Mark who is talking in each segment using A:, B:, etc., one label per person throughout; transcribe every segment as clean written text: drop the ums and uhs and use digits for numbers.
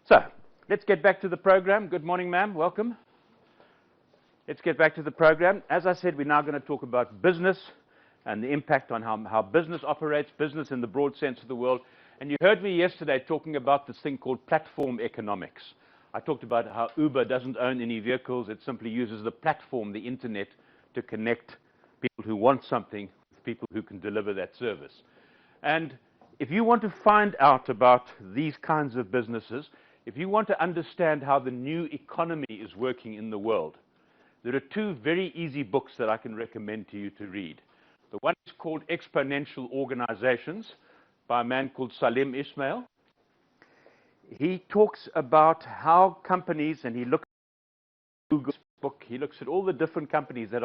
A: So, let's get back to the program. Good morning, ma'am. Welcome. Let's get back to the program. As I said, we're now going to talk about business and the impact on how business operates, business in the broad sense of the word. And you heard me yesterday talking about this thing called platform economics. I talked about how Uber doesn't own any vehicles. It simply uses the platform, the internet, to connect people who want something with people who can deliver that service. And if you want to find out about these kinds of businesses, if you want to understand how the new economy is working in the world, there are two very easy books that I can recommend to you to read. The one is called Exponential Organizations by a man called Salim Ismail. He talks about how companies, and he looks at Google's book, he looks at all the different companies that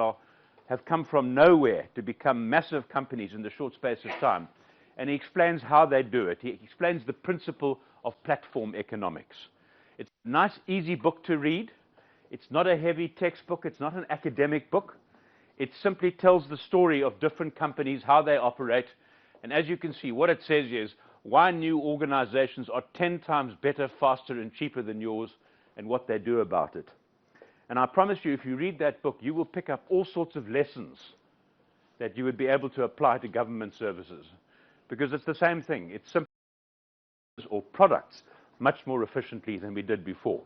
A: have come from nowhere to become massive companies in the short space of time. And he explains how they do it. He explains the principle of platform economics. It's a nice, easy book to read. It's not a heavy textbook. It's not an academic book. It simply tells the story of different companies, how they operate. And as you can see, what it says is why new organizations are 10 times better, faster, and cheaper than yours, and what they do about it. And I promise you, if you read that book, you will pick up all sorts of lessons that you would be able to apply to government services. Because it's the same thing. It's simply or products much more efficiently than we did before.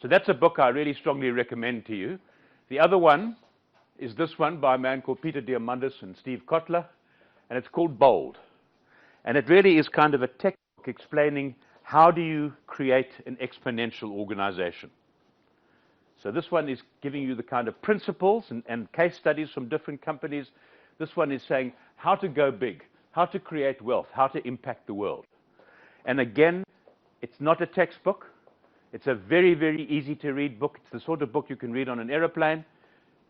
A: So that's a book I really strongly recommend to you. The other one is this one by a man called Peter Diamandis and Steve Kotler, and it's called Bold. And it really is kind of a textbook explaining how do you create an exponential organization. So this one is giving you the kind of principles and case studies from different companies. This one is saying how to go big, how to create wealth, how to impact the world. And again, it's not a textbook. It's a very, very easy to read book. It's the sort of book you can read on an airplane.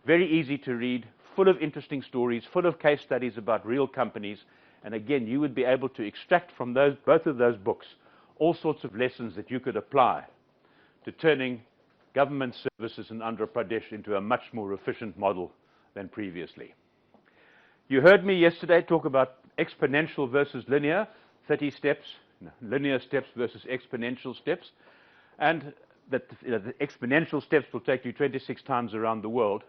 A: Very easy to read, full of interesting stories, full of case studies about real companies. And again, you would be able to extract from both of those books all sorts of lessons that you could apply to turning government services in Andhra Pradesh into a much more efficient model than previously. You heard me yesterday talk about exponential versus linear, 30 steps, linear steps versus exponential steps. And that the exponential steps will take you 26 times around the world.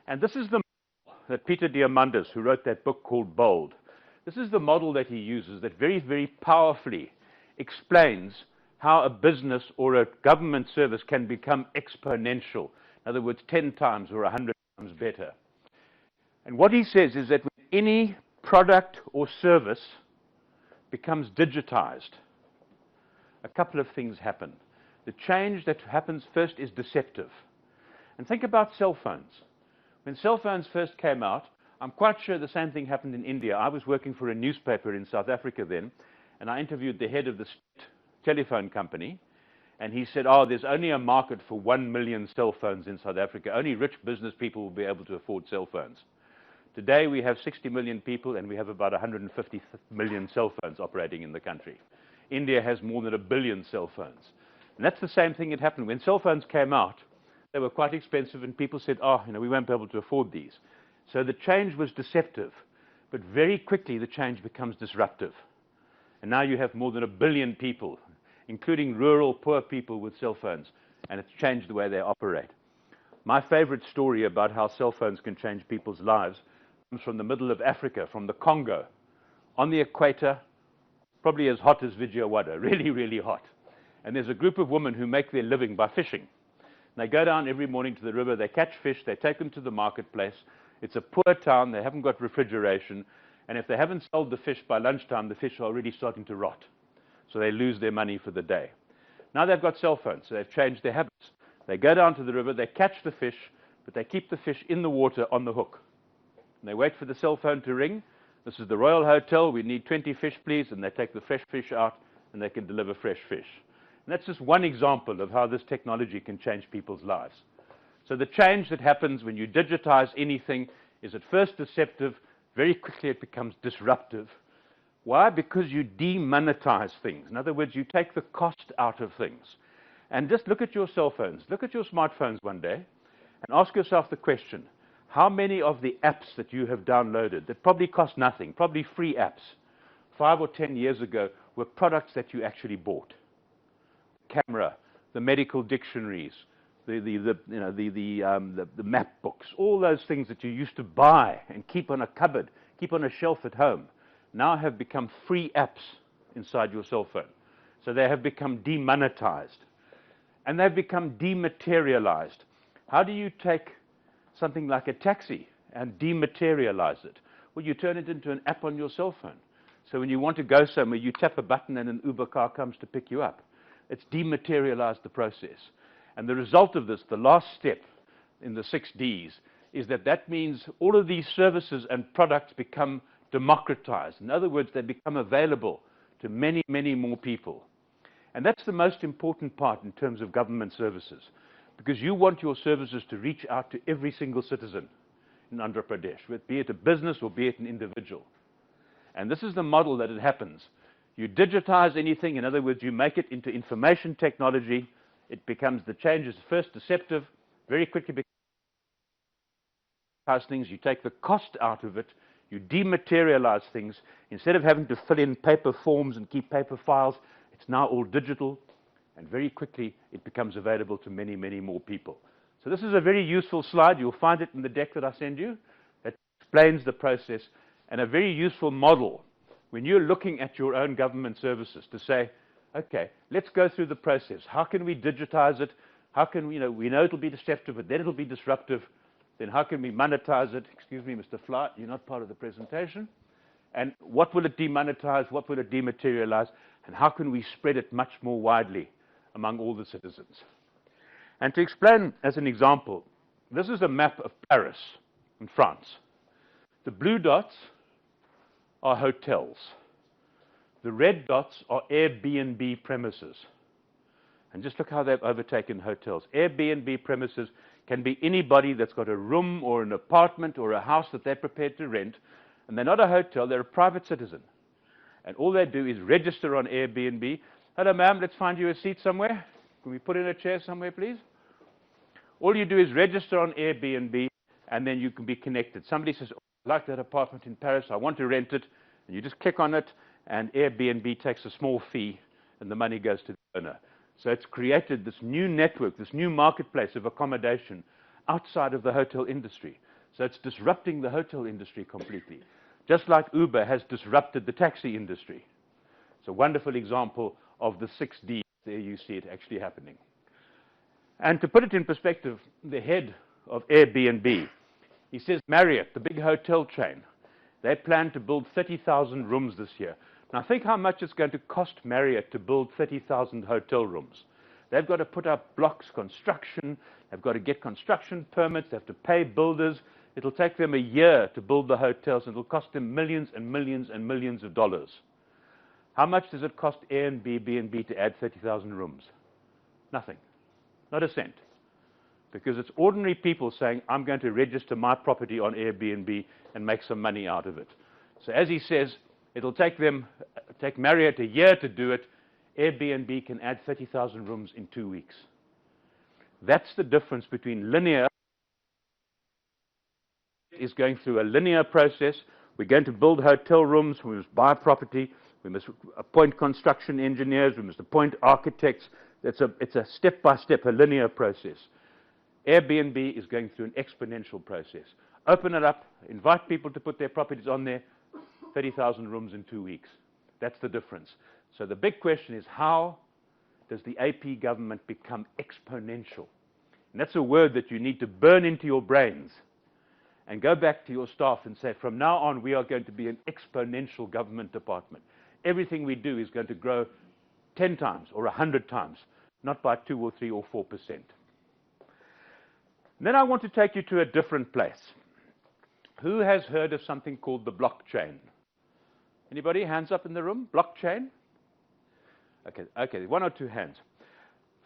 A: And this is the model that Peter Diamandis, who wrote that book called Bold, this is the model that he uses that very, very powerfully explains how a business or a government service can become exponential. In other words, 10 times or 100 times better. And what he says is that when any product or service becomes digitized, a couple of things happen. The change that happens first is deceptive. And think about cell phones. When cell phones first came out, I'm quite sure the same thing happened in India. I was working for a newspaper in South Africa then, and I interviewed the head of the telephone company, and he said, oh, there's only a market for 1 million cell phones in South Africa. Only rich business people will be able to afford cell phones. Today, we have 60 million people, and we have about 150 million cell phones operating in the country. India has more than 1 billion cell phones. And that's the same thing that happened. When cell phones came out, they were quite expensive, and people said, oh, we won't be able to afford these. So the change was deceptive, but very quickly the change becomes disruptive. And now you have more than 1 billion people, including rural, poor people with cell phones, and it's changed the way they operate. My favorite story about how cell phones can change people's lives comes from the middle of Africa, from the Congo, on the equator, probably as hot as Vijayawada, really, really hot. And there's a group of women who make their living by fishing. And they go down every morning to the river, they catch fish, they take them to the marketplace. It's a poor town, they haven't got refrigeration, and if they haven't sold the fish by lunchtime, the fish are already starting to rot. So they lose their money for the day. Now they've got cell phones, so they've changed their habits. They go down to the river, they catch the fish, but they keep the fish in the water on the hook. And they wait for the cell phone to ring. This is the Royal Hotel, we need 20 fish, please, and they take the fresh fish out, and they can deliver fresh fish. And that's just one example of how this technology can change people's lives. So the change that happens when you digitize anything is at first deceptive, very quickly it becomes disruptive. Why? Because you demonetize things. In other words, you take the cost out of things. And just look at your cell phones, look at your smartphones one day, and ask yourself the question, how many of the apps that you have downloaded that probably cost nothing, probably free apps, 5 or 10 years ago, were products that you actually bought? camera, the medical dictionaries, the map books, all those things that you used to buy and keep on a cupboard, keep on a shelf at home, now have become free apps inside your cell phone. So they have become demonetized. And they've become dematerialized. How do you take something like a taxi and dematerialize it? Well, you turn it into an app on your cell phone. So when you want to go somewhere, you tap a button and an Uber car comes to pick you up. It's dematerialized the process. And the result of this, the last step in the 6 Ds, is that means all of these services and products become democratized. In other words, they become available to many, many more people. And that's the most important part in terms of government services, because you want your services to reach out to every single citizen in Andhra Pradesh, be it a business or be it an individual. And this is the model that it happens. You digitize anything, in other words, you make it into information technology, it becomes, the change is first deceptive, very quickly becomes things, you take the cost out of it, you dematerialize things. Instead of having to fill in paper forms and keep paper files, it's now all digital, and very quickly it becomes available to many, many more people. So this is a very useful slide. You'll find it in the deck that I send you that explains the process, and a very useful model when you're looking at your own government services to say, okay, let's go through the process. How can we digitize it? How can we know it'll be deceptive, but then it'll be disruptive. Then how can we monetize it? Excuse me, Mr. Fly, you're not part of the presentation. And what will it demonetize? What will it dematerialize? And how can we spread it much more widely among all the citizens? And to explain as an example, this is a map of Paris in France. The blue dots are hotels. The red dots are Airbnb premises. And just look how they've overtaken hotels. Airbnb premises can be anybody that's got a room or an apartment or a house that they're prepared to rent. And they're not a hotel, they're a private citizen. And all they do is register on Airbnb. Hello, ma'am, let's find you a seat somewhere. Can we put in a chair somewhere, please? All you do is register on Airbnb, and then you can be connected. Somebody says, oh, I like that apartment in Paris, I want to rent it. And you just click on it, and Airbnb takes a small fee, and the money goes to the owner. So it's created this new network, this new marketplace of accommodation outside of the hotel industry. So it's disrupting the hotel industry completely, just like Uber has disrupted the taxi industry. It's a wonderful example of the 6 Ds. There you see it actually happening. And to put it in perspective, the head of Airbnb, he says Marriott, the big hotel chain, they plan to build 30,000 rooms this year. Now think how much it's going to cost Marriott to build 30,000 hotel rooms. They've got to put up blocks, construction, they've got to get construction permits, they have to pay builders. It'll take them a year to build the hotels, and it'll cost them millions and millions and millions of dollars. How much does it cost Airbnb to add 30,000 rooms? Nothing. Not a cent. Because it's ordinary people saying, I'm going to register my property on Airbnb and make some money out of it. So as he says, it'll take Marriott a year to do it. Airbnb can add 30,000 rooms in 2 weeks. That's the difference between linear is going through a linear process. We're going to build hotel rooms, we must buy property, we must appoint construction engineers, we must appoint architects. It's a step-by-step, a linear process. Airbnb is going through an exponential process. Open it up, invite people to put their properties on there, 30,000 rooms in 2 weeks. That's the difference. So the big question is, how does the AP government become exponential? And that's a word that you need to burn into your brains and go back to your staff and say, from now on, we are going to be an exponential government department. Everything we do is going to grow 10 times or 100 times, not by 2 or 3 or 4%. Then I want to take you to a different place. Who has heard of something called the blockchain? Anybody? Hands up in the room. Blockchain? Okay, 1 or 2 hands.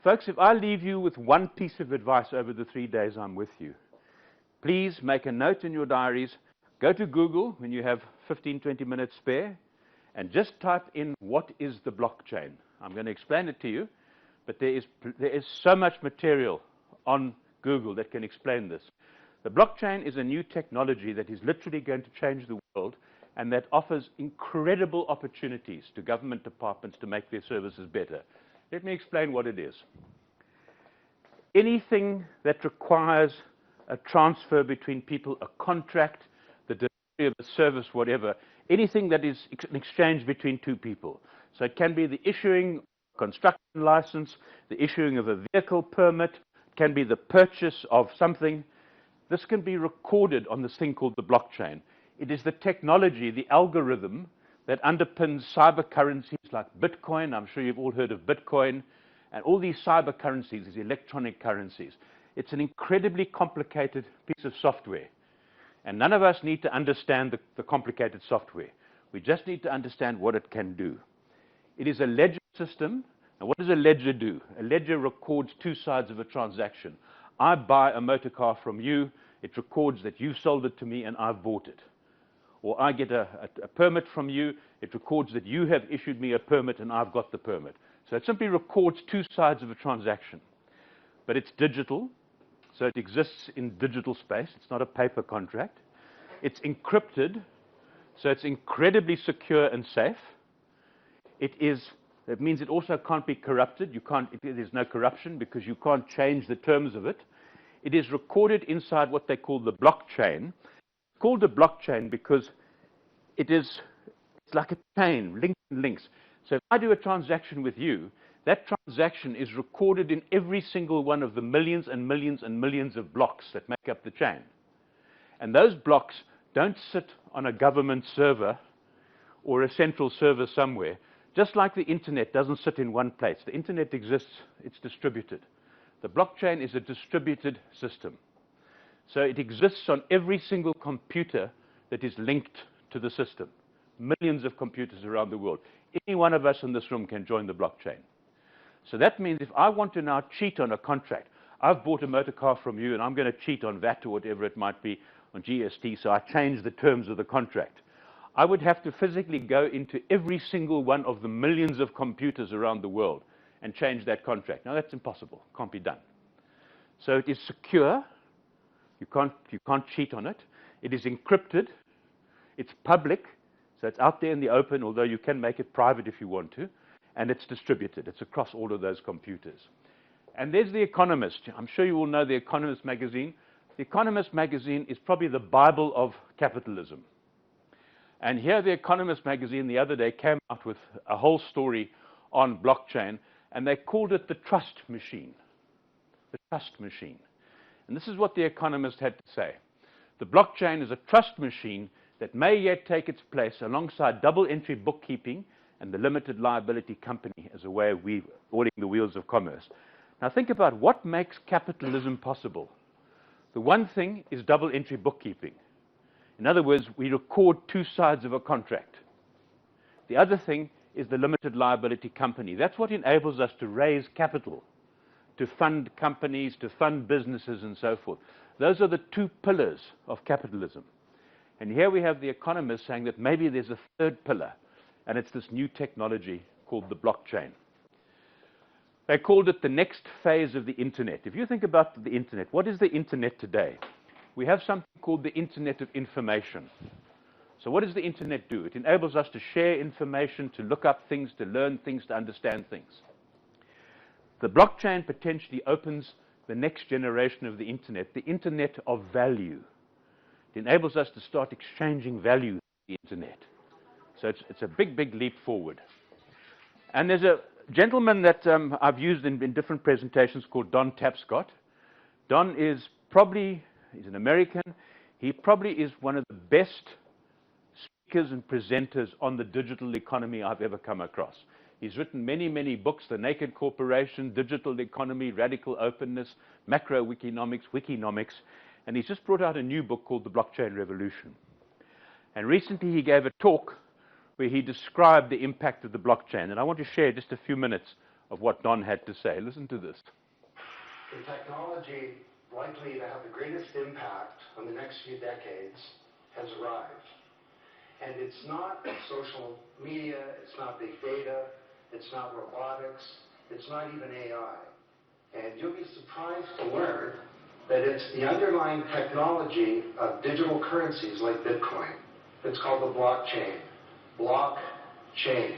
A: Folks, if I leave you with one piece of advice over the 3 days I'm with you, please make a note in your diaries. Go to Google when you have 15, 20 minutes spare, and just type in, what is the blockchain? I'm going to explain it to you, but there is so much material on Google that can explain this. The blockchain is a new technology that is literally going to change the world, and that offers incredible opportunities to government departments to make their services better. Let me explain what it is. Anything that requires a transfer between people, a contract, the delivery of a service, whatever, anything that is an exchange between two people. So it can be the issuing of a construction license, the issuing of a vehicle permit, it can be the purchase of something. This can be recorded on this thing called the blockchain. It is the technology, the algorithm that underpins cyber currencies like Bitcoin. I'm sure you've all heard of Bitcoin. And all these cyber currencies, these electronic currencies. It's an incredibly complicated piece of software. And none of us need to understand the complicated software. We just need to understand what it can do. It is a ledger system. And what does a ledger do? A ledger records two sides of a transaction. I buy a motor car from you. It records that you sold it to me and I've bought it. Or I get a permit from you. It records that you have issued me a permit and I've got the permit. So it simply records two sides of a transaction. But it's digital, so it exists in digital space. It's not a paper contract. It's encrypted, so it's incredibly secure and safe. That means it also can't be corrupted. There's no corruption because you can't change the terms of it. It is recorded inside what they call the blockchain. It's called a blockchain because it's like a chain, links. So if I do a transaction with you, that transaction is recorded in every single one of the millions and millions and millions of blocks that make up the chain. And those blocks don't sit on a government server or a central server somewhere. Just like the internet doesn't sit in one place. The internet exists, it's distributed. The blockchain is a distributed system. So it exists on every single computer that is linked to the system. Millions of computers around the world. Any one of us in this room can join the blockchain. So that means if I want to now cheat on a contract, I've bought a motor car from you and I'm going to cheat on VAT or whatever it might be, on GST, so I change the terms of the contract. I would have to physically go into every single one of the millions of computers around the world and change that contract. Now that's impossible, can't be done. So it is secure, you can't cheat on it. It is encrypted, it's public, so it's out there in the open, although you can make it private if you want to, and it's distributed. It's across all of those computers. And there's The Economist. I'm sure you all know The Economist magazine. The Economist magazine is probably the Bible of capitalism. And here The Economist magazine the other day came out with a whole story on blockchain, and they called it the trust machine. The trust machine. And this is what The Economist had to say. The blockchain is a trust machine that may yet take its place alongside double-entry bookkeeping and the limited liability company as a way of oiling the wheels of commerce. Now think about what makes capitalism possible. The one thing is double-entry bookkeeping. In other words, we record two sides of a contract. The other thing is the limited liability company. That's what enables us to raise capital, to fund companies, to fund businesses, and so forth. Those are the two pillars of capitalism. And here we have The Economist saying that maybe there's a third pillar, and it's this new technology called the blockchain. They called it the next phase of the internet. If you think about the internet, what is the internet today? We have something called the Internet of Information. So what does the internet do? It enables us to share information, to look up things, to learn things, to understand things. The blockchain potentially opens the next generation of the internet of value. It enables us to start exchanging value through the internet. So it's a big, big leap forward. And there's a gentleman that I've used in different presentations called Don Tapscott. Don is he's an American. He probably is one of the best speakers and presenters on the digital economy I've ever come across. He's written many, many books, The Naked Corporation, Digital Economy, Radical Openness, Macro Wikinomics, and he's just brought out a new book called The Blockchain Revolution. And recently he gave a talk where he described the impact of the blockchain. And I want to share just a few minutes of what Don had to say. Listen to this.
B: The technology likely to have the greatest impact on the next few decades has arrived. And it's not social media, it's not big data, it's not robotics, it's not even AI. And you'll be surprised to learn that it's the underlying technology of digital currencies like Bitcoin. It's called the blockchain. Blockchain.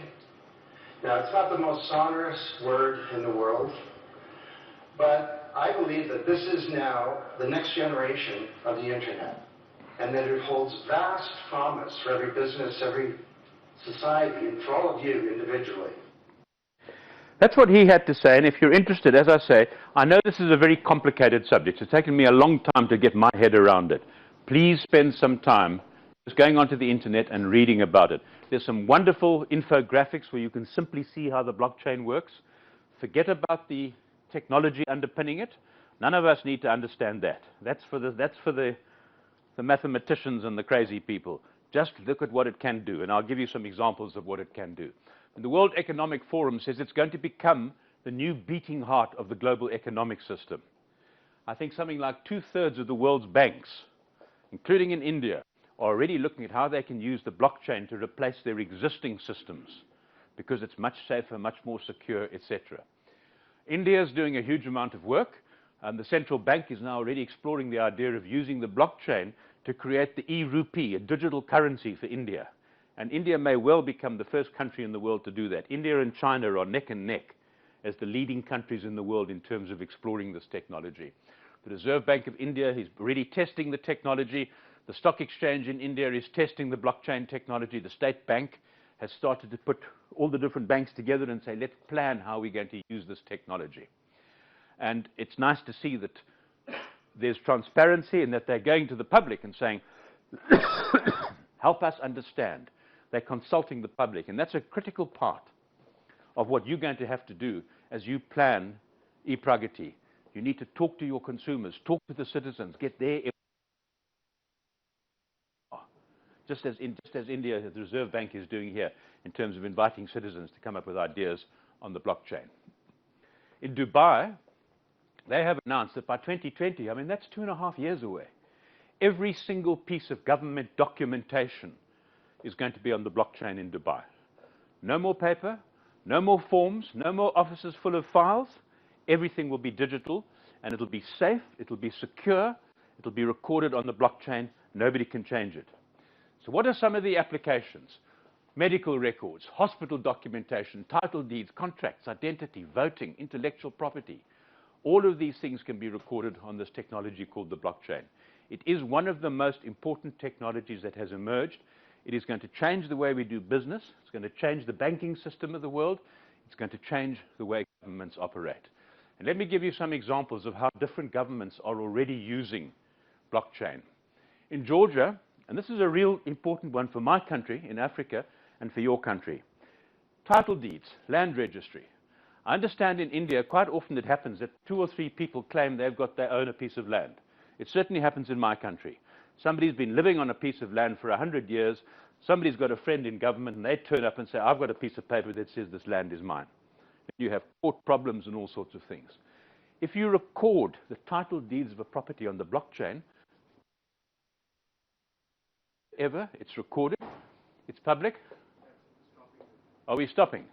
B: Now, it's not the most sonorous word in the world, but I believe that this is now the next generation of the internet, and that it holds vast promise for every business, every society, and for all of you individually.
A: That's what he had to say, and if you're interested, as I say, I know this is a very complicated subject. It's taken me a long time to get my head around it. Please spend some time just going onto the internet and reading about it. There's some wonderful infographics where you can simply see how the blockchain works. Forget about the technology underpinning it. None of us need to understand that. That's for the mathematicians and the crazy people. Just look at what it can do, and I'll give you some examples of what it can do. And the World Economic Forum says it's going to become the new beating heart of the global economic system. I think something like 2/3 of the world's banks, including in India, are already looking at how they can use the blockchain to replace their existing systems because it's much safer, much more secure, etc. India is doing a huge amount of work, and the central bank is now already exploring the idea of using the blockchain to create the e-rupee, a digital currency for India. And India may well become the first country in the world to do that. India and China are neck and neck as the leading countries in the world in terms of exploring this technology. The Reserve Bank of India is already testing the technology. The stock exchange in India is testing the blockchain technology. The state bank has started to put all the different banks together and say, let's plan how we're going to use this technology. And it's nice to see that there's transparency and that they're going to the public and saying, help us understand. They're consulting the public, and that's a critical part of what you're going to have to do as you plan e-Pragati. You need to talk to your consumers, talk to the citizens, get their input. Just as India, the Reserve Bank is doing here in terms of inviting citizens to come up with ideas on the blockchain. In Dubai, they have announced that by 2020, I mean, that's 2.5 years away, every single piece of government documentation is going to be on the blockchain in Dubai. No more paper, no more forms, no more offices full of files. Everything will be digital, and it'll be safe, it'll be secure, it'll be recorded on the blockchain. Nobody can change it. So what are some of the applications? Medical records, hospital documentation, title deeds, contracts, identity, voting, intellectual property. All of these things can be recorded on this technology called the blockchain. It is one of the most important technologies that has emerged. It is going to change the way we do business. It's going to change the banking system of the world. It's going to change the way governments operate. And let me give you some examples of how different governments are already using blockchain. In Georgia, and this is a real important one for my country in Africa and for your country, title deeds, land registry. I understand in India quite often it happens that 2 or 3 people claim they own a piece of land. It certainly happens in my country. Somebody's been living on a piece of land for 100 years. Somebody's got a friend in government, and they turn up and say, I've got a piece of paper that says this land is mine. You have court problems and all sorts of things. If you record the title deeds of a property on the blockchain, it's recorded, it's public. Are we stopping?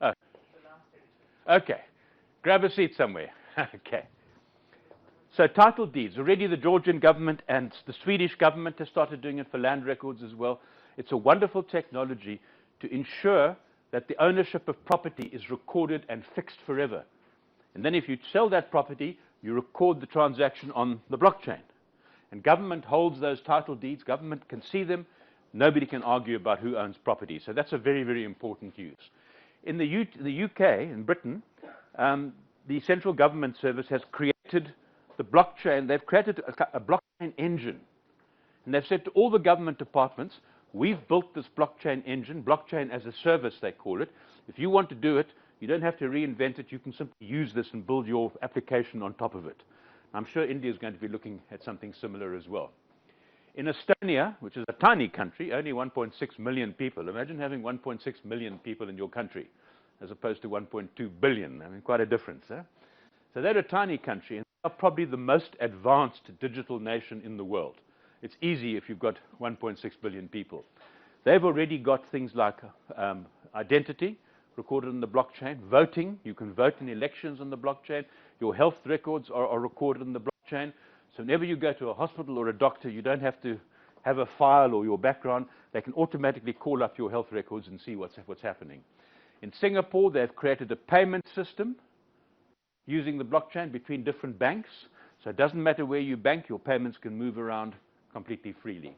A: Oh. Okay. Grab a seat somewhere. Okay. So title deeds, already the Georgian government and the Swedish government has started doing it for land records as well. It's a wonderful technology to ensure that the ownership of property is recorded and fixed forever. And then if you sell that property, you record the transaction on the blockchain. And government holds those title deeds, government can see them, nobody can argue about who owns property. So that's a very, very important use. In the UK, in Britain, the central government service has created the blockchain. They've created a blockchain engine. And they've said to all the government departments, we've built this blockchain engine, blockchain as a service they call it. If you want to do it, you don't have to reinvent it. You can simply use this and build your application on top of it. I'm sure India is going to be looking at something similar as well. In Estonia, which is a tiny country, only 1.6 million people. Imagine having 1.6 million people in your country as opposed to 1.2 billion. I mean, quite a difference. Huh? So they're a tiny country, and they're probably the most advanced digital nation in the world. It's easy if you've got 1.6 billion people. They've already got things like identity recorded on the blockchain, voting. You can vote in elections on the blockchain. Your health records are recorded on the blockchain. So whenever you go to a hospital or a doctor, you don't have to have a file or your background. They can automatically call up your health records and see what's happening. In Singapore, they've created a payment system using the blockchain between different banks. So it doesn't matter where you bank, your payments can move around completely freely.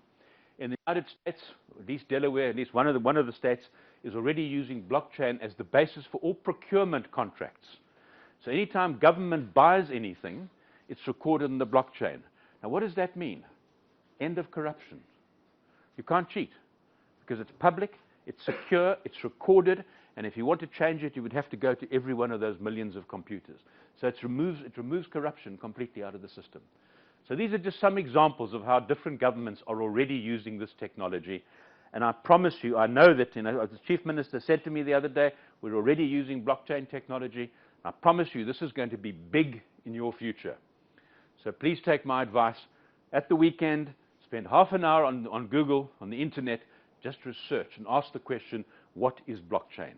A: In the United States, at least Delaware, at least one of the states, is already using blockchain as the basis for all procurement contracts. So anytime government buys anything, it's recorded in the blockchain. Now, what does that mean? End of corruption. You can't cheat because it's public, it's secure, it's recorded, and if you want to change it, you would have to go to every one of those millions of computers. So it removes corruption completely out of the system. So these are just some examples of how different governments are already using this technology. And I promise you, I know that, as the Chief Minister said to me the other day, we're already using blockchain technology. I promise you, this is going to be big in your future. So please take my advice. At the weekend, spend half an hour on Google, on the internet, just research and ask the question, what is blockchain?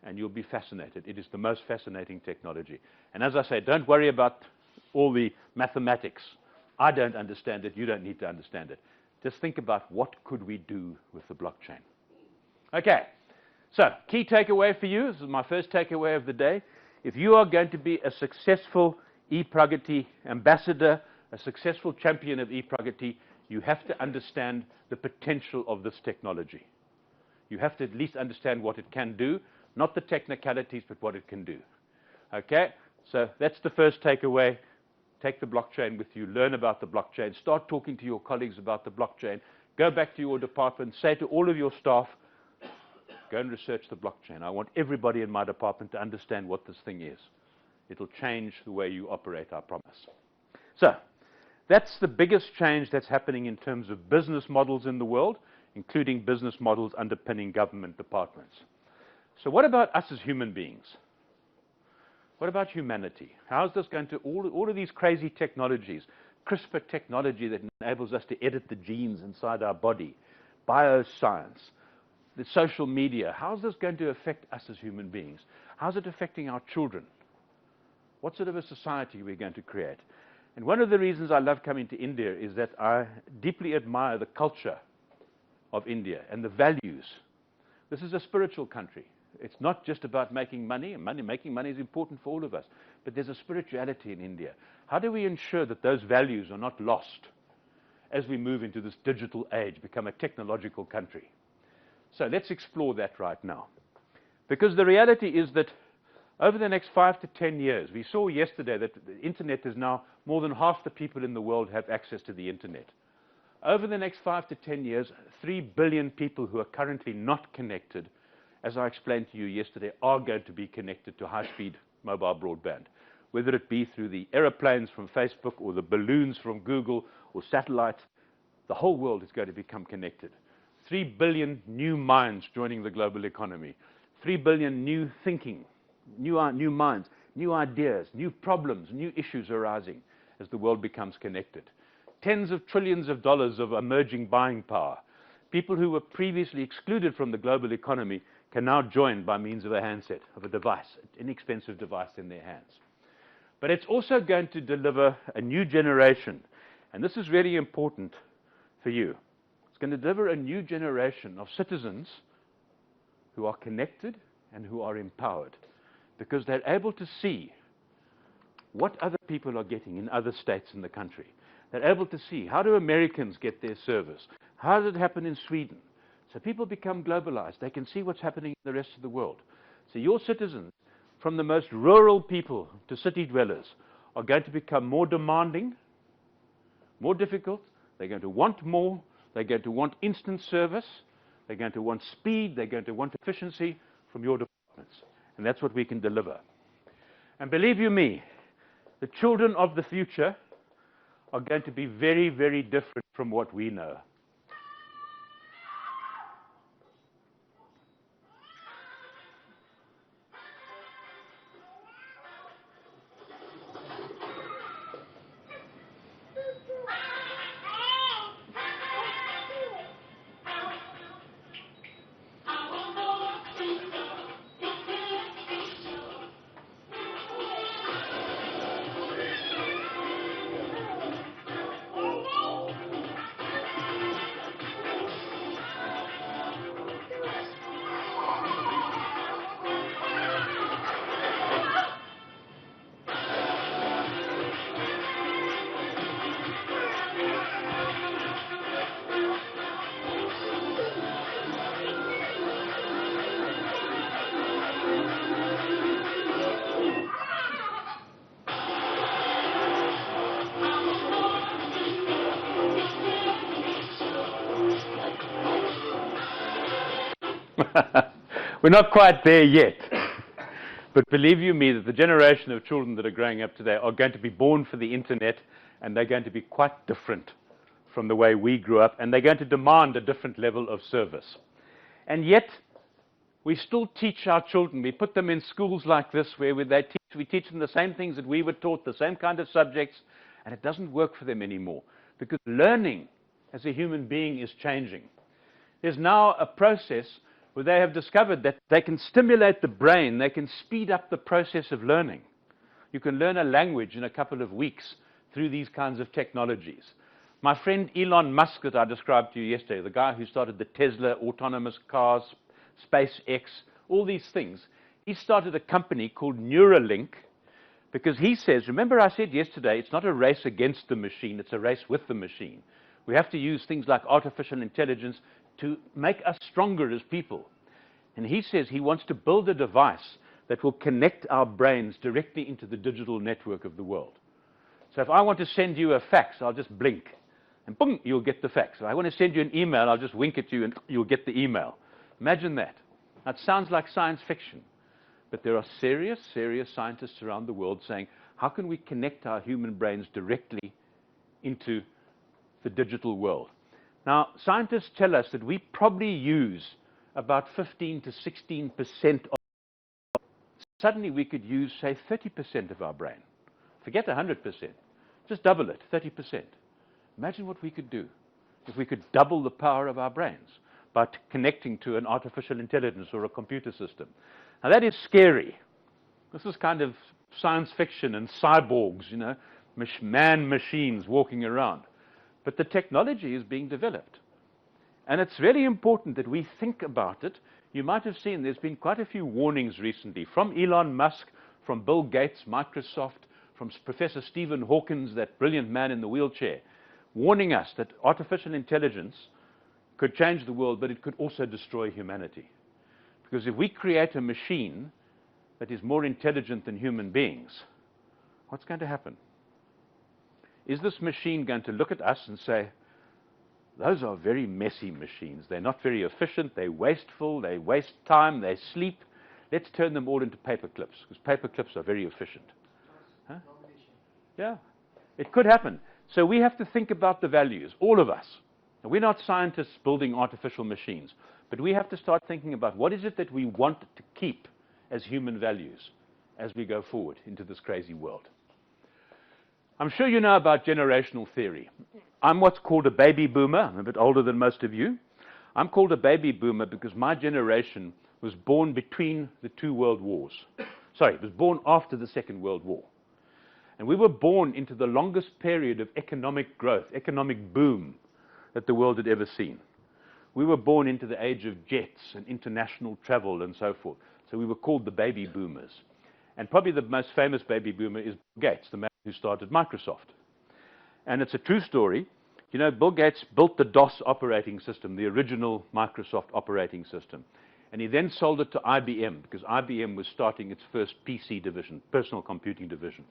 A: And you'll be fascinated. It is the most fascinating technology. And as I say, don't worry about all the mathematics. I don't understand it. You don't need to understand it. Just think about what could we do with the blockchain. Okay, so key takeaway for you. This is my first takeaway of the day. If you are going to be a successful e-Pragati ambassador, a successful champion of e-Pragati, you have to understand the potential of this technology. You have to at least understand what it can do, not the technicalities, but what it can do. Okay, so that's the first takeaway. Take the blockchain with you, learn about the blockchain, start talking to your colleagues about the blockchain, go back to your department, say to all of your staff, go and research the blockchain. I want everybody in my department to understand what this thing is. It'll change the way you operate, I promise. So, that's the biggest change that's happening in terms of business models in the world, including business models underpinning government departments. So what about us as human beings? What about humanity? How is this going to, all of these crazy technologies, CRISPR technology that enables us to edit the genes inside our body, bioscience, the social media, how is this going to affect us as human beings? How is it affecting our children? What sort of a society are we going to create? And one of the reasons I love coming to India is that I deeply admire the culture of India and the values. This is a spiritual country. It's not just about making money, and making money is important for all of us, but there's a spirituality in India. How do we ensure that those values are not lost as we move into this digital age, become a technological country? So let's explore that right now. Because the reality is that over the next 5 to 10 years, we saw yesterday that the internet is now more than half the people in the world have access to the internet. Over the next 5 to 10 years, 3 billion people who are currently not connected, as I explained to you yesterday, are going to be connected to high-speed mobile broadband, whether it be through the aeroplanes from Facebook or the balloons from Google or satellites. The whole world is going to become connected. 3 billion new minds joining the global economy. 3 billion new thinking, new minds, new ideas, new problems, new issues arising as the world becomes connected. Tens of trillions of dollars of emerging buying power. People who were previously excluded from the global economy can now join by means of a handset, of a device, an inexpensive device in their hands. But it's also going to deliver a new generation, and this is really important for you. It's going to deliver a new generation of citizens who are connected and who are empowered, because they're able to see what other people are getting in other states in the country. They're able to see, how do Americans get their service? How does it happen in Sweden? So people become globalized. They can see what's happening in the rest of the world. So your citizens, from the most rural people to city dwellers, are going to become more demanding, more difficult. They're going to want more. They're going to want instant service. They're going to want speed. They're going to want efficiency from your departments. And that's what we can deliver. And believe you me, the children of the future are going to be very, very different from what we know. We're not quite there yet. But believe you me that the generation of children that are growing up today are going to be born for the internet, and they're going to be quite different from the way we grew up, and they're going to demand a different level of service. And yet, we still teach our children. We put them in schools like this where we teach them the same things that we were taught, the same kind of subjects, and it doesn't work for them anymore because learning as a human being is changing. There's now a process where they have discovered that they can stimulate the brain, they can speed up the process of learning. You can learn a language in a couple of weeks through these kinds of technologies. My friend Elon Musk that I described to you yesterday, the guy who started the Tesla, autonomous cars, SpaceX, all these things, he started a company called Neuralink because he says, remember I said yesterday, it's not a race against the machine, it's a race with the machine. We have to use things like artificial intelligence to make us stronger as people. And he says he wants to build a device that will connect our brains directly into the digital network of the world. So if I want to send you a fax, I'll just blink, and boom, you'll get the fax. If I want to send you an email, I'll just wink at you, and you'll get the email. Imagine that. That sounds like science fiction, but there are serious, serious scientists around the world saying, how can we connect our human brains directly into the digital world? Now, scientists tell us that we probably use about 15 to 16% of. Suddenly we could use, say, 30% of our brain. Forget 100%. Just double it, 30%. Imagine what we could do if we could double the power of our brains by connecting to an artificial intelligence or a computer system. Now, that is scary. This is kind of science fiction and cyborgs, you know, man-machines walking around. But the technology is being developed. And it's really important that we think about it. You might have seen there's been quite a few warnings recently from Elon Musk, from Bill Gates, Microsoft, from Professor Stephen Hawkins, that brilliant man in the wheelchair, warning us that artificial intelligence could change the world, but it could also destroy humanity. Because if we create a machine that is more intelligent than human beings, what's going to happen? Is this machine going to look at us and say, those are very messy machines. They're not very efficient, they're wasteful, they waste time, they sleep. Let's turn them all into paper clips, because paper clips are very efficient. Huh? Yeah, it could happen. So we have to think about the values, all of us. Now, we're not scientists building artificial machines, but we have to start thinking about what is it that we want to keep as human values as we go forward into this crazy world. I'm sure you know about generational theory. I'm what's called a baby boomer. I'm a bit older than most of you. I'm called a baby boomer because my generation was born between the two world wars. Sorry, it was born after the Second World War. And we were born into the longest period of economic growth, economic boom that the world had ever seen. We were born into the age of jets and international travel and so forth. So we were called the baby boomers. And probably the most famous baby boomer is Bill Gates, the man who started Microsoft. And it's a true story. You know, Bill Gates built the DOS operating system, the original Microsoft operating system. And he then sold it to IBM, because IBM was starting its first PC division, personal computing division.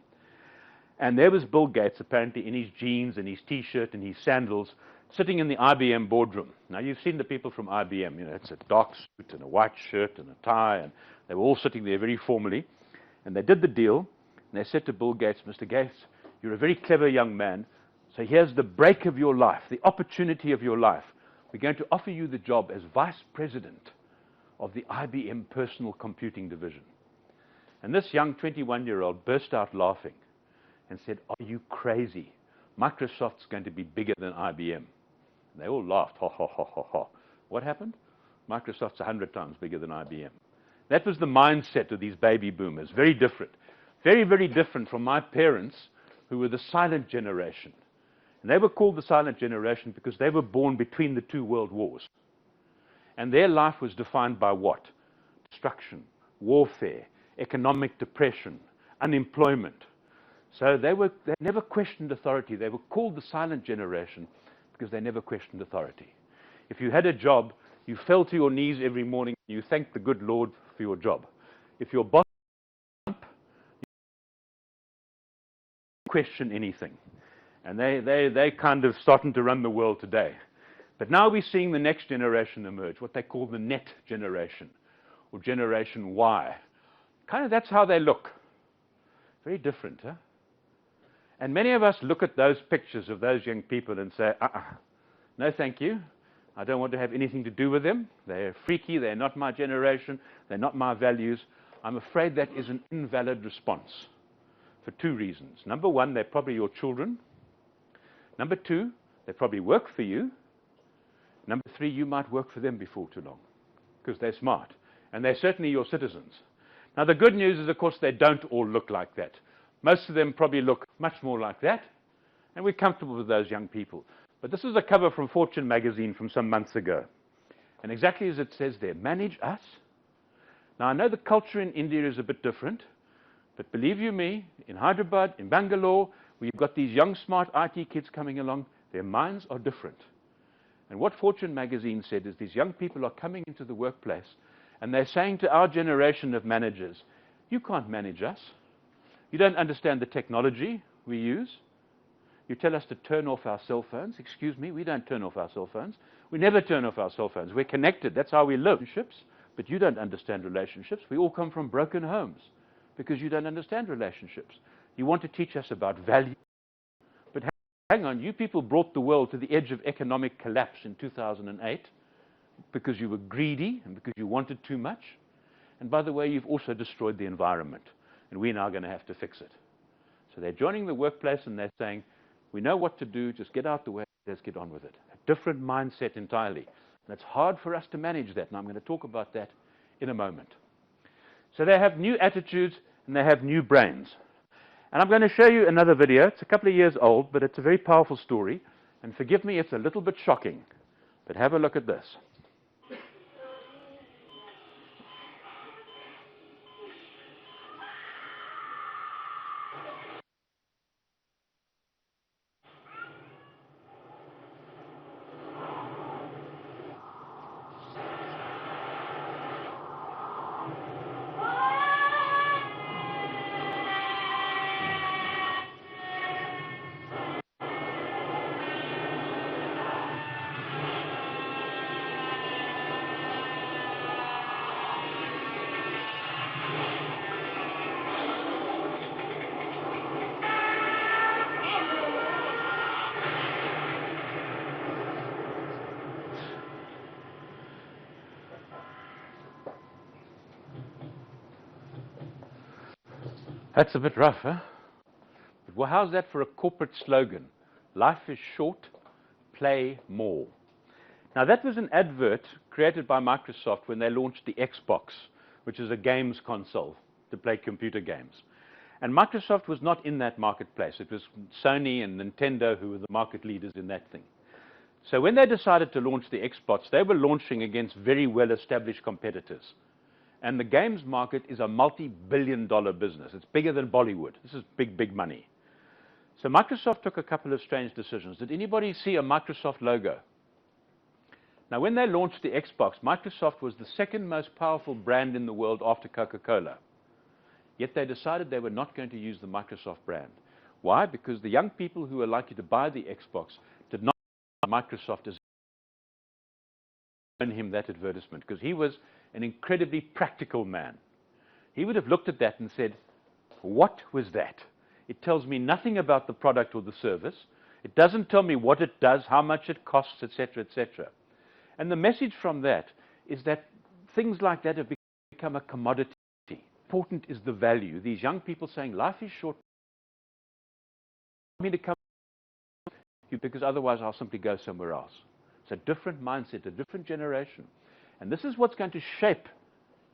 A: And there was Bill Gates, apparently in his jeans and his T-shirt and his sandals, sitting in the IBM boardroom. Now, you've seen the people from IBM. You know, it's a dark suit and a white shirt and a tie, and they were all sitting there very formally. And they did the deal, and they said to Bill Gates, Mr. Gates, you're a very clever young man, so here's the break of your life, the opportunity of your life. We're going to offer you the job as vice president of the IBM personal computing division. And this young 21-year-old burst out laughing and said, are you crazy? Microsoft's going to be bigger than IBM. And they all laughed, ha, ha, ha, ha, ha. What happened? Microsoft's 100 times bigger than IBM. That was the mindset of these baby boomers. Very different. Very, very different from my parents, who were the silent generation. And they were called the silent generation because they were born between the two world wars. And their life was defined by what? Destruction, warfare, economic depression, unemployment. So they never questioned authority. They were called the silent generation because they never questioned authority. If you had a job, you fell to your knees every morning, you thanked the good Lord for your job. If your boss you didn't question anything. And they kind of starting to run the world today. But now we're seeing the next generation emerge, what they call the net generation, or Generation Y. Kind of that's how they look. Very different, huh? And many of us look at those pictures of those young people and say, no thank you. I don't want to have anything to do with them. They're freaky, they're not my generation, they're not my values. I'm afraid that is an invalid response for two reasons. Number one, they're probably your children. Number two, they probably work for you. Number three, you might work for them before too long because they're smart. And they're certainly your citizens. Now, the good news is, of course, they don't all look like that. Most of them probably look much more like that. And we're comfortable with those young people. But this is a cover from Fortune magazine from some months ago. And exactly as it says there, manage us. Now, I know the culture in India is a bit different. But believe you me, in Hyderabad, in Bangalore, where you've got these young, smart IT kids coming along, their minds are different. And what Fortune magazine said is these young people are coming into the workplace and they're saying to our generation of managers, you can't manage us. You don't understand the technology we use. You tell us to turn off our cell phones. Excuse me, we don't turn off our cell phones. We never turn off our cell phones. We're connected. That's how we live. But you don't understand relationships. We all come from broken homes because you don't understand relationships. You want to teach us about value. But hang on, you people brought the world to the edge of economic collapse in 2008 because you were greedy and because you wanted too much. And by the way, you've also destroyed the environment. And we're now going to have to fix it. So they're joining the workplace and they're saying, we know what to do, just get out the way, let's get on with it. A different mindset entirely. And it's hard for us to manage that, and I'm going to talk about that in a moment. So they have new attitudes and they have new brains. And I'm going to show you another video. It's a couple of years old, but it's a very powerful story. And forgive me, it's a little bit shocking. But have a look at this. That's a bit rough, huh? But well, how's that for a corporate slogan? Life is short, play more. Now, that was an advert created by Microsoft when they launched the Xbox, which is a games console to play computer games. And Microsoft was not in that marketplace. It was Sony and Nintendo who were the market leaders in that thing. So when they decided to launch the Xbox, they were launching against very well-established competitors. And the games market is a multi-billion-dollar business. It's bigger than Bollywood. This is big, big money. So Microsoft took a couple of strange decisions. Did anybody see a Microsoft logo? Now, when they launched the Xbox, Microsoft was the second most powerful brand in the world after Coca-Cola. Yet they decided they were not going to use the Microsoft brand. Why? Because the young people who were likely to buy the Xbox did not like Microsoft as him that advertisement, because he was an incredibly practical man. He would have looked at that and said, what was that? It tells me nothing about the product or the service. It doesn't tell me what it does, how much it costs, etc., etc. And the message from that is that things like that have become a commodity. Important is the value. These young people saying, life is short. I mean to come because otherwise I'll simply go somewhere else. It's a different mindset, a different generation. And this is what's going to shape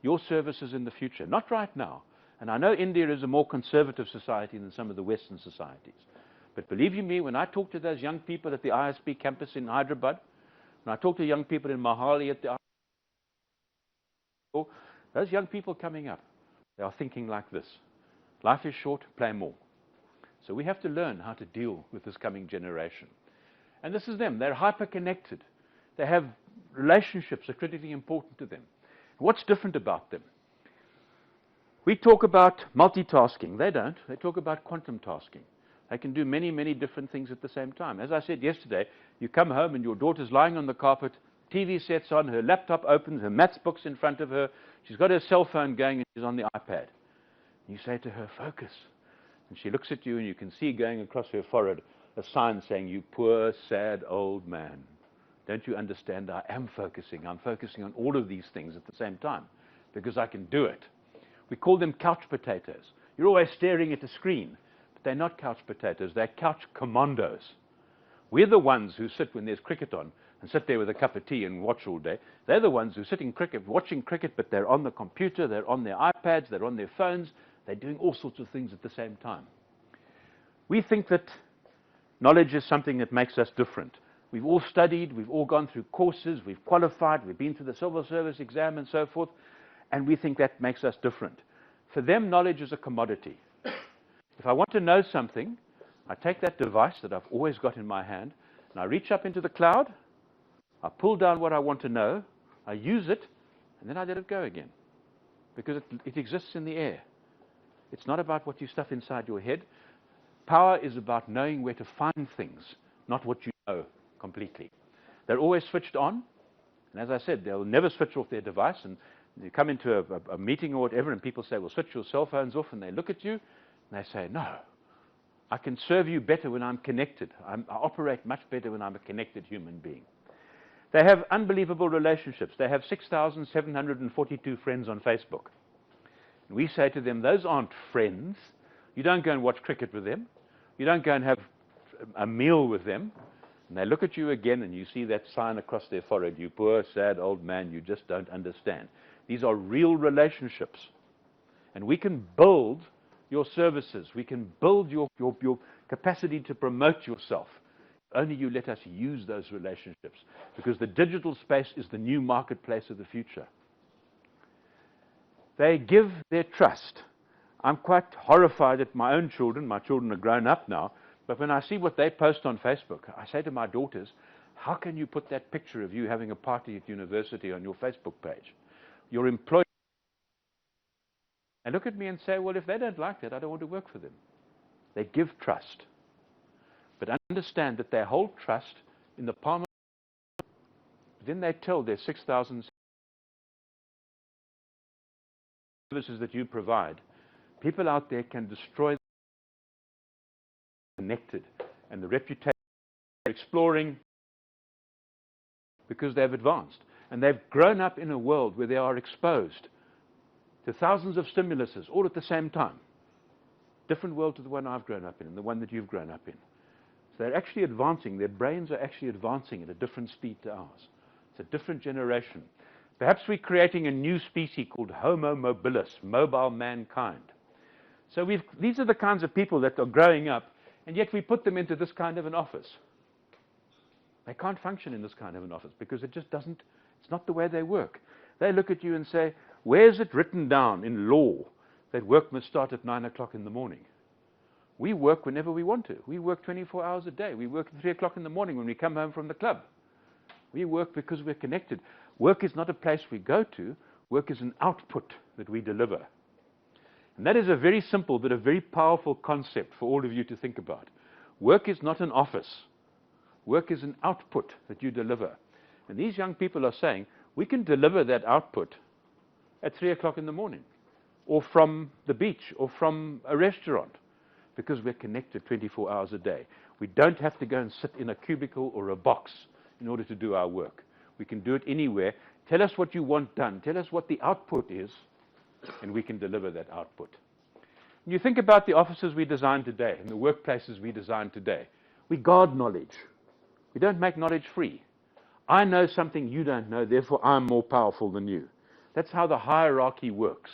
A: your services in the future, not right now. And I know India is a more conservative society than some of the Western societies. But believe you me, when I talk to those young people at the ISB campus in Hyderabad, when I talk to young people in Mohali at the ISB, those young people coming up, they are thinking like this. Life is short, play more. So we have to learn how to deal with this coming generation. And this is them. They're hyper-connected. They have relationships that are critically important to them. What's different about them? We talk about multitasking. They don't. They talk about quantum tasking. They can do many, many different things at the same time. As I said yesterday, you come home and your daughter's lying on the carpet, TV sets on, her laptop opens, her maths book's in front of her, she's got her cell phone going and she's on the iPad. You say to her, focus. And she looks at you and you can see going across her forehead a sign saying, you poor, sad old man. Don't you understand? I am focusing. I'm focusing on all of these things at the same time because I can do it. We call them couch potatoes. You're always staring at a screen, but they're not couch potatoes. They're couch commandos. We're the ones who sit when there's cricket on and sit there with a cup of tea and watch all day. They're the ones who are sitting watching cricket, but they're on the computer, they're on their iPads, they're on their phones. They're doing all sorts of things at the same time. We think that knowledge is something that makes us different. We've all studied, we've all gone through courses, we've qualified, we've been to the civil service exam and so forth, and we think that makes us different. For them, knowledge is a commodity. If I want to know something, I take that device that I've always got in my hand, and I reach up into the cloud, I pull down what I want to know, I use it, and then I let it go again. Because it exists in the air. It's not about what you stuff inside your head. Power is about knowing where to find things, not what you know completely. They're always switched on, and as I said, they'll never switch off their device, and you come into a meeting or whatever, and people say, well, switch your cell phones off, and they look at you, and they say, no, I can serve you better when I'm connected. I operate much better when I'm a connected human being. They have unbelievable relationships. They have 6,742 friends on Facebook. And we say to them, those aren't friends. You don't go and watch cricket with them. You don't go and have a meal with them. And they look at you again and you see that sign across their forehead, you poor, sad old man, you just don't understand. These are real relationships. And we can build your services. We can build your capacity to promote yourself. Only you let us use those relationships. Because the digital space is the new marketplace of the future. They give their trust. I'm quite horrified at my own children. My children are grown up now. But when I see what they post on Facebook, I say to my daughters, how can you put that picture of you having a party at university on your Facebook page? Your employees. And look at me and say, well, if they don't like that, I don't want to work for them. They give trust. But understand that they hold trust in the palm of their hand. Then they tell their 6,000 services that you provide. People out there can destroy connected and the reputation they're exploring because they've advanced. And they've grown up in a world where they are exposed to thousands of stimuluses all at the same time. Different world to the one I've grown up in and the one that you've grown up in. So they're actually advancing. Their brains are actually advancing at a different speed to ours. It's a different generation. Perhaps we're creating a new species called Homo mobilis, mobile mankind. So these are the kinds of people that are growing up, and yet we put them into this kind of an office. They can't function in this kind of an office because it just doesn't, it's not the way they work. They look at you and say, where's it written down in law that work must start at 9 o'clock in the morning? We work whenever we want to. We work 24 hours a day. We work at 3 o'clock in the morning when we come home from the club. We work because we're connected. Work is not a place we go to. Work is an output that we deliver. And that is a very simple but a very powerful concept for all of you to think about. Work is not an office. Work is an output that you deliver. And these young people are saying, we can deliver that output at 3 o'clock in the morning, or from the beach, or from a restaurant, because we're connected 24 hours a day. We don't have to go and sit in a cubicle or a box in order to do our work. We can do it anywhere. Tell us what you want done. Tell us what the output is, and we can deliver that output. When you think about the offices we design today and the workplaces we design today, we guard knowledge. We don't make knowledge free. I know something you don't know, therefore I'm more powerful than you. That's how the hierarchy works.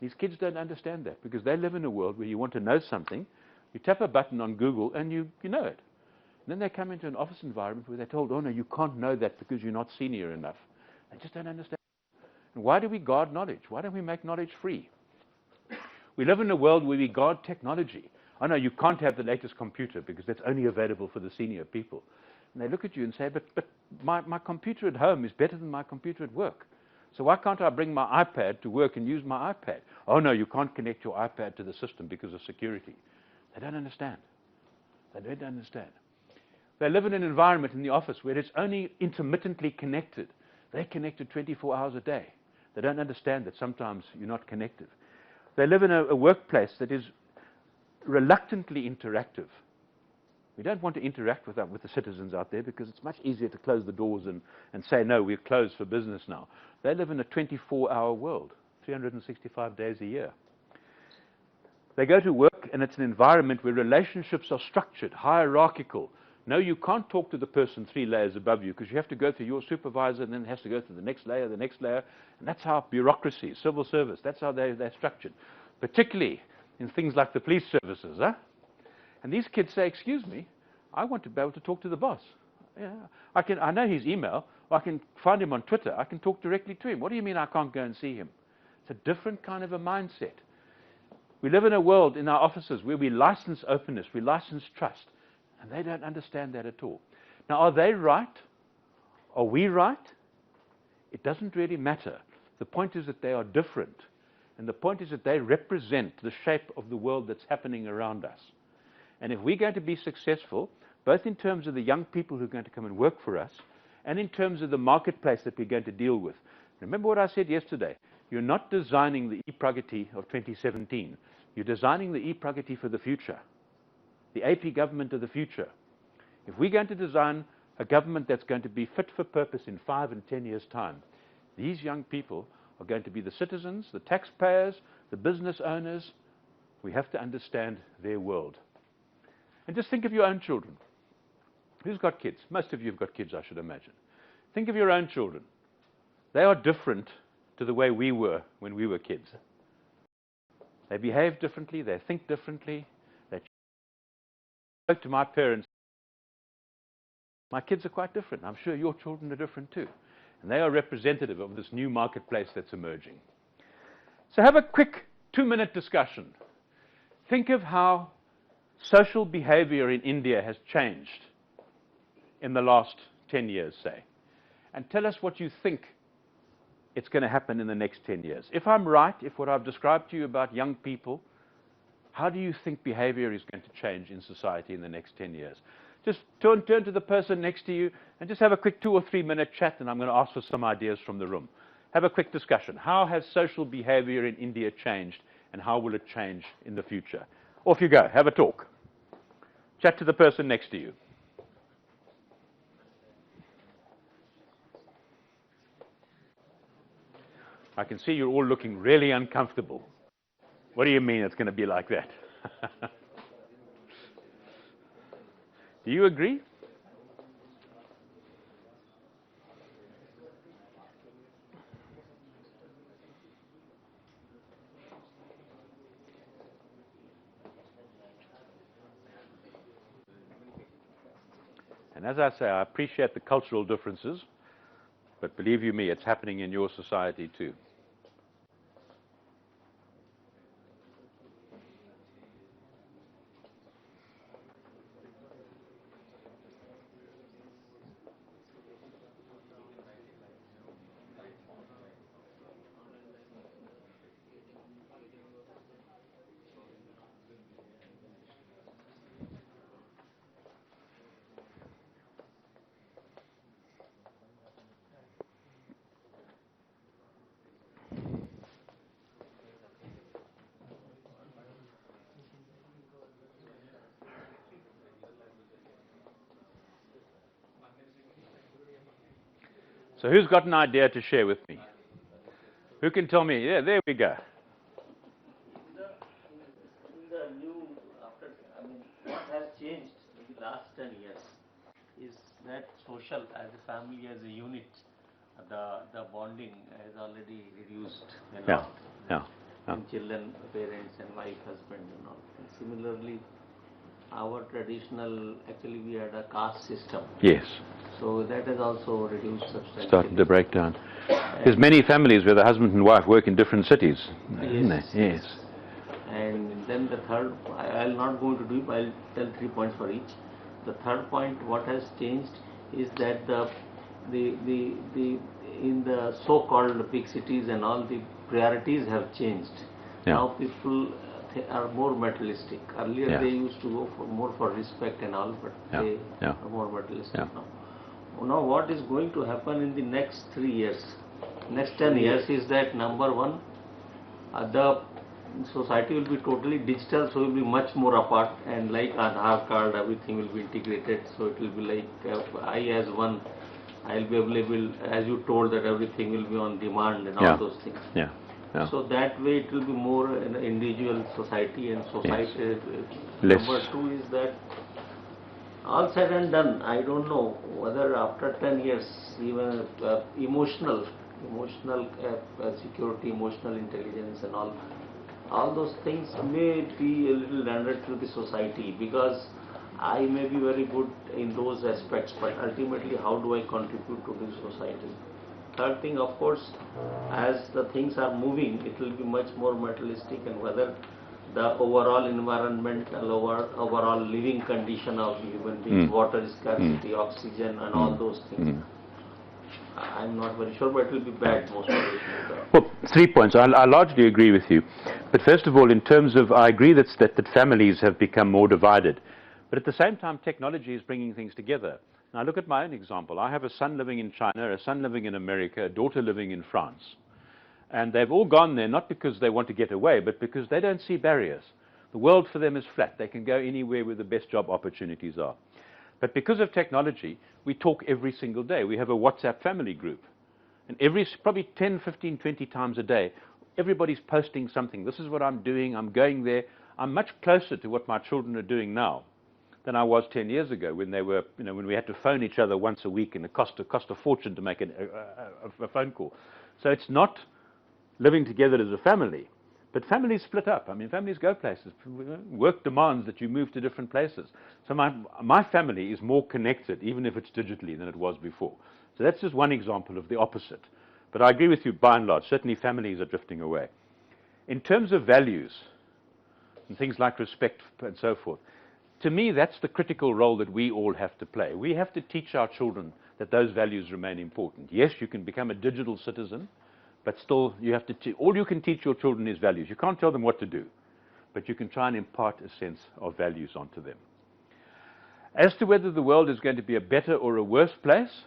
A: These kids don't understand that because they live in a world where you want to know something, you tap a button on Google and you know it. And then they come into an office environment where they're told, oh no, you can't know that because you're not senior enough. They just don't understand. And why do we guard knowledge? Why don't we make knowledge free? We live in a world where we guard technology. Oh no, you can't have the latest computer because that's only available for the senior people. And they look at you and say, but my computer at home is better than my computer at work. So why can't I bring my iPad to work and use my iPad? Oh no, you can't connect your iPad to the system because of security. They don't understand. They don't understand. They live in an environment in the office where it's only intermittently connected. They're connected 24 hours a day. They don't understand that sometimes you're not connected. They live in a workplace that is reluctantly interactive. We don't want to interact with the citizens out there because it's much easier to close the doors and say, no, we're closed for business now. They live in a 24-hour world, 365 days a year. They go to work, and it's an environment where relationships are structured, hierarchical. No, you can't talk to the person 3 layers above you because you have to go through your supervisor, and then it has to go through the next layer, and that's how bureaucracy, civil service, that's how they're structured, particularly in things like the police services. And these kids say, excuse me, I want to be able to talk to the boss. Yeah, I know his email, or I can find him on Twitter, I can talk directly to him. What do you mean I can't go and see him? It's a different kind of a mindset. We live in a world in our offices where we license openness, we license trust, and they don't understand that at all. Now, are they right? Are we right? It doesn't really matter. The point is that they are different, and the point is that they represent the shape of the world that's happening around us. And if we're going to be successful, both in terms of the young people who are going to come and work for us, and in terms of the marketplace that we're going to deal with. Remember what I said yesterday. You're not designing the e-Pragati of 2017. You're designing the e-Pragati for the future, the AP government of the future. If we're going to design a government that's going to be fit for purpose in 5 and 10 years' time, these young people are going to be the citizens, the taxpayers, the business owners. We have to understand their world. And just think of your own children. Who's got kids? Most of you have got kids, I should imagine. Think of your own children. They are different to the way we were when we were kids. They behave differently, they think differently. They spoke to my parents. My kids are quite different. I'm sure your children are different too. And they are representative of this new marketplace that's emerging. So have a quick 2-minute discussion. Think of how social behavior in India has changed in the last 10 years, say. And tell us what you think it's going to happen in the next 10 years. If I'm right, if what I've described to you about young people, how do you think behavior is going to change in society in the next 10 years? Just turn to the person next to you and just have a quick 2 or 3 minute chat, and I'm going to ask for some ideas from the room. Have a quick discussion. How has social behavior in India changed, and how will it change in the future? Off you go. Have a talk. Chat to the person next to you. I can see you're all looking really uncomfortable. What do you mean it's going to be like that? Do you agree? And as I say, I appreciate the cultural differences, but believe you me, it's happening in your society too. So who's got an idea to share with me? Who can tell me? Yeah, there we go.
C: The new, what has changed in the last 10 years is that social, as a family, as a unit, the bonding has already reduced a lot.
A: Yeah.
C: In children, parents, and wife, husband, and all. And similarly, our traditional, actually, we had a caste system.
A: Yes.
C: So that has also reduced substantially.
A: Starting to break down. There's many families where the husband and wife work in different cities.
C: Yes.
A: Yes.
C: And then the third, I'll not go into deep, I'll tell 3 points for each. The third point, what has changed is that in the so-called big cities and all, the priorities have changed.
A: Yeah.
C: Now people are more materialistic. Earlier
A: Yeah.
C: they used to go for more for respect and all, but they are more materialistic now. Now what is going to happen in the next 3 years, next 10 years is that number one, the society will be totally digital, so it will be much more apart, and like Aadhaar card, everything will be integrated, so it will be like I as one, I will be available, as you told that everything will be on demand and all those things.
A: Yeah. Yeah.
C: So that way it will be more an individual society, and society.
A: Less.
C: Number two is that all said and done, I don't know whether after 10 years even emotional security, emotional intelligence and all those things may be a little rendered to the society, because I may be very good in those aspects, but ultimately how do I contribute to the society? Third thing, of course, as the things are moving, it will be much more materialistic, and whether the overall environmental, overall living condition of human beings, water scarcity, oxygen and all those things, I'm not very sure, but it will be bad most of the time.
A: Well, 3 points. I largely agree with you. But first of all, in terms of, I agree that families have become more divided. But at the same time, technology is bringing things together. Now, look at my own example. I have a son living in China, a son living in America, a daughter living in France. And they've all gone there not because they want to get away, but because they don't see barriers. The world for them is flat. They can go anywhere where the best job opportunities are. But because of technology, we talk every single day. We have a WhatsApp family group. And probably 10, 15, 20 times a day, everybody's posting something. This is what I'm doing. I'm going there. I'm much closer to what my children are doing now than I was 10 years ago, when when we had to phone each other once a week, and it cost a fortune to make a phone call. So it's not living together as a family, but families split up. I mean, families go places. Work demands that you move to different places. So my family is more connected, even if it's digitally, than it was before. So that's just one example of the opposite. But I agree with you, by and large, certainly families are drifting away. In terms of values and things like respect and so forth, to me, that's the critical role that we all have to play. We have to teach our children that those values remain important. Yes, you can become a digital citizen, but still you have to all you can teach your children is values. You can't tell them what to do, but you can try and impart a sense of values onto them. As to whether the world is going to be a better or a worse place,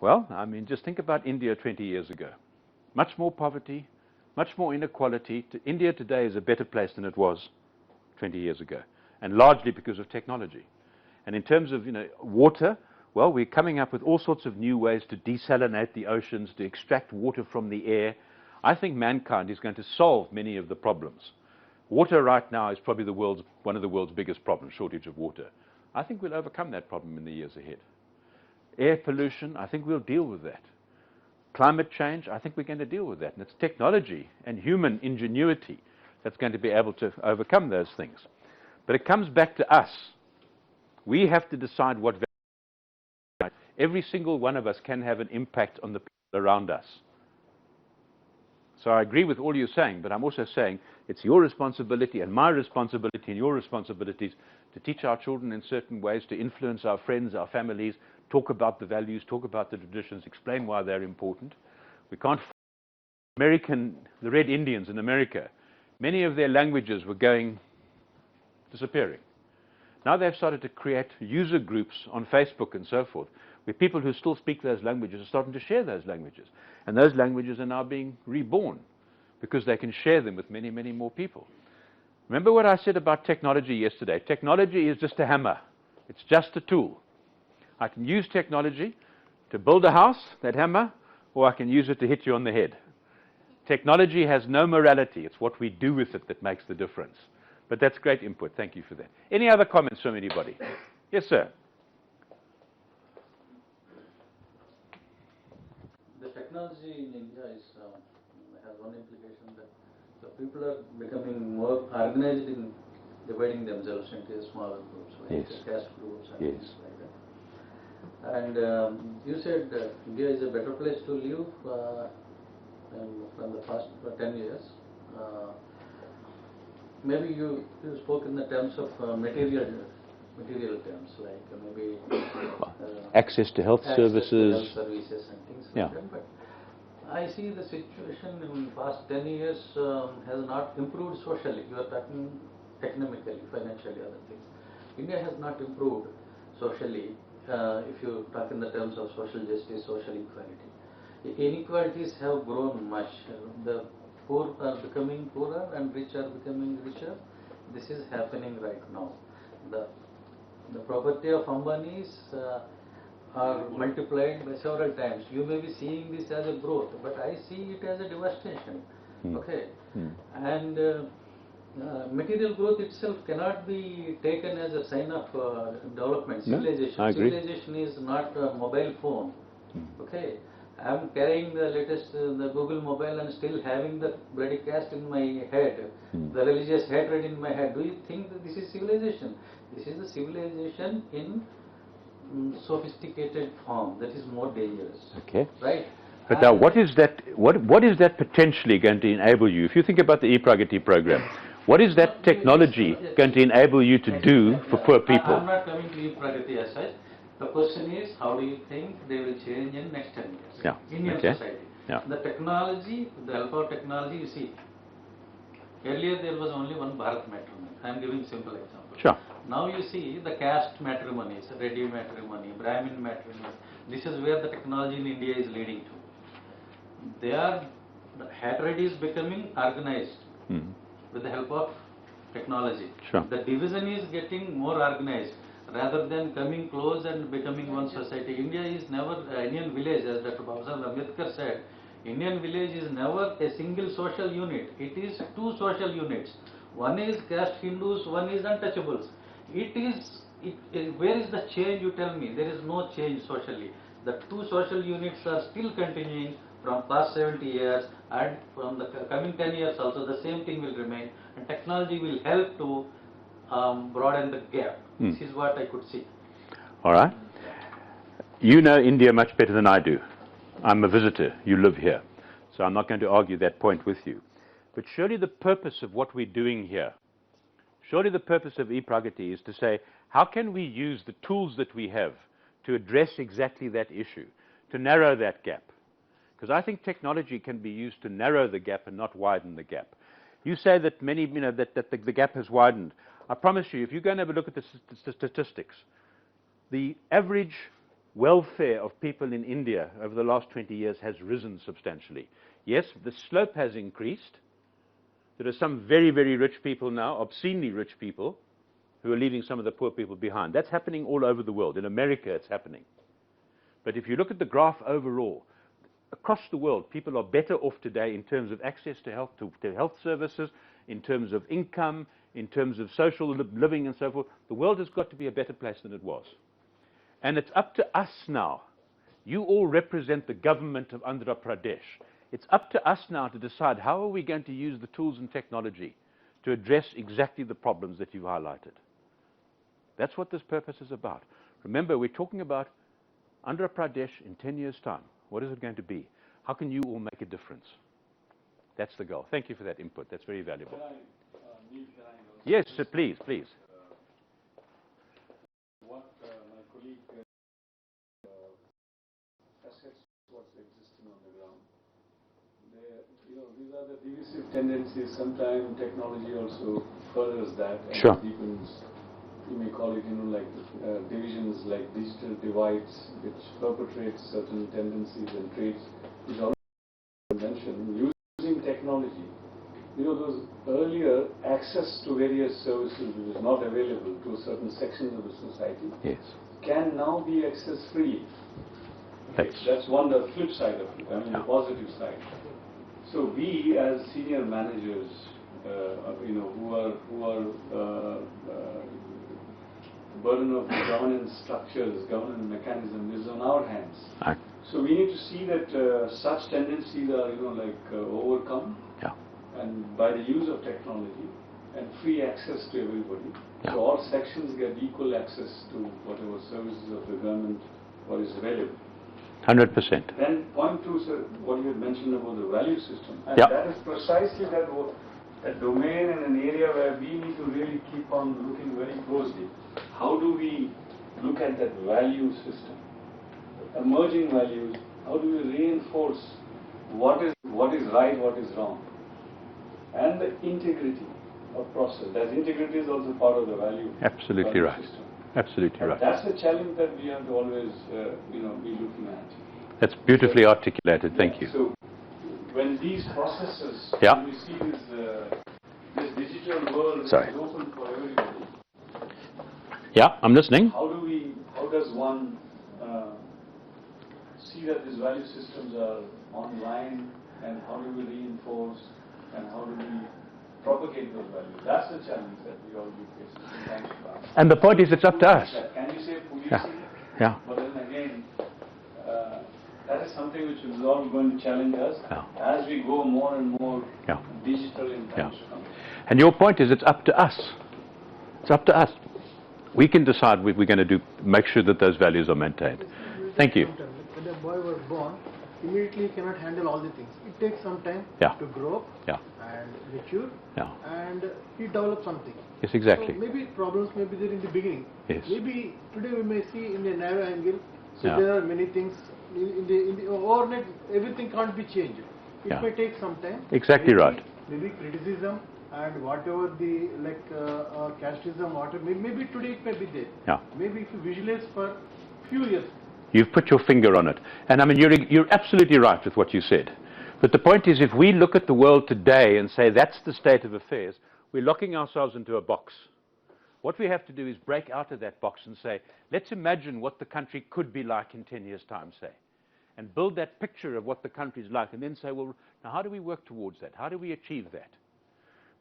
A: well, I mean, just think about India 20 years ago. Much more poverty, much more inequality. India today is a better place than it was 20 years ago, and largely because of technology. And in terms of water, well, we're coming up with all sorts of new ways to desalinate the oceans, to extract water from the air. I think mankind is going to solve many of the problems. Water right now is probably one of the world's biggest problems, shortage of water. I think we'll overcome that problem in the years ahead. Air pollution, I think we'll deal with that. Climate change, I think we're going to deal with that. And it's technology and human ingenuity that's going to be able to overcome those things. But it comes back to us. We have to decide what value. Every single one of us can have an impact on the people around us. So I agree with all you're saying, but I'm also saying it's your responsibility and my responsibility and your responsibilities to teach our children in certain ways, to influence our friends, our families, talk about the values, talk about the traditions, explain why they're important. We can't the Red Indians in America, many of their languages were disappearing. Now they've started to create user groups on Facebook and so forth, where people who still speak those languages are starting to share those languages. And those languages are now being reborn because they can share them with many, many more people. Remember what I said about technology yesterday? Technology is just a hammer. It's just a tool. I can use technology to build a house, that hammer, or I can use it to hit you on the head. Technology has no morality. It's what we do with it that makes the difference. But that's great input. Thank you for that. Any other comments from anybody? Yes, sir.
C: The technology in India has one implication that the people are becoming more organized in dividing themselves into smaller groups, like caste groups and things like that. And you said that India is a better place to live from the past 10 years. Maybe you spoke in the terms of material terms, like maybe
A: access to health services.
C: And things
A: Yeah.
C: like that. But
D: I see the situation in past 10 years has not improved socially. You are talking economically, financially, other things. India has not improved socially if you talk in the terms of social justice, social equality. Inequalities have grown much. The poor are becoming poorer and rich are becoming richer. This is happening right now. The property of Ambanis are multiplied by several times. You may be seeing this as a growth, but I see it as a devastation. Okay, and material growth itself cannot be taken as a sign of development. Civilization.
A: I agree.
D: Civilization is not a mobile phone. Okay, I am carrying the latest the Google mobile and still having the bloody caste in my head, the religious hatred in my head. Do you think that this is civilization? This is the civilization in sophisticated form that is more dangerous.
A: Okay.
D: Right.
A: But now, what is that? What is that potentially going to enable you? If you think about the e-Pragati program, what is that technology going to enable you to do for poor people?
D: I'm not coming to e-Pragati as such. The question is, how do you think they will change in next 10 years?
A: Yeah.
D: Indian society.
A: Yeah.
D: The technology, the help of technology, you see. Earlier there was only one Bharat matrimony. I am giving simple example.
A: Sure.
D: Now you see the caste matrimonies, Reddy matrimony, Brahmin matrimony. This is where the technology in India is leading to. The hatred is becoming organized with the help of technology.
A: Sure.
D: The division is getting more organized rather than coming close and becoming one society. India is never, Indian village, as Dr. Babasaheb Ambedkar said, Indian village is never a single social unit. It is two social units. One is caste Hindus, one is untouchables. Where is the change, you tell me? There is no change socially. The two social units are still continuing from past 70 years, and from the coming 10 years also the same thing will remain, and technology will help to broaden the gap. This is what I could see.
A: All right. You know India much better than I do. I'm a visitor. You live here. So I'm not going to argue that point with you. But surely the purpose of what we're doing here, surely the purpose of e-Pragati is to say, how can we use the tools that we have to address exactly that issue, to narrow that gap? Because I think technology can be used to narrow the gap and not widen the gap. You say that the gap has widened. I promise you, if you go and have a look at the statistics, the average welfare of people in India over the last 20 years has risen substantially. Yes, the slope has increased. There are some very, very rich people now, obscenely rich people, who are leaving some of the poor people behind. That's happening all over the world. In America, it's happening. But if you look at the graph overall, across the world, people are better off today in terms of access to health services, in terms of income, in terms of social living and so forth. The world has got to be a better place than it was. And it's up to us now. You all represent the government of Andhra Pradesh. It's up to us now to decide how are we going to use the tools and technology to address exactly the problems that you've highlighted. That's what this purpose is about. Remember, we're talking about Andhra Pradesh in 10 years' time. What is it going to be? How can you all make a difference? That's the goal. Thank you for that input. That's very valuable. Yes, sir, please, please.
E: What my colleague assets what's existing on the ground. These are the divisive tendencies. Sometimes technology also furthers that and
A: Sure.
E: deepens. You may call it, like divisions, like digital divides, which perpetrates certain tendencies and traits, which also mentioned. Using technology, those earlier access to various services which is not available to certain sections of the society,
A: Yes,
E: can now be accessed freely. That's one, the flip side of it. The positive side. So we, as senior managers, who are burden of the governance structures, governance mechanism is on our hands. So we need to see that such tendencies are, overcome, and by the use of technology and free access to everybody. So all sections get equal access to whatever services of the government what is available.
A: 100%.
E: Then point two, sir, what you had mentioned about the value system, and that is precisely that domain and an area where we need to really keep on looking very closely. How do we look at that value system? Emerging values, how do we reinforce what is right, what is wrong, and the integrity of process. That integrity is also part of the value.
A: Absolutely right.
E: System.
A: Absolutely
E: But
A: right.
E: that's the challenge that we have to always, be looking at.
A: That's beautifully articulated. Thank you.
E: So when these processes,
A: Yeah.
E: when we see this digital world
A: Sorry.
E: is open for everybody,
A: Yeah, I'm listening.
E: how does one see that these value systems are online, and how do we reinforce, and how do we propagate those values? That's the challenge that we all be facing in times to come.
A: And the point is, it's up to us.
E: Can you say policing?
A: Yeah. Yeah.
E: But then again, that is something which is all going to challenge us as we go more and more digital in times to come.
A: And your point is, it's up to us. It's up to us. We can decide what we're going to do, make sure that those values are maintained. Thank you.
F: When a boy was born, immediately he cannot handle all the things. It takes some time to grow up and mature, and he develops something.
A: Yes, exactly.
F: So maybe problems may be there in the beginning.
A: Yes.
F: Maybe today we may see in a narrow angle. So there are many things in the overnight. Everything can't be changed. It may take some time.
A: Exactly right.
F: Maybe criticism and whatever the casteism, whatever. Maybe today it may be there.
A: Yeah.
F: Maybe if you visualize for few years.
A: You've put your finger on it. And I mean, you're absolutely right with what you said. But the point is, if we look at the world today and say that's the state of affairs, we're locking ourselves into a box. What we have to do is break out of that box and say, let's imagine what the country could be like in 10 years' time, say. And build that picture of what the country's like, and then say, well, now how do we work towards that? How do we achieve that?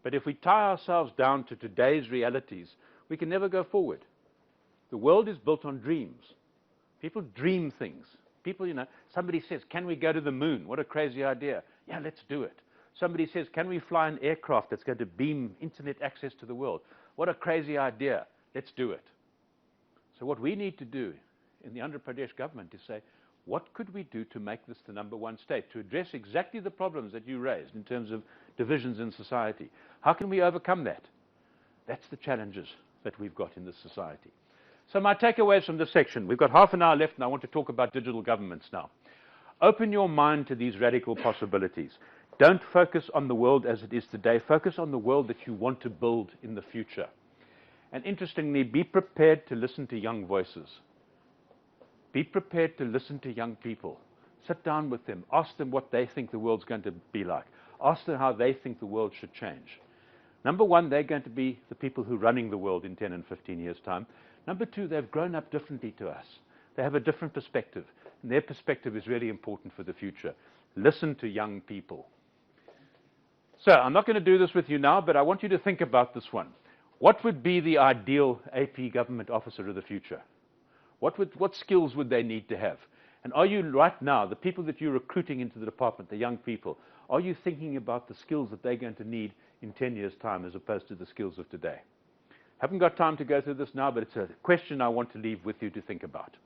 A: But if we tie ourselves down to today's realities, we can never go forward. The world is built on dreams. People dream things. People, somebody says, can we go to the moon? What a crazy idea. Yeah, let's do it. Somebody says, can we fly an aircraft that's going to beam internet access to the world? What a crazy idea. Let's do it. So what we need to do in the Andhra Pradesh government is say, what could we do to make this the #1 state, to address exactly the problems that you raised in terms of divisions in society? How can we overcome that? That's the challenges that we've got in this society. So my takeaways from this section, we've got half an hour left and I want to talk about digital governments now. Open your mind to these radical possibilities. Don't focus on the world as it is today. Focus on the world that you want to build in the future. And interestingly, be prepared to listen to young voices. Be prepared to listen to young people. Sit down with them. Ask them what they think the world's going to be like. Ask them how they think the world should change. #1, they're going to be the people who are running the world in 10 and 15 years' time. #2, they've grown up differently to us. They have a different perspective. And their perspective is really important for the future. Listen to young people. So I'm not going to do this with you now, but I want you to think about this one. What would be the ideal AP government officer of the future? What skills would they need to have? And are you right now, the people that you're recruiting into the department, the young people, are you thinking about the skills that they're going to need in 10 years' time as opposed to the skills of today? Haven't got time to go through this now, but it's a question I want to leave with you to think about.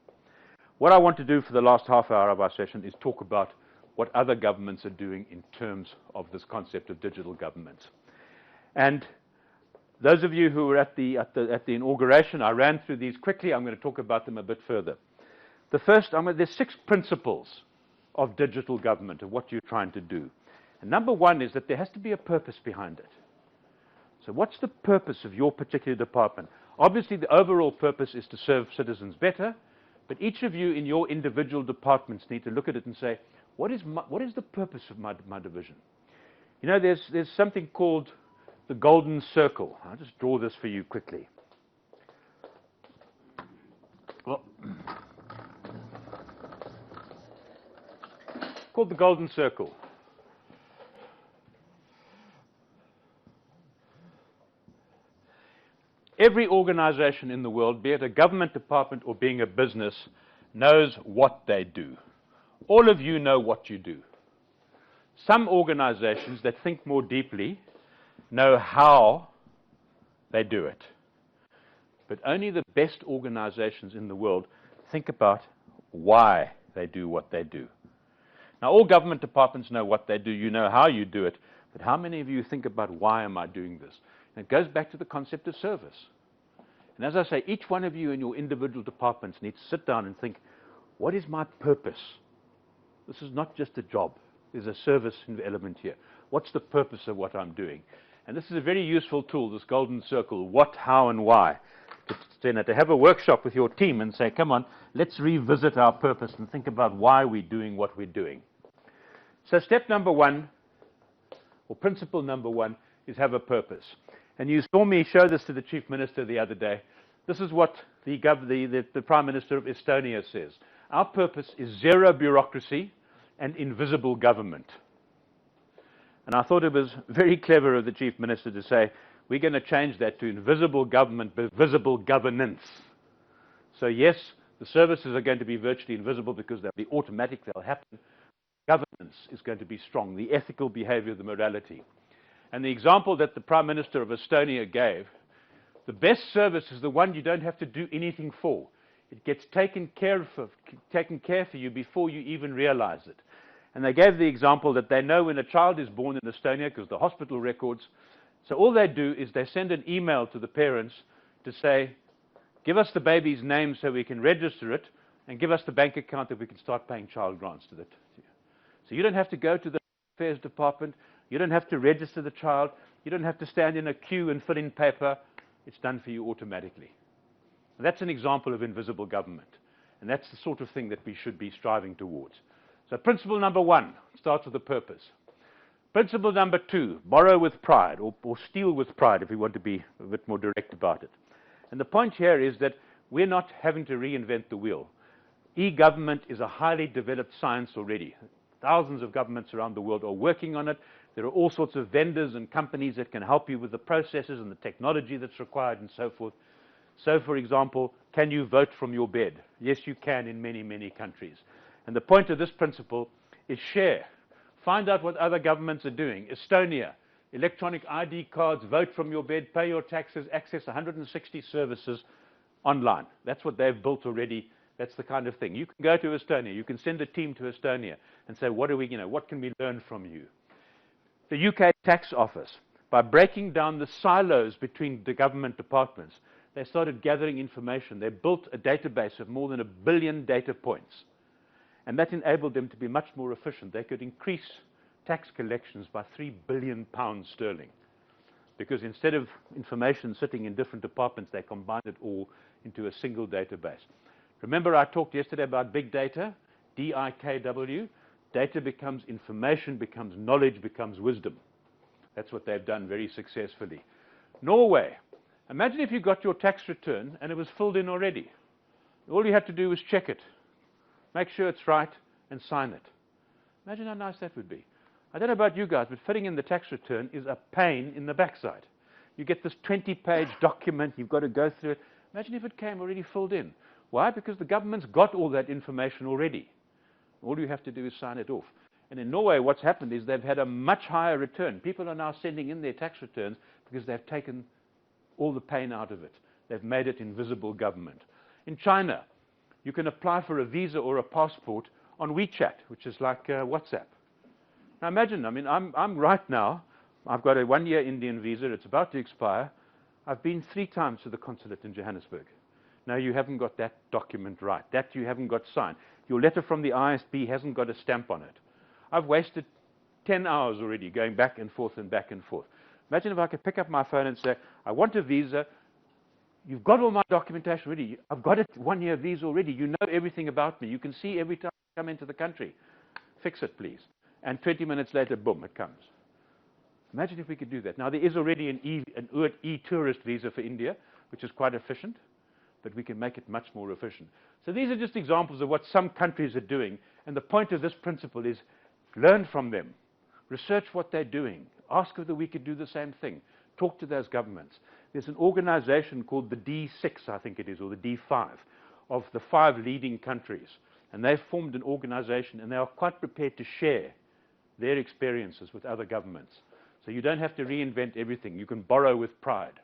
A: What I want to do for the last half hour of our session is talk about what other governments are doing in terms of this concept of digital governments. And those of you who were at the inauguration, I ran through these quickly. I'm going to talk about them a bit further. The first, there's 6 principles of digital government, of what you're trying to do. And #1 is that there has to be a purpose behind it. So what's the purpose of your particular department? Obviously, the overall purpose is to serve citizens better, but each of you in your individual departments need to look at it and say, what is the purpose of my division? You know, there's something called the golden circle. I'll just draw this for you quickly. Well, called the golden circle. Every organization in the world, be it a government department or being a business, knows what they do. All of you know what you do. Some organizations that think more deeply know how they do it. But only the best organizations in the world think about why they do what they do. Now, all government departments know what they do. You know how you do it. But how many of you think about why am I doing this? And it goes back to the concept of service. And as I say, each one of you in your individual departments needs to sit down and think, what is my purpose? This is not just a job. there's a service element here. What's the purpose of what I'm doing? And this is a very useful tool, this golden circle, what, how, and why. To have a workshop with your team and say, come on, let's revisit our purpose and think about why we're doing what we're doing. So step number one, or principle number one, is have a purpose. And you saw me show this to the Chief Minister the other day. This is what the Prime Minister of Estonia says. Our purpose is zero bureaucracy and invisible government. And I thought it was very clever of the Chief Minister to say, we're going to change that to invisible government, but visible governance. So yes, the services are going to be virtually invisible because they'll be automatic, they'll happen. Governance is going to be strong, the ethical behavior, the morality. And the example that the Prime Minister of Estonia gave, the best service is the one you don't have to do anything for. It gets taken care for you before you even realize it. And they gave the example that they know when a child is born in Estonia because the hospital records. So all they do is they send an email to the parents to say, give us the baby's name so we can register it, and give us the bank account that we can start paying child grants to it. So you don't have to go to the affairs department. You don't have to register the child. You don't have to stand in a queue and fill in paper. It's done for you automatically. And that's an example of invisible government. And that's the sort of thing that we should be striving towards. So principle number one starts with a purpose. Principle number two, borrow with pride, or steal with pride if we want to be a bit more direct about it. And the point here is that we're not having to reinvent the wheel. E-government is a highly developed science already. Thousands of governments around the world are working on it. There are all sorts of vendors and companies that can help you with the processes and the technology that's required and so forth. So, for example, can you vote from your bed? Yes, you can in many, many countries. And the point of this principle is share. Find out what other governments are doing. Estonia, electronic ID cards, vote from your bed, pay your taxes, access 160 services online. That's what they've built already. That's the kind of thing. You can go to Estonia. You can send a team to Estonia and say, what can we learn from you? The UK Tax Office, by breaking down the silos between the government departments, they started gathering information. They built a database of more than 1 billion data points. And that enabled them to be much more efficient. They could increase tax collections by £3 billion sterling. Because instead of information sitting in different departments, they combined it all into a single database. Remember I talked yesterday about big data, DIKW. Data becomes information, becomes knowledge, becomes wisdom. That's what they've done very successfully. Norway. Imagine if you got your tax return and it was filled in already. All you had to do was check it, make sure it's right, and sign it. Imagine how nice that would be. I don't know about you guys, but filling in the tax return is a pain in the backside. You get this 20-page document, you've got to go through it. Imagine if it came already filled in. Why? Because the government's got all that information already. All you have to do is sign it off. And in Norway, what's happened is they've had a much higher return. People are now sending in their tax returns because they've taken all the pain out of it. They've made it invisible government. In China, you can apply for a visa or a passport on WeChat, which is like WhatsApp. Now imagine, I'm right now, I've got a 1-year Indian visa, it's about to expire. I've been 3 times to the consulate in Johannesburg. No, you haven't got that document right. That you haven't got signed. Your letter from the ISB hasn't got a stamp on it. I've wasted 10 hours already going back and forth and back and forth. Imagine if I could pick up my phone and say, I want a visa. You've got all my documentation already. I've got a 1-year visa already. You know everything about me. You can see every time I come into the country. Fix it, please. And 20 minutes later, boom, it comes. Imagine if we could do that. Now, there is already an e-tourist visa for India, which is quite efficient, but we can make it much more efficient. So these are just examples of what some countries are doing. And the point of this principle is learn from them. Research what they're doing. Ask whether we could do the same thing. Talk to those governments. There's an organization called the D6, I think it is, or the D5, of the 5 leading countries. And they've formed an organization, and they are quite prepared to share their experiences with other governments. So you don't have to reinvent everything. You can borrow with pride.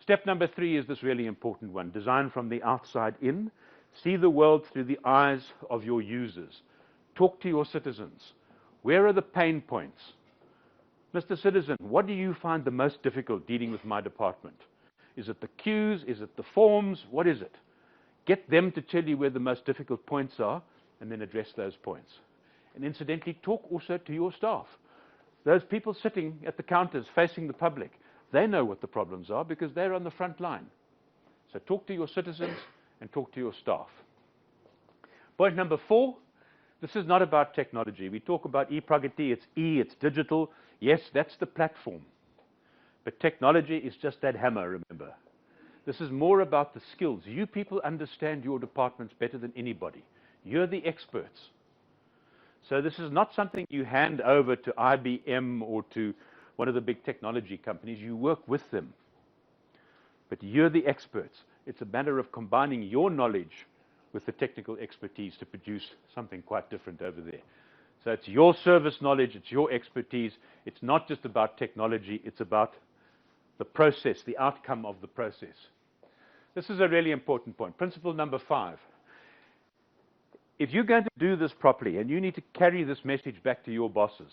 A: Step number 3 is this really important one. Design from the outside in. See the world through the eyes of your users. Talk to your citizens. Where are the pain points? Mr. Citizen, what do you find the most difficult dealing with my department? Is it the queues? Is it the forms? What is it? Get them to tell you where the most difficult points are, and then address those points. And incidentally, talk also to your staff. Those people sitting at the counters facing the public, they know what the problems are because they're on the front line. So talk to your citizens and talk to your staff. Point number 4, this is not about technology. We talk about e-Pragati, it's E, it's digital. Yes, that's the platform. But technology is just that hammer, remember. This is more about the skills. You people understand your departments better than anybody. You're the experts. So this is not something you hand over to IBM or to one of the big technology companies. You work with them. But you're the experts. It's a matter of combining your knowledge with the technical expertise to produce something quite different over there. So it's your service knowledge, it's your expertise. It's not just about technology, it's about the process, the outcome of the process. This is a really important point. Principle number 5. If you're going to do this properly, and you need to carry this message back to your bosses,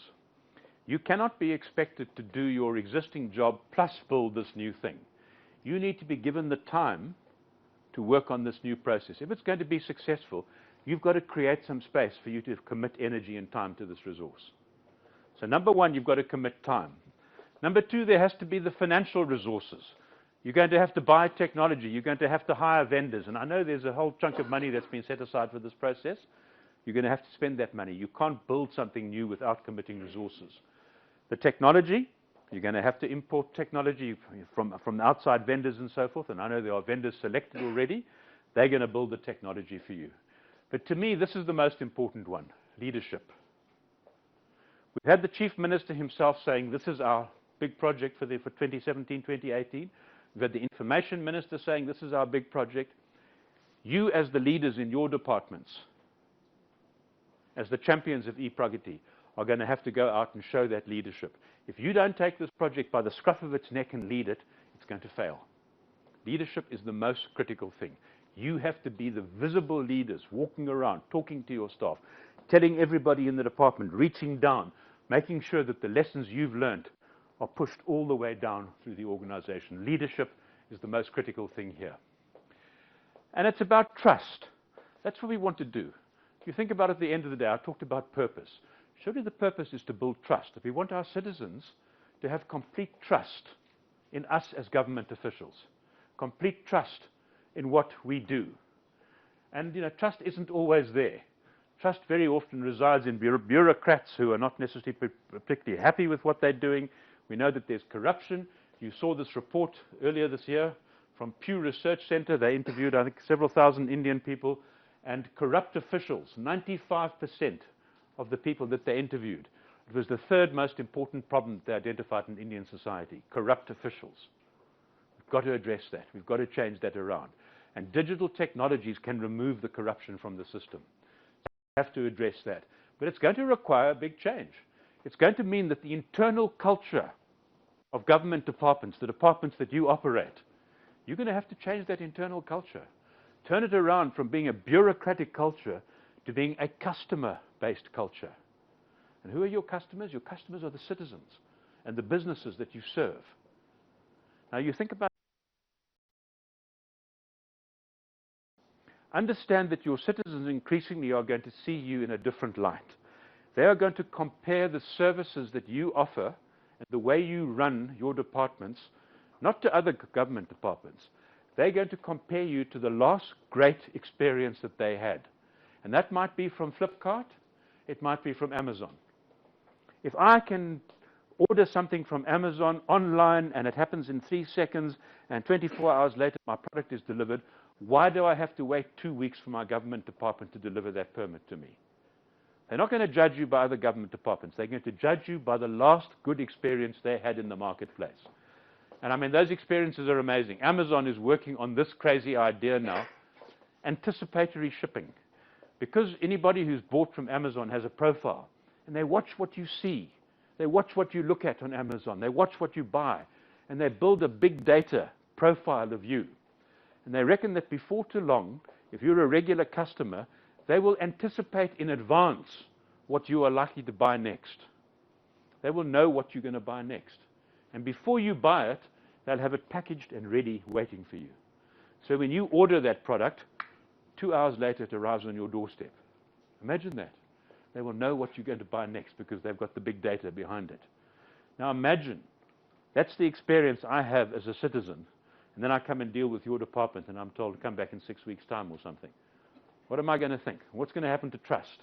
A: you cannot be expected to do your existing job plus build this new thing. You need to be given the time to work on this new process. If it's going to be successful, you've got to create some space for you to commit energy and time to this resource. So number 1, you've got to commit time. Number 2, there has to be the financial resources. You're going to have to buy technology. You're going to have to hire vendors. And I know there's a whole chunk of money that's been set aside for this process. You're going to have to spend that money. You can't build something new without committing resources. The technology, you're going to have to import technology from outside vendors and so forth. And I know there are vendors selected already. They're going to build the technology for you. But to me, this is the most important one, leadership. We've had the Chief Minister himself saying this is our big project for 2017-2018. We've had the Information Minister saying this is our big project. You as the leaders in your departments, as the champions of e-Pragati, are going to have to go out and show that leadership. If you don't take this project by the scruff of its neck and lead it, it's going to fail. Leadership is the most critical thing. You have to be the visible leaders, walking around, talking to your staff, telling everybody in the department, reaching down, making sure that the lessons you've learned are pushed all the way down through the organization. Leadership is the most critical thing here. And it's about trust. That's what we want to do. If you think about it at the end of the day, I talked about purpose. Surely the purpose is to build trust. If we want our citizens to have complete trust in us as government officials, complete trust in what we do. And trust isn't always there. Trust very often resides in bureaucrats who are not necessarily particularly happy with what they're doing. We know that there's corruption. You saw this report earlier this year from Pew Research Center. They interviewed, I think, several thousand Indian people. And corrupt officials, 95% of the people that they interviewed. It was the third most important problem that they identified in Indian society, corrupt officials. We've got to address that. We've got to change that around. And digital technologies can remove the corruption from the system. So we have to address that. But it's going to require a big change. It's going to mean that the internal culture of government departments, the departments that you operate, you're going to have to change that internal culture. Turn it around from being a bureaucratic culture to being a customer-based culture. And who are your customers? Your customers are the citizens and the businesses that you serve. Now you think about, understand that your citizens increasingly are going to see you in a different light. They are going to compare the services that you offer and the way you run your departments, not to other government departments. They're going to compare you to the last great experience that they had. And that might be from Flipkart, it might be from Amazon. If I can order something from Amazon online and it happens in 3 seconds and 24 hours later my product is delivered, why do I have to wait 2 weeks for my government department to deliver that permit to me? They're not going to judge you by other government departments. They're going to judge you by the last good experience they had in the marketplace. And I mean, those experiences are amazing. Amazon is working on this crazy idea now, anticipatory shipping. Because anybody who's bought from Amazon has a profile, and they watch what you see. They watch what you look at on Amazon. They watch what you buy. And they build a big data profile of you. And they reckon that before too long, if you're a regular customer, they will anticipate in advance what you are likely to buy next. They will know what you're going to buy next. And before you buy it, they'll have it packaged and ready, waiting for you. So when you order that product, 2 hours later it arrives on your doorstep. Imagine that. They will know what you're going to buy next because they've got the big data behind it. Now imagine, that's the experience I have as a citizen, and then I come and deal with your department and I'm told to come back in 6 weeks' time or something. What am I going to think? What's going to happen to trust?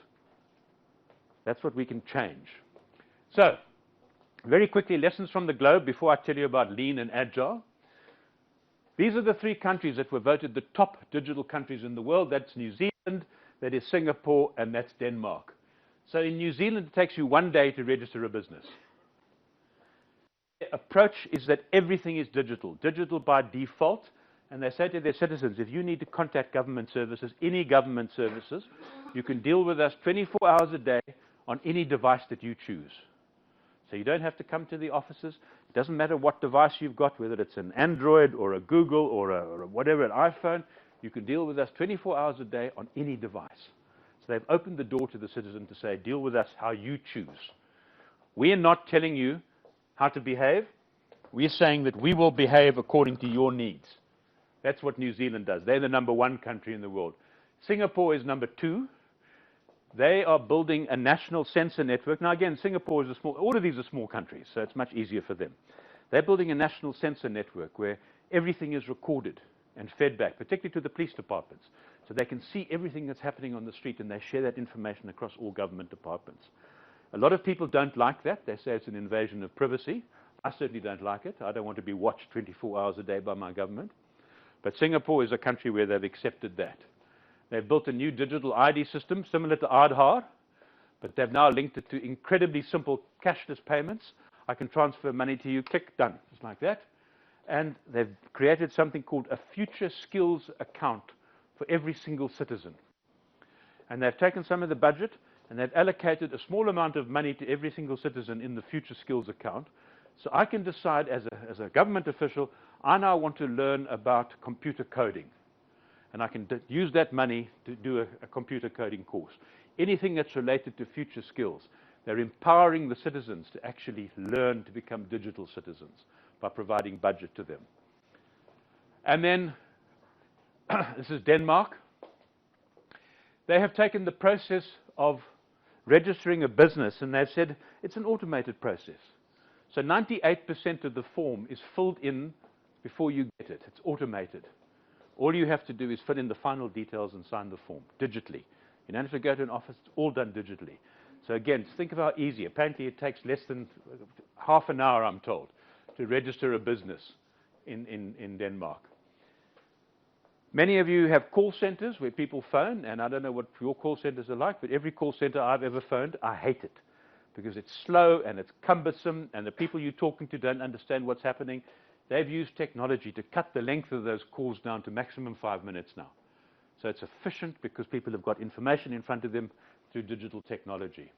A: That's what we can change. So, very quickly, lessons from the globe before I tell you about lean and agile. These are the 3 countries that were voted the top digital countries in the world. That's New Zealand, that is Singapore, and that's Denmark. So in New Zealand, it takes you 1 day to register a business. The approach is that everything is digital by default, and they say to their citizens, if you need to contact government services, any government services, you can deal with us 24 hours a day on any device that you choose. So you don't have to come to the offices. It doesn't matter what device you've got, whether it's an Android or a Google or a whatever, an iPhone, you can deal with us 24 hours a day on any device. So they've opened the door to the citizen to say, deal with us how you choose. We are not telling you how to behave. We're saying that we will behave according to your needs. That's what New Zealand does. They're the #1 country in the world. Singapore is #2. They are building a national sensor network. Now again, Singapore is all of these are small countries, so it's much easier for them. They're building a national sensor network where everything is recorded and fed back, particularly to the police departments, so they can see everything that's happening on the street and they share that information across all government departments. A lot of people don't like that. They say it's an invasion of privacy. I certainly don't like it. I don't want to be watched 24 hours a day by my government. But Singapore is a country where they've accepted that. They've built a new digital ID system similar to Aadhaar, but they've now linked it to incredibly simple cashless payments. I can transfer money to you, click, done, just like that. And they've created something called a future skills account for every single citizen. And they've taken some of the budget and they've allocated a small amount of money to every single citizen in the future skills account. So I can decide as a government official, I now want to learn about computer coding. And I can use that money to do a computer coding course. Anything that's related to future skills. They're empowering the citizens to actually learn to become digital citizens by providing budget to them. And then, this is Denmark. They have taken the process of registering a business and they've said it's an automated process. So 98% of the form is filled in before you get it. It's automated. All you have to do is fill in the final details and sign the form digitally. You don't have to go to an office. It's all done digitally. So again, think of how easy. Apparently it takes less than half an hour, I'm told, to register a business in Denmark. Many of you have call centers where people phone, and I don't know what your call centers are like, but every call center I've ever phoned, I hate it because it's slow and it's cumbersome and the people you're talking to don't understand what's happening. They've used technology to cut the length of those calls down to maximum 5 minutes now. So it's efficient because people have got information in front of them through digital technology.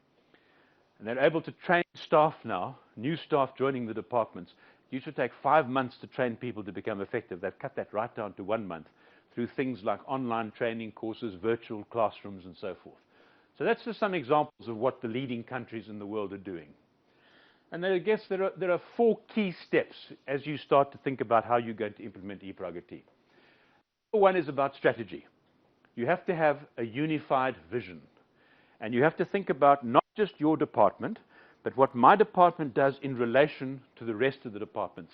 A: And they're able to train staff now, new staff joining the departments. It used to take 5 months to train people to become effective. They've cut that right down to 1 month through things like online training courses, virtual classrooms, and so forth. So that's just some examples of what the leading countries in the world are doing. And then I guess there are 4 key steps as you start to think about how you're going to implement e-Pragati. Number 1 is about strategy. You have to have a unified vision. And you have to think about not just your department, but what my department does in relation to the rest of the departments.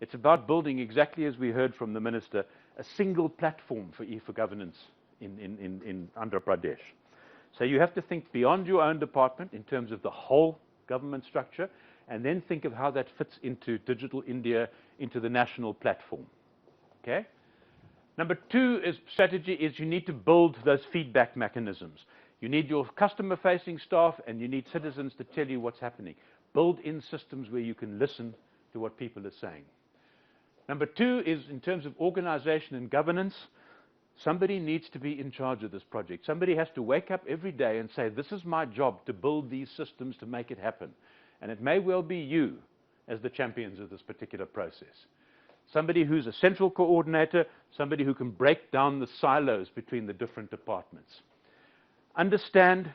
A: It's about building, exactly as we heard from the minister, a single platform for e-governance in Andhra Pradesh. So you have to think beyond your own department in terms of the whole government structure, and then think of how that fits into Digital India, into the national platform. Okay? Number 2 is strategy is you need to build those feedback mechanisms. You need your customer-facing staff and you need citizens to tell you what's happening. Build in systems where you can listen to what people are saying. Number 2 is in terms of organization and governance, somebody needs to be in charge of this project. Somebody has to wake up every day and say, this is my job to build these systems to make it happen. And it may well be you as the champions of this particular process. Somebody who's a central coordinator, somebody who can break down the silos between the different departments. Understand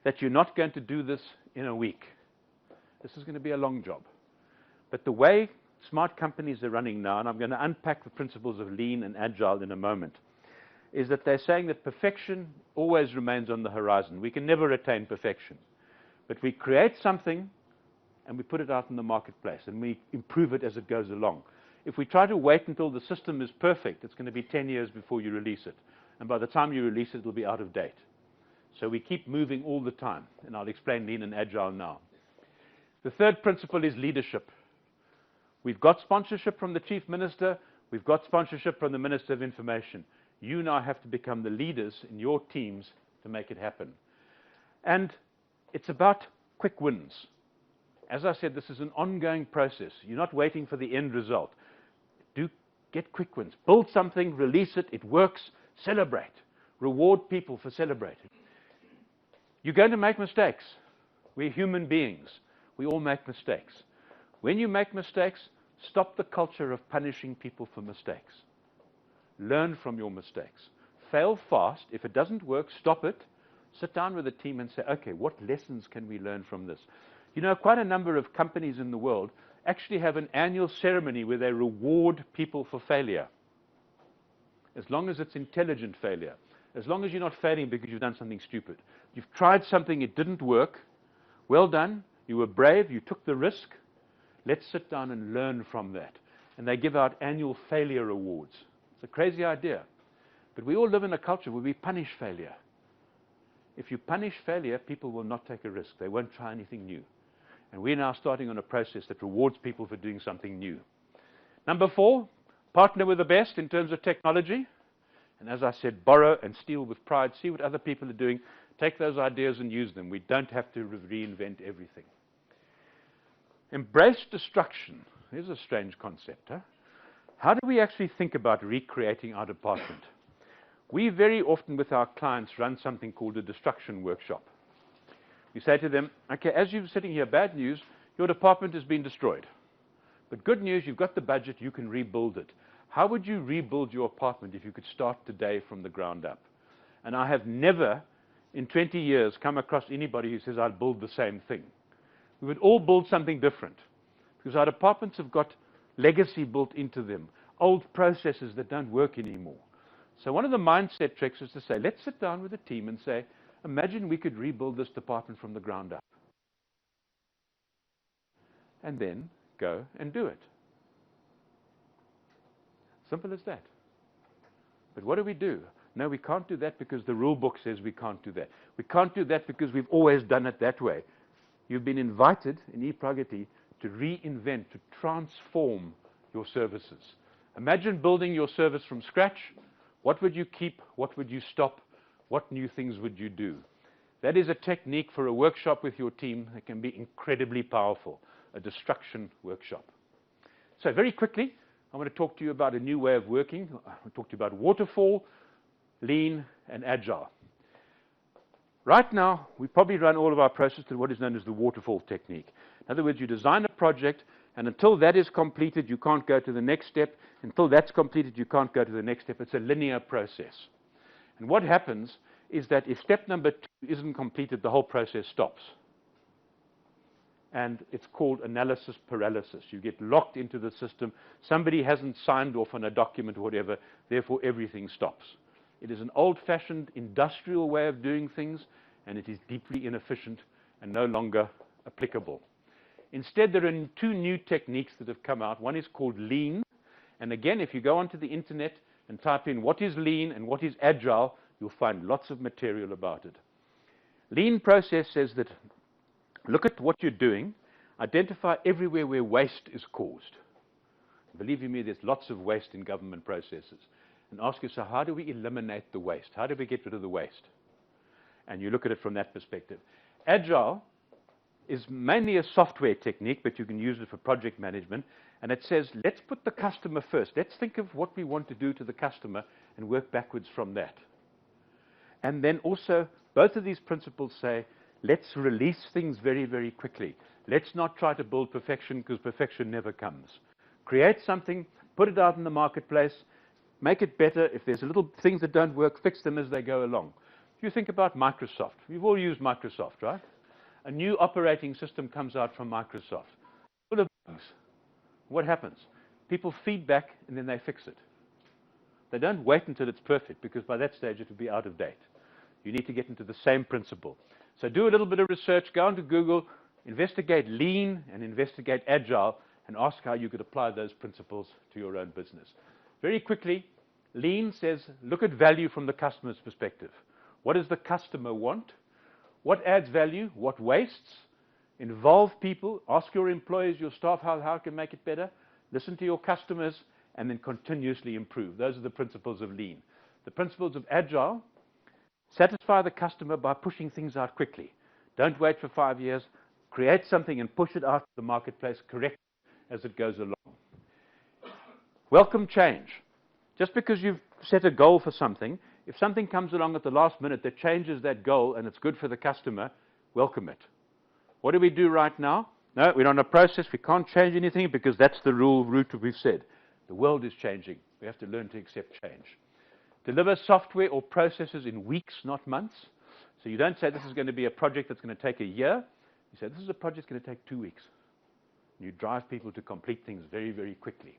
A: that you're not going to do this in a week. This is going to be a long job. But the way smart companies are running now, and I'm going to unpack the principles of lean and agile in a moment, is that they're saying that perfection always remains on the horizon. We can never attain perfection. But we create something and we put it out in the marketplace and we improve it as it goes along. If we try to wait until the system is perfect, it's going to be 10 years before you release it. And by the time you release it, it'll be out of date. So we keep moving all the time. And I'll explain Lean and Agile now. The third principle is leadership. We've got sponsorship from the Chief Minister. We've got sponsorship from the Minister of Information. You now have to become the leaders in your teams to make it happen. And it's about quick wins. As I said, this is an ongoing process. You're not waiting for the end result. Get quick wins. Build something, release it, it works, celebrate. Reward people for celebrating. You're going to make mistakes. We're human beings. We all make mistakes. When you make mistakes, stop the culture of punishing people for mistakes. Learn from your mistakes. Fail fast. If it doesn't work, stop it. Sit down with the team and say, okay, what lessons can we learn from this? You know, quite a number of companies in the world actually have an annual ceremony where they reward people for failure. As long as it's intelligent failure. As long as you're not failing because you've done something stupid. You've tried something, it didn't work. Well done. You were brave. You took the risk. Let's sit down and learn from that. And they give out annual failure awards. It's a crazy idea. But we all live in a culture where we punish failure. If you punish failure, people will not take a risk. They won't try anything new. And we're now starting on a process that rewards people for doing something new. Number 4, partner with the best in terms of technology. And as I said, borrow and steal with pride. See what other people are doing. Take those ideas and use them. We don't have to reinvent everything. Embrace destruction. Here's a strange concept, huh? How do we actually think about recreating our department? We very often with our clients run something called a destruction workshop. We say to them, okay, as you're sitting here, bad news, your department has been destroyed. But good news, you've got the budget, you can rebuild it. How would you rebuild your apartment if you could start today from the ground up? And I have never, in 20 years, come across anybody who says, I'll build the same thing. We would all build something different. Because our departments have got legacy built into them, old processes that don't work anymore. So one of the mindset tricks is to say, let's sit down with the team and say, imagine we could rebuild this department from the ground up. And then go and do it. Simple as that. But what do? No, we can't do that because the rule book says we can't do that. We can't do that because we've always done it that way. You've been invited in e-Pragati to reinvent, to transform your services. Imagine building your service from scratch. What would you keep? What would you stop? What new things would you do? That is a technique for a workshop with your team that can be incredibly powerful, a destruction workshop. So very quickly, I want to talk to you about a new way of working. I want to talk to you about waterfall, lean, and agile. Right now, we probably run all of our processes to what is known as the waterfall technique. In other words, you design a project, and until that is completed, you can't go to the next step. Until that's completed, you can't go to the next step. It's a linear process. And what happens is that if step number 2 isn't completed, the whole process stops. And it's called analysis paralysis. You get locked into the system. Somebody hasn't signed off on a document or whatever, therefore everything stops. It is an old-fashioned industrial way of doing things, and it is deeply inefficient and no longer applicable. Instead, there are 2 new techniques that have come out. One is called lean. And again, if you go onto the internet and type in what is lean and what is agile, you'll find lots of material about it. Lean process says that look at what you're doing, identify everywhere where waste is caused. Believe you me, there's lots of waste in government processes. And ask yourself, how do we eliminate the waste? How do we get rid of the waste? And you look at it from that perspective. Agile is mainly a software technique, but you can use it for project management. And it says, let's put the customer first. Let's think of what we want to do to the customer and work backwards from that. And then also, both of these principles say, let's release things very, very quickly. Let's not try to build perfection because perfection never comes. Create something, put it out in the marketplace, make it better. If there's little things that don't work, fix them as they go along. If you think about Microsoft, we've all used Microsoft, right? A new operating system comes out from Microsoft. Full of bugs. What happens? People feedback and then they fix it. They don't wait until it's perfect, because by that stage it will be out of date. You need to get into the same principle. So do a little bit of research, go onto Google, investigate lean and investigate agile, and ask how you could apply those principles to your own business. Very quickly, lean says, look at value from the customer's perspective. What does the customer want? What adds value? What wastes? Involve people. Ask your employees, your staff, how it can make it better. Listen to your customers, and then continuously improve. Those are the principles of lean. The principles of agile: satisfy the customer by pushing things out quickly. Don't wait for 5 years. Create something and push it out to the marketplace. Correct it as it goes along. Welcome change. Just because you've set a goal for something, if something comes along at the last minute that changes that goal and it's good for the customer, welcome it. What do we do right now? No, we're on a process. We can't change anything because that's the route we've said. The world is changing. We have to learn to accept change. Deliver software or processes in weeks, not months. So you don't say this is going to be a project that's going to take a year. You say this is a project that's going to take 2 weeks. And you drive people to complete things very, very quickly.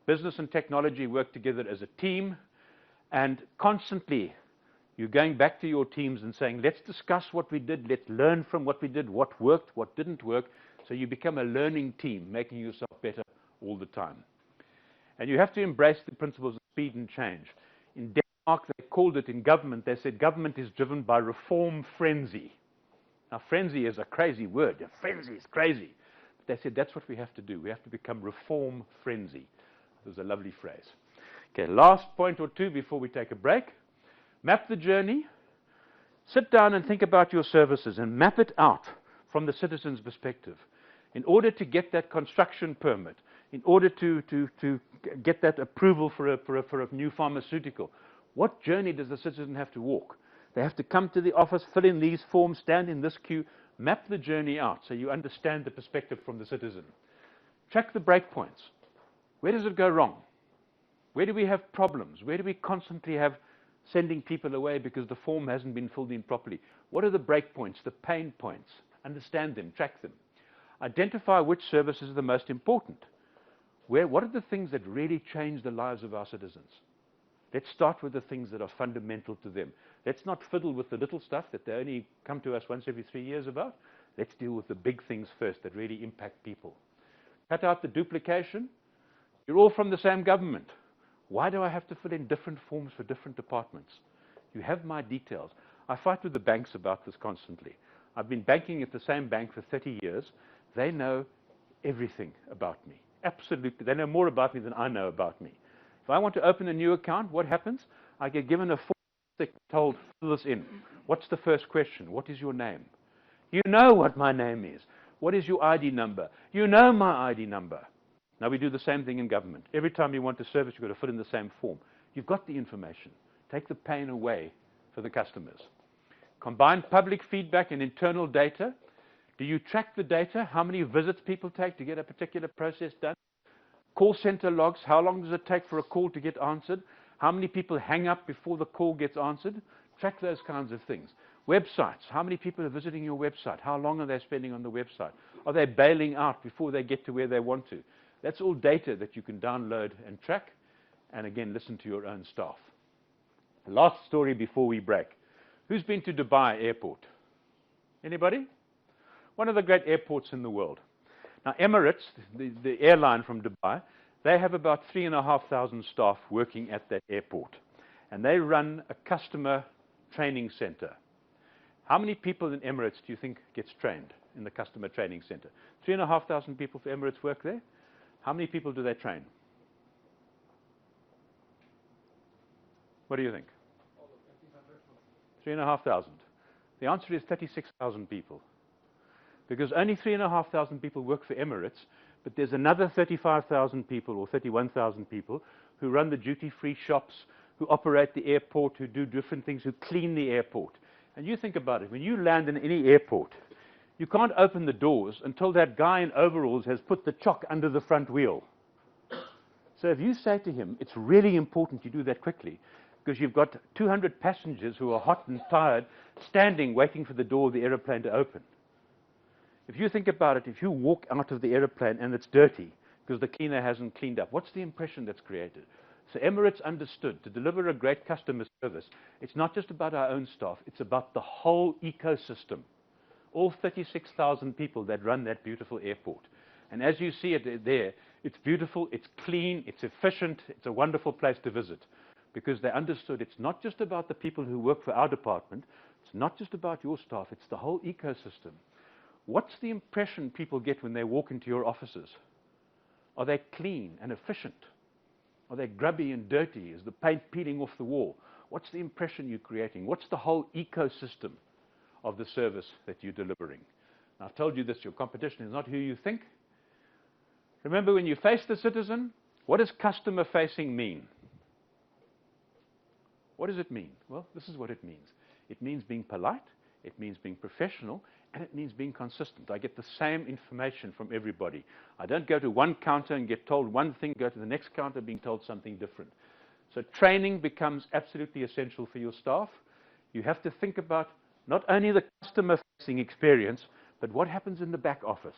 A: Business and technology work together as a team, and constantly you're going back to your teams and saying, let's discuss what we did, let's learn from what we did, what worked, what didn't work, so you become a learning team, making yourself better all the time. And you have to embrace the principles of speed and change. In Denmark, they called it, in government, they said government is driven by reform frenzy. Now, frenzy is a crazy word. A frenzy is crazy. But they said that's what we have to do. We have to become reform frenzy. It was a lovely phrase. Okay, last point or two before we take a break. Map the journey. Sit down and think about your services and map it out from the citizen's perspective. In order to get that construction permit, in order to get that approval for a new pharmaceutical, what journey does the citizen have to walk? They have to come to the office, fill in these forms, stand in this queue, map the journey out so you understand the perspective from the citizen. Track the breakpoints. Where does it go wrong? Where do we have problems? Where do we constantly have sending people away because the form hasn't been filled in properly? What are the breakpoints, the pain points? Understand them, track them. Identify which services are the most important. What are the things that really change the lives of our citizens? Let's start with the things that are fundamental to them. Let's not fiddle with the little stuff that they only come to us once every 3 years about. Let's deal with the big things first that really impact people. Cut out the duplication. You're all from the same government. Why do I have to fill in different forms for different departments? You have my details. I fight with the banks about this constantly. I've been banking at the same bank for 30 years. They know everything about me. Absolutely. They know more about me than I know about me. If I want to open a new account, what happens? I get given a form, told, fill this in. What's the first question? What is your name? You know what my name is. What is your ID number? You know my ID number. Now we do the same thing in government. Every time you want a service, you've got to fill in the same form. You've got the information. Take the pain away for the customers. Combine public feedback and internal data. Do you track the data? How many visits people take to get a particular process done? Call center logs. How long does it take for a call to get answered? How many people hang up before the call gets answered? Track those kinds of things. Websites. How many people are visiting your website? How long are they spending on the website? Are they bailing out before they get to where they want to? That's all data that you can download and track. And again, listen to your own staff. Last story before we break. Who's been to Dubai Airport? Anybody? One of the great airports in the world. Now, Emirates, the airline from Dubai, they have about 3,500 staff working at that airport. And they run a customer training center. How many people in Emirates do you think gets trained in the customer training center? 3,500 people for Emirates work there. How many people do they train? What do you think? 3,500. The answer is 36,000 people. Because only 3,500 people work for Emirates, but there's another 35,000 people or 31,000 people who run the duty-free shops, who operate the airport, who do different things, who clean the airport. And you think about it, when you land in any airport, you can't open the doors until that guy in overalls has put the chalk under the front wheel. So if you say to him, it's really important you do that quickly, because you've got 200 passengers who are hot and tired, standing, waiting for the door of the aeroplane to open. If you think about it, if you walk out of the aeroplane and it's dirty, because the cleaner hasn't cleaned up, what's the impression that's created? So Emirates understood to deliver a great customer service, it's not just about our own staff, it's about the whole ecosystem. All 36,000 people that run that beautiful airport. And as you see it there, it's beautiful, it's clean, it's efficient, it's a wonderful place to visit. Because they understood it's not just about the people who work for our department, it's not just about your staff, it's the whole ecosystem. What's the impression people get when they walk into your offices? Are they clean and efficient? Are they grubby and dirty? Is the paint peeling off the wall? What's the impression you're creating? What's the whole ecosystem of the service that you're delivering? Now, I've told you this, your competition is not who you think. Remember, when you face the citizen, what does customer facing mean? What does it mean? Well, this is what it means. It means being polite, it means being professional, and it means being consistent. I get the same information from everybody. I don't go to one counter and get told one thing, go to the next counter being told something different. So training becomes absolutely essential for your staff. You have to think about not only the customer-facing experience, but what happens in the back office.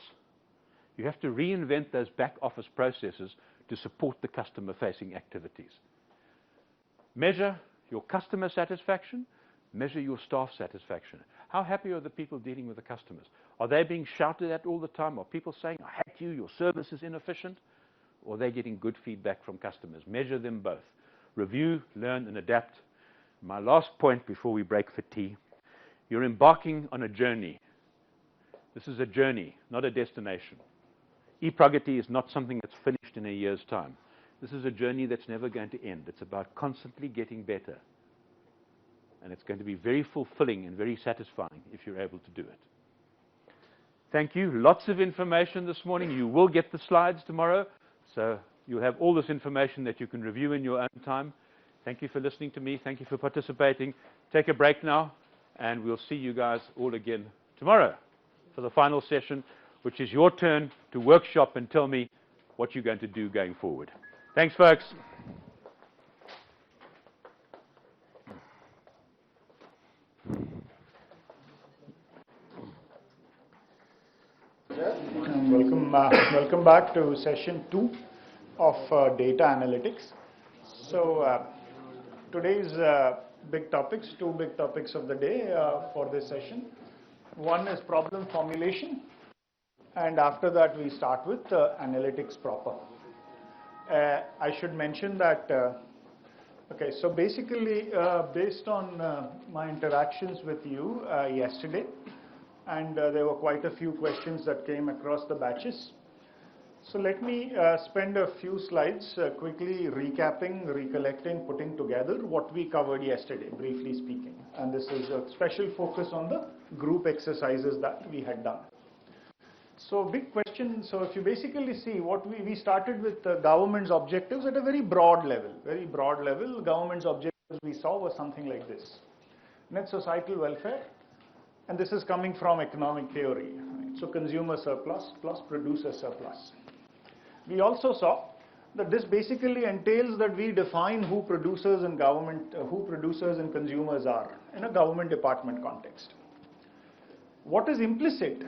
A: You have to reinvent those back office processes to support the customer-facing activities. Measure your customer satisfaction, measure your staff satisfaction. How happy are the people dealing with the customers? Are they being shouted at all the time? Are people saying, I hate you, your service is inefficient? Or are they getting good feedback from customers? Measure them both. Review, learn, and adapt. My last point before we break for tea, you're embarking on a journey. This is a journey, not a destination. E-Pragati is not something that's finished in a year's time. This is a journey that's never going to end. It's about constantly getting better. And it's going to be very fulfilling and very satisfying if you're able to do it. Thank you. Lots of information this morning. You will get the slides tomorrow. So you'll have all this information that you can review in your own time. Thank you for listening to me. Thank you for participating. Take a break now, and we'll see you guys all again tomorrow for the final session, which is your turn to workshop and tell me what you're going to do going forward. Thanks, folks.
G: Welcome back to session 2 of data analytics. So today's big topics, 2 big topics of the day for this session. One is problem formulation, and after that we start with analytics proper. I should mention that, okay, so basically based on my interactions with you yesterday, and there were quite a few questions that came across the batches. So let me spend a few slides quickly recapping, recollecting, putting together what we covered yesterday, briefly speaking. And this is a special focus on the group exercises that we had done. So big question, so if you basically see what we started with the government's objectives at a very broad level. Government's objectives we saw was something like this. Net societal welfare, and this is coming from economic theory. Right? So consumer surplus plus producer surplus. We also saw that this basically entails that we define who producers and consumers are in a government department context. What is implicit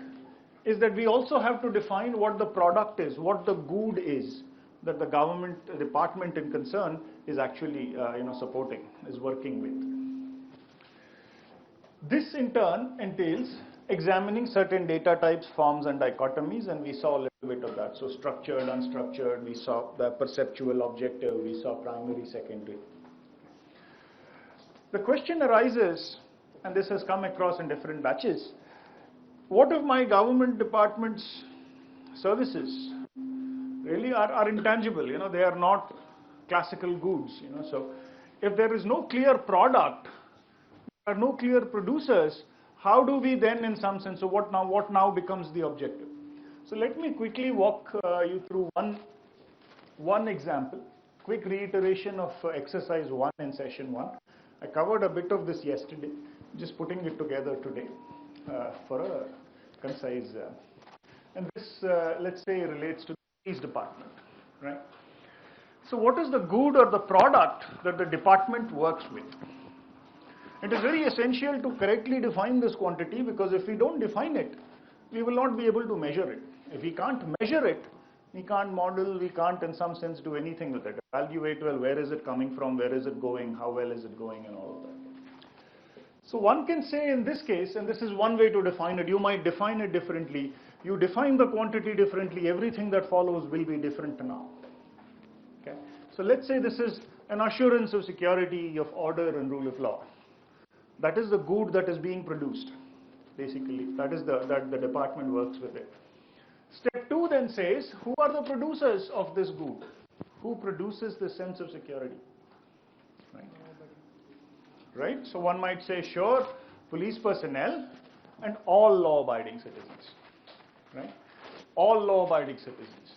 G: is that we also have to define what the product is, what the good is that the government department in concern is actually supporting, is working with. This in turn entails examining certain data types, forms and dichotomies, and we saw a little bit of that. So structured, unstructured, we saw the perceptual objective, we saw primary, secondary. The question arises, and this has come across in different batches, what if my government department's services really are intangible, they are not classical goods, so if there is no clear product, there are no clear producers, how do we then in some sense, so what now becomes the objective? So let me quickly walk you through one example, quick reiteration of exercise 1 in session 1. I covered a bit of this yesterday, just putting it together today for a concise, and this let's say relates to the police department, right? So what is the good or the product that the department works with? It is very essential to correctly define this quantity, because if we don't define it, we will not be able to measure it. If we can't measure it, We can't model, we can't in some sense do anything with it. Evaluate, well, where is it coming from, where is it going, how well is it going, and all of that. So one can say in this case, and this is one way to define it, you might define it differently. You define the quantity differently, everything that follows will be different now. Okay? So let's say this is an assurance of security, of order and rule of law. That is the good that is being produced, basically. That is that the department works with it. Step 2 then says, who are the producers of this good? Who produces the sense of security? Right? So one might say, sure, police personnel and all law-abiding citizens. Right? All law-abiding citizens.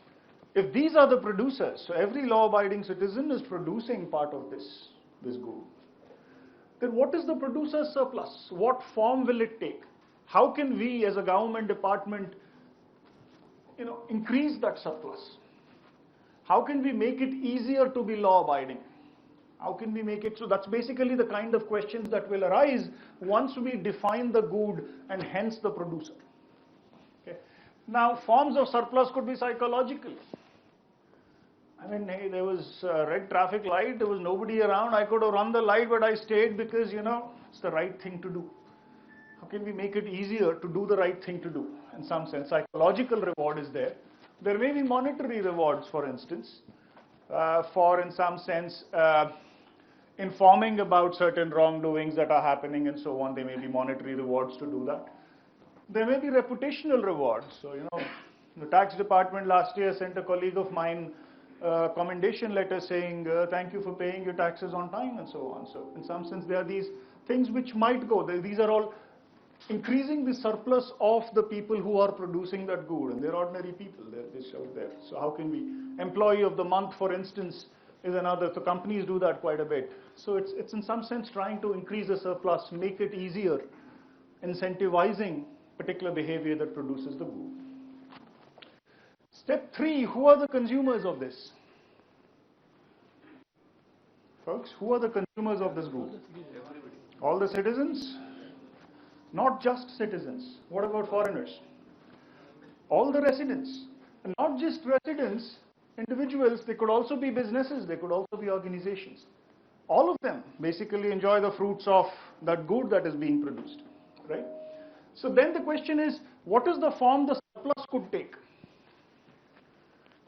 G: If these are the producers, so every law-abiding citizen is producing part of this good. Then what is the producer's surplus? What form will it take? How can we as a government department increase that surplus? How can we make it easier to be law-abiding? How can we make it, so that's basically the kind of questions that will arise once we define the good and hence the producer. Okay. Now, forms of surplus could be psychological. I mean, hey, there was a red traffic light, there was nobody around, I could have run the light, but I stayed because, it's the right thing to do. How can we make it easier to do the right thing to do? In some sense, psychological reward is there. There may be monetary rewards, for instance, in some sense, informing about certain wrongdoings that are happening and so on. There may be monetary rewards to do that. There may be reputational rewards. So, the tax department last year sent a colleague of mine commendation letter saying, thank you for paying your taxes on time and so on. So, in some sense, there are these things which might go. These are all increasing the surplus of the people who are producing that good, and they're ordinary people, they're just out there. So how can we, employee of the month, for instance, is another, so companies do that quite a bit. So it's in some sense trying to increase the surplus, make it easier, incentivizing particular behavior that produces the good. Step 3, who are the consumers of this? Folks, who are the consumers of this good? All the citizens? Not just citizens. What about foreigners? All the residents. And not just residents, individuals, they could also be businesses, they could also be organizations. All of them basically enjoy the fruits of that good that is being produced. Right? So then the question is, what is the form the surplus could take?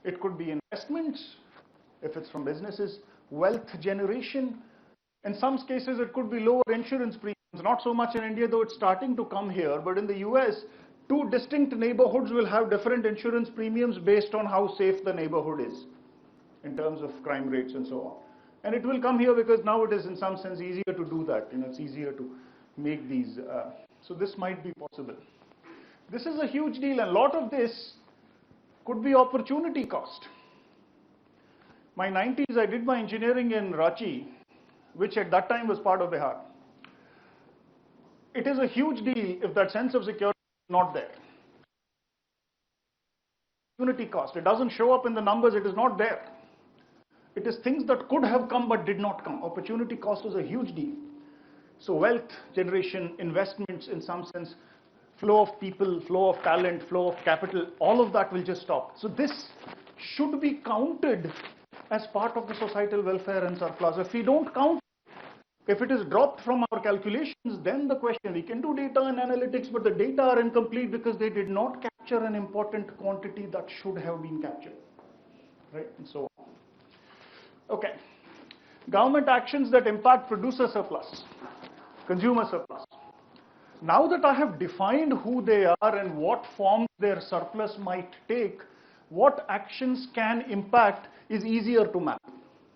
G: It could be investments, if it's from businesses, wealth generation. In some cases, it could be lower insurance premiums. Not so much in India, though it's starting to come here, but in the US, 2 distinct neighborhoods will have different insurance premiums based on how safe the neighborhood is in terms of crime rates and so on. And it will come here because now it is in some sense easier to do that. It's easier to make these. So this might be possible. This is a huge deal, and a lot of this could be opportunity cost. My 90s, I did my engineering in Ranchi, which at that time was part of Bihar. It is a huge deal if that sense of security is not there. Opportunity cost, it doesn't show up in the numbers, it is not there. It is things that could have come but did not come. Opportunity cost is a huge deal. So wealth generation, investments in some sense, flow of people, flow of talent, flow of capital, all of that will just stop. So this should be counted as part of the societal welfare and surplus. If we don't count, if it is dropped from our calculations, then the question, we can do data and analytics, but the data are incomplete because they did not capture an important quantity that should have been captured. Right? And so on. Okay. Government actions that impact producer surplus, consumer surplus. Now that I have defined who they are and what form their surplus might take, what actions can impact is easier to map,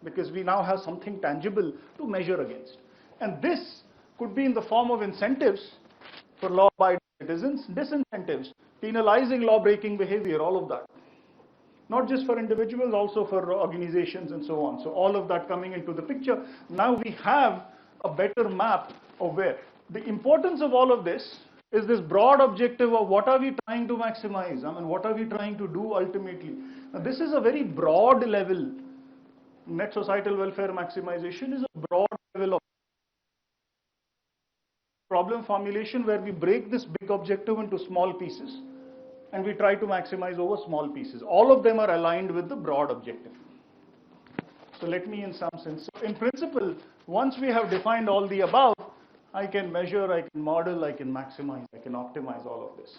G: because we now have something tangible to measure against. And this could be in the form of incentives for law-abiding citizens, disincentives, penalizing law-breaking behavior, all of that. Not just for individuals, also for organizations and so on. So all of that coming into the picture. Now we have a better map of where. The importance of all of this is this broad objective of what are we trying to maximize? I mean, what are we trying to do ultimately? Now, this is a very broad level. Net societal welfare maximization is a broad level of problem formulation where we break this big objective into small pieces and we try to maximize over small pieces. All of them are aligned with the broad objective. So let me in some sense, so in principle, once we have defined all the above, I can measure, I can model, I can maximize, I can optimize all of this.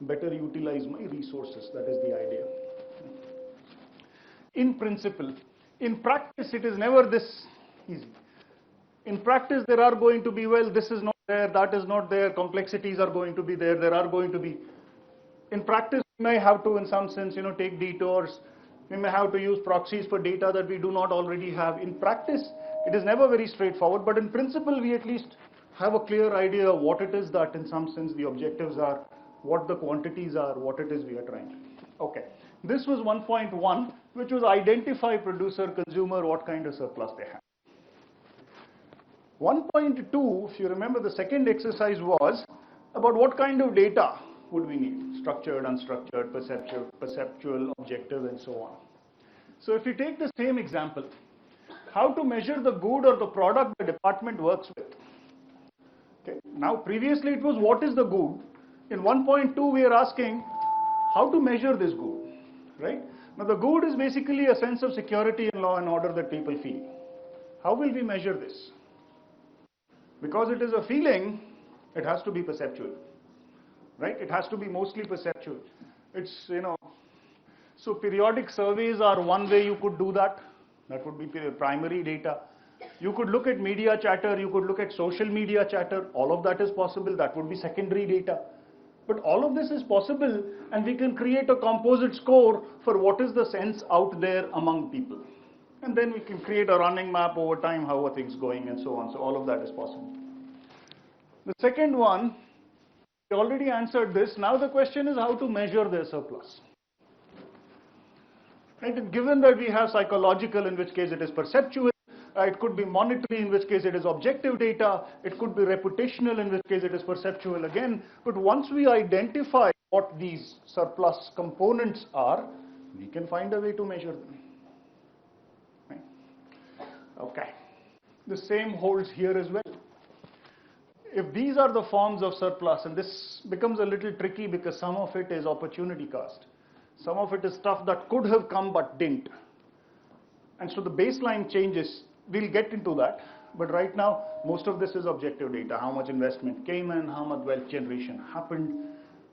G: Better utilize my resources, that is the idea. In principle. In practice, it is never this easy. In practice, there are going to be, well, this is not there, that is not there, complexities are going to be there, there are going to be. In practice, we may have to, in some sense, take detours. We may have to use proxies for data that we do not already have. In practice, it is never very straightforward, but in principle, we at least have a clear idea of what it is that, in some sense, the objectives are, what the quantities are, what it is we are trying to do. Okay. This was 1.1, which was identify producer, consumer, what kind of surplus they have. 1.2, if you remember, the second exercise was about what kind of data would we need, structured, unstructured, perceptual, objective, and so on. So if you take the same example, how to measure the good or the product the department works with. Okay. Now previously it was what is the good. In 1.2 we are asking how to measure this good. Right? Now the good is basically a sense of security and law and order that people feel. How will we measure this? Because it is a feeling, it has to be perceptual. Right? It has to be mostly perceptual. It's, so periodic surveys are one way you could do that. That would be primary data. You could look at media chatter, you could look at social media chatter, all of that is possible, that would be secondary data. But all of this is possible, and we can create a composite score for what is the sense out there among people. And then we can create a running map over time, how are things going and so on. So all of that is possible. The second one, we already answered this. Now the question is how to measure their surplus. Right? And given that we have psychological, in which case it is perceptual, it could be monetary, in which case it is objective data, it could be reputational, in which case it is perceptual again. But once we identify what these surplus components are, we can find a way to measure them. Right? Okay. The same holds here as well. If these are the forms of surplus, and this becomes a little tricky because some of it is opportunity cost. Some of it is stuff that could have come but didn't. And so the baseline changes. We'll get into that, but right now most of this is objective data. How much investment came in, how much wealth generation happened,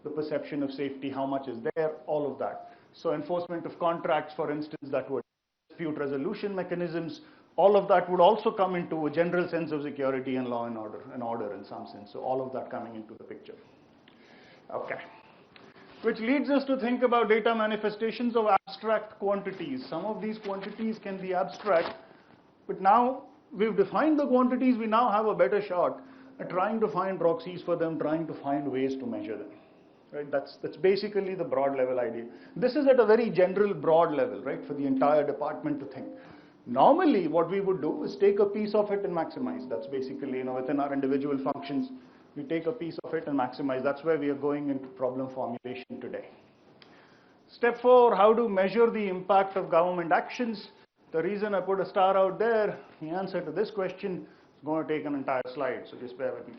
G: the perception of safety, how much is there, all of that. So enforcement of contracts, for instance, that would dispute resolution mechanisms, all of that would also come into a general sense of security and law and order in some sense. So all of that coming into the picture. Okay. Which leads us to think about data manifestations of abstract quantities. Some of these quantities can be abstract, but now we've defined the quantities, we now have a better shot at trying to find proxies for them, trying to find ways to measure them. Right? That's basically the broad level idea. This is at a very general broad level, right, for the entire department to think. Normally what we would do is take a piece of it and maximize. That's basically, within our individual functions, we take a piece of it and maximize. That's where we are going into problem formulation today. Step 4, how to measure the impact of government actions. The reason I put a star out there, the answer to this question is going to take an entire slide, so just bear with me.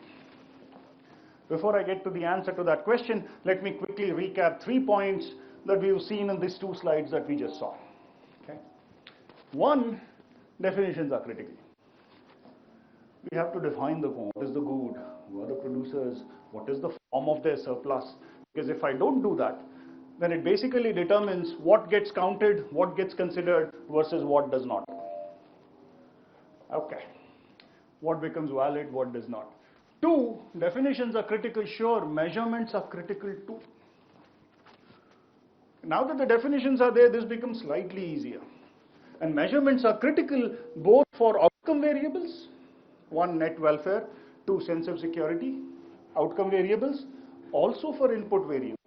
G: Before I get to the answer to that question, let me quickly recap 3 points that we've seen in these 2 slides that we just saw. Okay. 1, definitions are critical. We have to define the good. What is the good? Who are the producers? What is the form of their surplus? Because if I don't do that, then it basically determines what gets counted, what gets considered versus what does not. Okay. What becomes valid, what does not. 2, definitions are critical, sure, measurements are critical too. Now that the definitions are there, this becomes slightly easier. And measurements are critical both for outcome variables, 1, net welfare, 2, sense of security, outcome variables, also for input variables.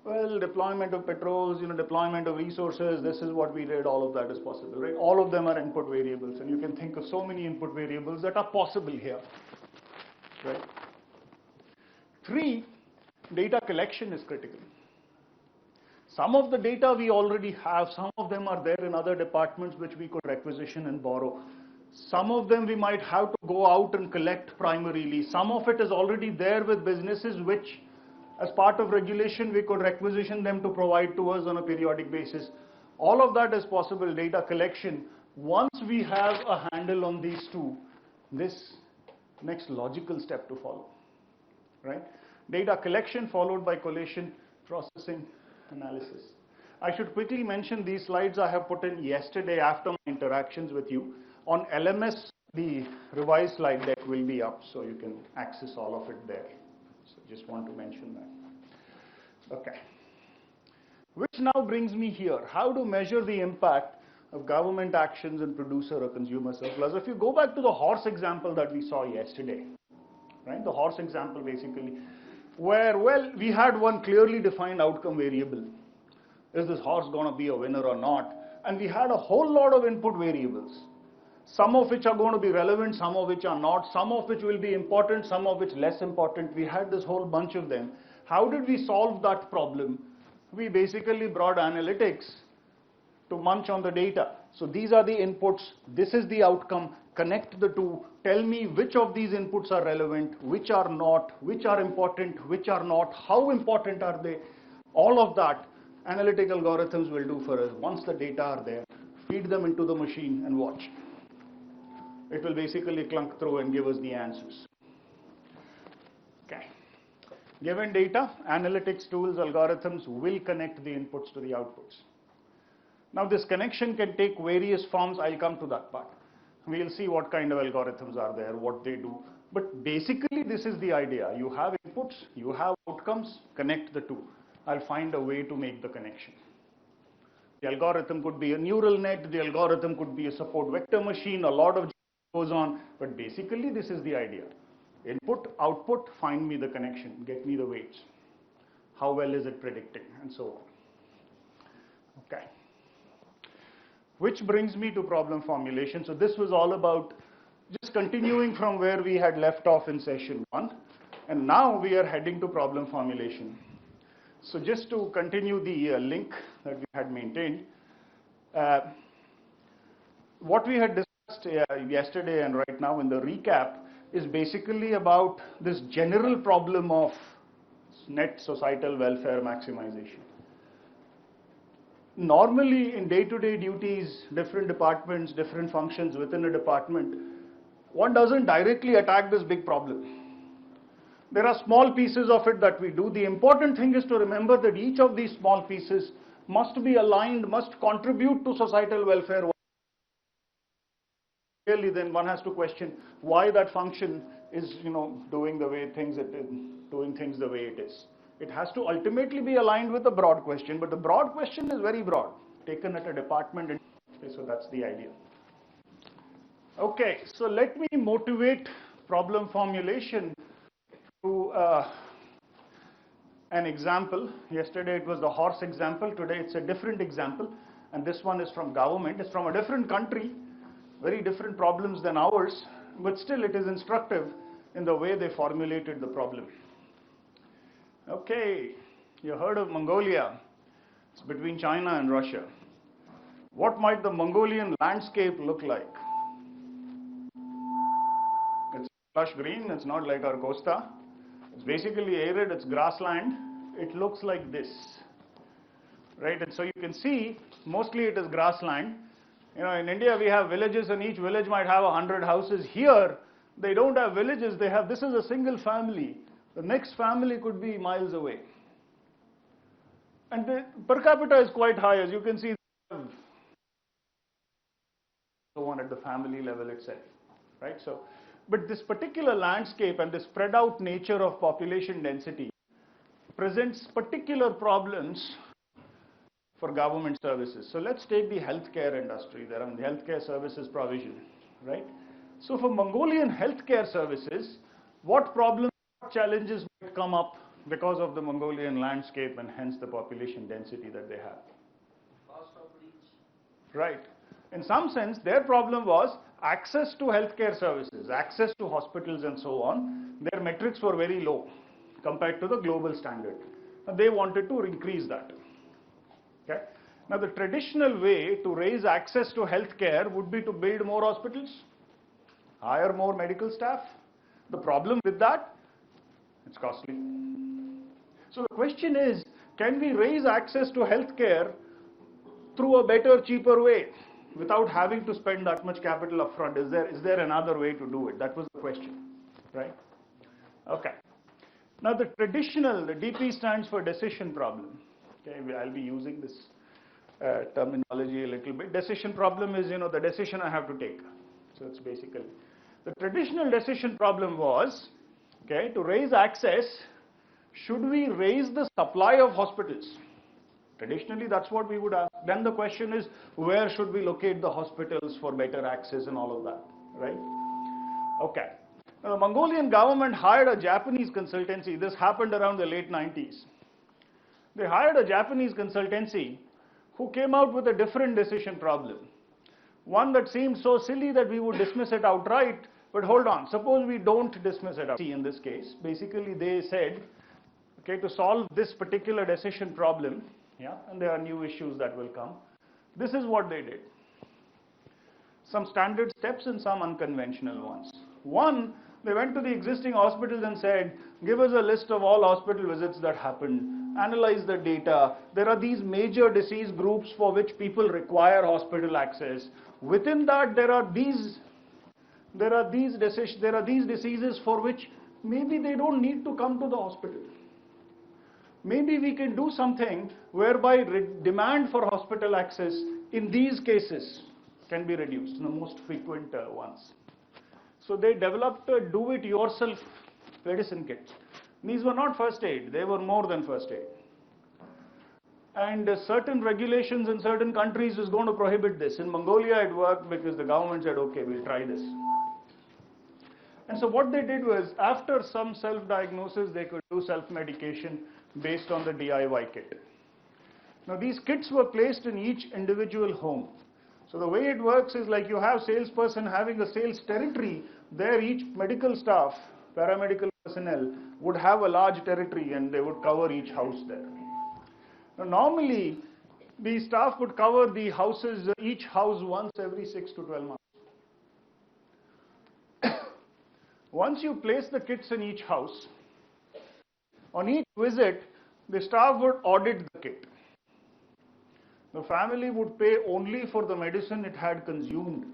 G: Well, deployment of patrols, deployment of resources, this is what we did, all of that is possible, right? All of them are input variables, and you can think of so many input variables that are possible here, right? 3, data collection is critical. Some of the data we already have, some of them are there in other departments which we could requisition and borrow. Some of them we might have to go out and collect primarily. Some of it is already there with businesses which, As part of regulation, we could requisition them to provide to us on a periodic basis. All of that is possible, data collection. Once we have a handle on these two, this next logical step to follow, right? Data collection followed by collation, processing, analysis. I should quickly mention these slides I have put in yesterday after my interactions with you. On LMS, the revised slide deck will be up, so you can access all of it there. So just want to mention that. Okay. Which now brings me here. How to measure the impact of government actions in producer or consumer surplus? If you go back to the horse example that we saw yesterday, right? The horse example basically, where, well, we had one clearly defined outcome variable. Is this horse going to be a winner or not? And we had a whole lot of input variables, some of which are going to be relevant, some of which are not, some of which will be important, some of which less important. We had this whole bunch of them. How did we solve that problem? We basically brought analytics to munch on the data. So these are the inputs, this is the outcome, connect the two, tell me which of these inputs are relevant, which are not, which are important, which are not, how important are they? All of that analytic algorithms will do for us. Once the data are there, feed them into the machine and watch. It will basically clunk through and give us the answers. Okay. Given data, analytics tools, algorithms will connect the inputs to the outputs. Now this connection can take various forms. I'll come to that part. We'll see what kind of algorithms are there, what they do. But basically this is the idea. You have inputs, you have outcomes, connect the two. I'll find a way to make the connection. The algorithm could be a neural net, the algorithm could be a support vector machine, a lot of goes on, but basically this is the idea. Input, output, find me the connection, get me the weights. How well is it predicting, and so on. Okay. Which brings me to problem formulation. So this was all about just continuing from where we had left off in session 1, and now we are heading to problem formulation. So just to continue the link that we had maintained, what we had discussed yesterday and right now in the recap is basically about this general problem of net societal welfare maximization. Normally in day-to-day duties, different departments, different functions within a department, one doesn't directly attack this big problem. There are small pieces of it that we do. The important thing is to remember that each of these small pieces must be aligned, must contribute to societal welfare. Really, then one has to question why that function is, doing the way things it is, doing things the way it is. It has to ultimately be aligned with the broad question, but the broad question is very broad, taken at a department. Okay, so that's the idea. Okay, so let me motivate problem formulation through an example. Yesterday it was the horse example, today it's a different example, and this one is from government. It's from a different country, very different problems than ours, but still it is instructive in the way they formulated the problem. Okay, you heard of Mongolia. It's between China and Russia. What might the Mongolian landscape look like? It's lush green, it's not like our costa. It's basically arid, it's grassland. It looks like this, right? And so you can see, mostly it is grassland. In India we have villages and each village might have 100 houses. Here, they don't have villages, this is a single family. The next family could be miles away. And the per capita is quite high, as you can see, so on at the family level itself, right? So, but this particular landscape and the spread out nature of population density presents particular problems for government services. So let's take the healthcare industry, the healthcare services provision, right? So for Mongolian healthcare services, what problems, what challenges might come up because of the Mongolian landscape and hence the population density that they have?
C: Cost of reach.
G: Right. In some sense, their problem was access to healthcare services, access to hospitals and so on. Their metrics were very low compared to the global standard. And they wanted to increase that. Okay. Now the traditional way to raise access to healthcare would be to build more hospitals, hire more medical staff. The problem with that, it's costly. So the question is, can we raise access to healthcare through a better, cheaper way without having to spend that much capital upfront? Is there another way to do it? That was the question, right? Okay. Now the DP stands for decision problem. Okay, I'll be using this terminology a little bit. Decision problem is, the decision I have to take. So it's basically, the traditional decision problem was, okay, to raise access, should we raise the supply of hospitals? Traditionally, that's what we would ask. Then the question is, where should we locate the hospitals for better access and all of that, right? Okay. Now, the Mongolian government hired a Japanese consultancy. This happened around the late 90s. They hired a Japanese consultancy who came out with a different decision problem. One that seemed so silly that we would dismiss it outright, but hold on, suppose we don't dismiss it outright. In this case, basically they said, okay, to solve this particular decision problem, yeah, and there are new issues that will come, this is what they did. Some standard steps and some unconventional ones. One, they went to the existing hospitals and said, give us a list of all hospital visits that happened, analyze the data. There are these major disease groups for which people require hospital access. Within that, there are these diseases for which maybe they don't need to come to the hospital. Maybe we can do something whereby demand for hospital access in these cases can be reduced, the most frequent ones. So they developed a do-it-yourself medicine kit. These were not first aid, they were more than first aid. And certain regulations in certain countries is going to prohibit this. In Mongolia it worked because the government said, okay, we'll try this. And so what they did was, after some self-diagnosis, they could do self-medication based on the DIY kit. Now these kits were placed in each individual home. So the way it works is like you have salesperson having a sales territory, there each medical staff, paramedical personnel would have a large territory and they would cover each house there. Now normally, the staff would cover the houses, each house once every 6 to 12 months. Once you place the kits in each house, on each visit, the staff would audit the kit. The family would pay only for the medicine it had consumed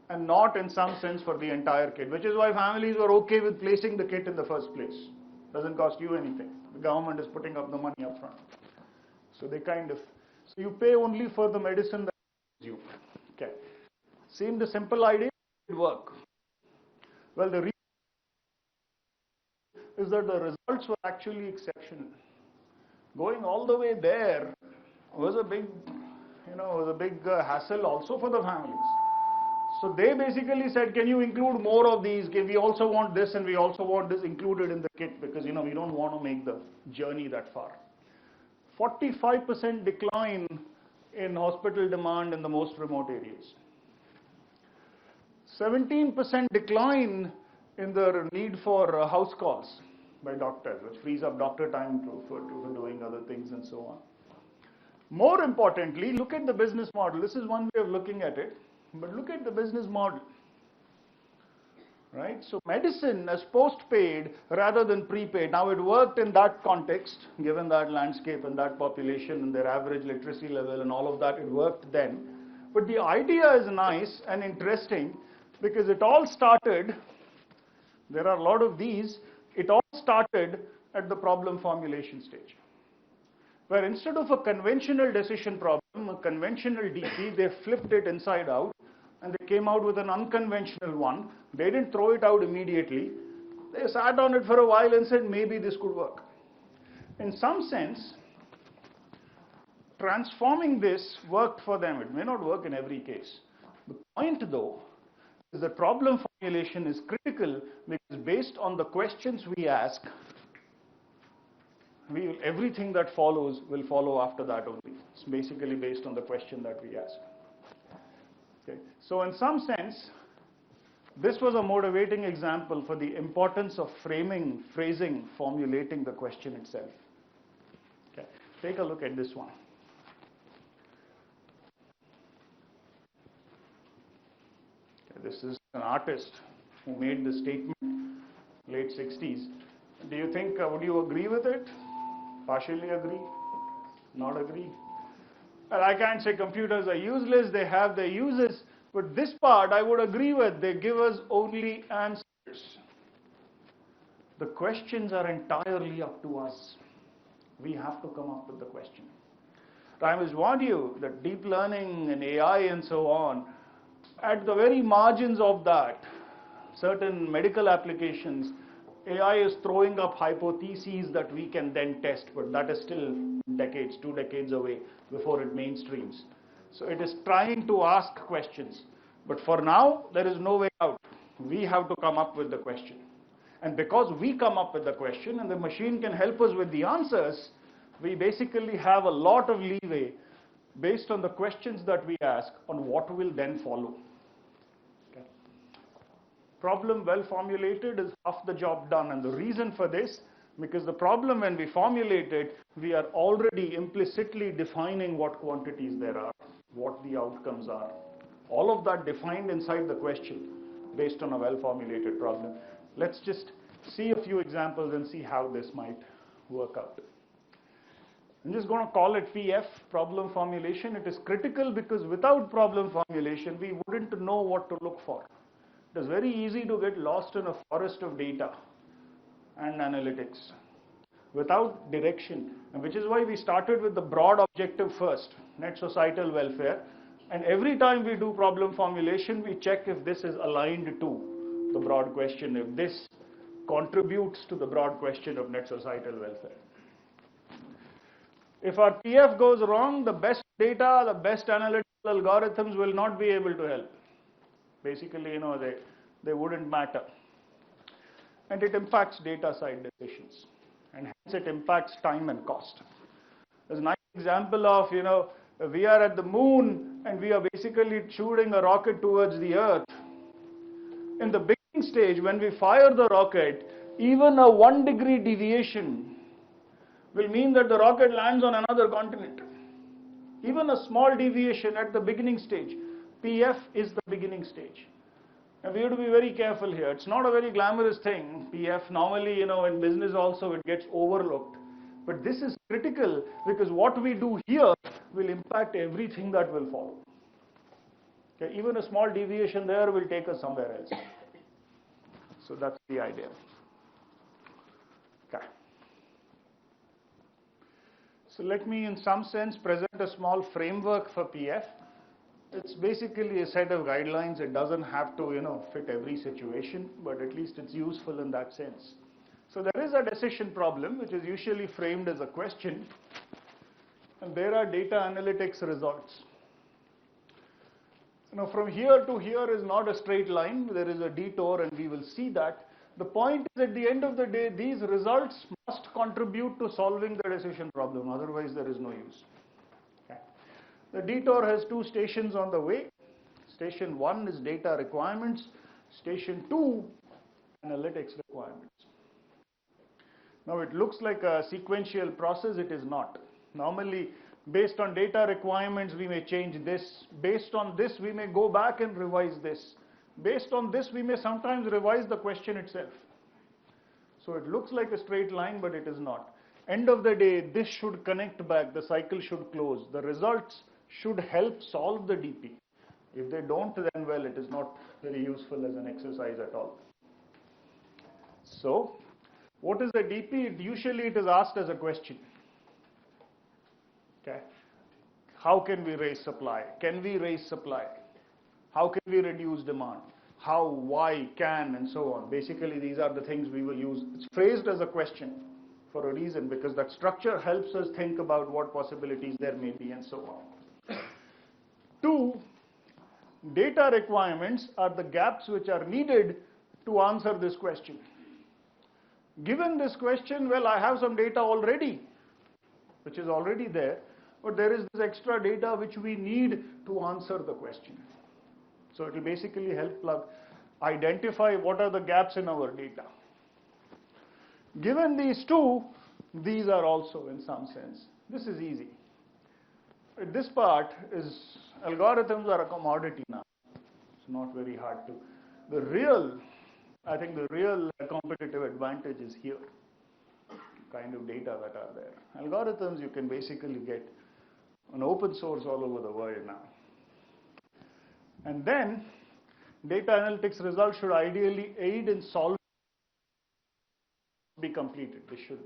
G: and not in some sense for the entire kit, which is why families were okay with placing the kit in the first place. Doesn't cost you anything. The government is putting up the money up front. So so you pay only for the medicine that you consume. Okay. Seemed a simple idea, it would work. Well, the reason is that the results were actually exceptional. Going all the way there was a big, hassle also for the families. So they basically said, can you include more of these? We also want this and we also want this included in the kit because, we don't want to make the journey that far. 45% decline in hospital demand in the most remote areas. 17% decline in the need for house calls by doctors, which frees up doctor time for doing other things and so on. More importantly, look at the business model. This is one way of looking at it, but look at the business model. Right? So medicine as post-paid rather than prepaid. Now it worked in that context, given that landscape and that population and their average literacy level and all of that, it worked then. But the idea is nice and interesting because it all started, there are a lot of these, it all started at the problem formulation stage. Where instead of a conventional decision problem, a conventional DP, they flipped it inside out and they came out with an unconventional one. They didn't throw it out immediately. They sat on it for a while and said, maybe this could work. In some sense, transforming this worked for them. It may not work in every case. The point, though, is that problem formulation is critical because based on the questions we ask, everything that follows will follow after that only. It's basically based on the question that we ask. Okay. So in some sense, this was a motivating example for the importance of framing, phrasing, formulating the question itself. Okay. Take a look at this one. Okay. This is an artist who made the statement, late 60s. Do you think, would you agree with it? Partially agree? Not agree? Well, I can't say computers are useless, they have their uses, but this part I would agree with, they give us only answers. The questions are entirely up to us. We have to come up with the question. I must warn you that deep learning and AI and so on, at the very margins of that, certain medical applications, AI is throwing up hypotheses that we can then test, but that is still decades, 2 decades away before it mainstreams. So it is trying to ask questions. But for now, there is no way out. We have to come up with the question. And because we come up with the question and the machine can help us with the answers, we basically have a lot of leeway based on the questions that we ask on what will then follow. Okay. Problem well formulated is half the job done, and the reason for this, because the problem when we formulate it, we are already implicitly defining what quantities there are, what the outcomes are. All of that defined inside the question based on a well formulated problem. Let's just see a few examples and see how this might work out. I'm just going to call it PF, problem formulation. It is critical because without problem formulation, we wouldn't know what to look for. It is very easy to get lost in a forest of data and analytics without direction, and which is why we started with the broad objective first, net societal welfare. And every time we do problem formulation, we check if this is aligned to the broad question, if this contributes to the broad question of net societal welfare. If our PF goes wrong, the best data, the best analytical algorithms will not be able to help. Basically, they wouldn't matter. And it impacts data side decisions. And hence it impacts time and cost. There's a nice example of, we are at the moon and we are basically shooting a rocket towards the Earth. In the beginning stage, when we fire the rocket, even a 1 degree deviation will mean that the rocket lands on another continent. Even a small deviation at the beginning stage. PF is the beginning stage. And we have to be very careful here. It's not a very glamorous thing, PF. Normally, in business also it gets overlooked. But this is critical because what we do here will impact everything that will follow. Okay, even a small deviation there will take us somewhere else. So that's the idea. Okay. So let me in some sense present a small framework for PF. It's basically a set of guidelines. It doesn't have to fit every situation, but at least it's useful in that sense. So there is a decision problem which is usually framed as a question, and there are data analytics results. From here to here is not a straight line. There is a detour and we will see that. The point is, at the end of the day, these results must contribute to solving the decision problem, otherwise there is no use. Okay. The detour has 2 stations on the way. Station 1 is data requirements. Station 2, analytics requirements. Now it looks like a sequential process, it is not. Normally, based on data requirements, we may change this. Based on this, we may go back and revise this. Based on this, we may sometimes revise the question itself. So it looks like a straight line, but it is not. End of the day, this should connect back, the cycle should close. The results should help solve the DP. If they don't, then well, it is not very useful as an exercise at all. So, what is the DP? Usually it is asked as a question. Okay. How can we raise supply? Can we raise supply? How can we reduce demand? How, why, can, and so on. Basically, these are the things we will use. It's phrased as a question for a reason, because that structure helps us think about what possibilities there may be and so on. 2, data requirements are the gaps which are needed to answer this question. Given this question, well, I have some data already, which is already there, but there is this extra data which we need to answer the question. So it will basically help identify what are the gaps in our data. Given these 2, these are also in some sense. This is easy. This part is, algorithms are a commodity now. It's not very hard to. I think the real competitive advantage is here. kind of data that are there. Algorithms you can basically get on open source all over the world now. And then data analytics results should ideally aid in solving, be completed. This should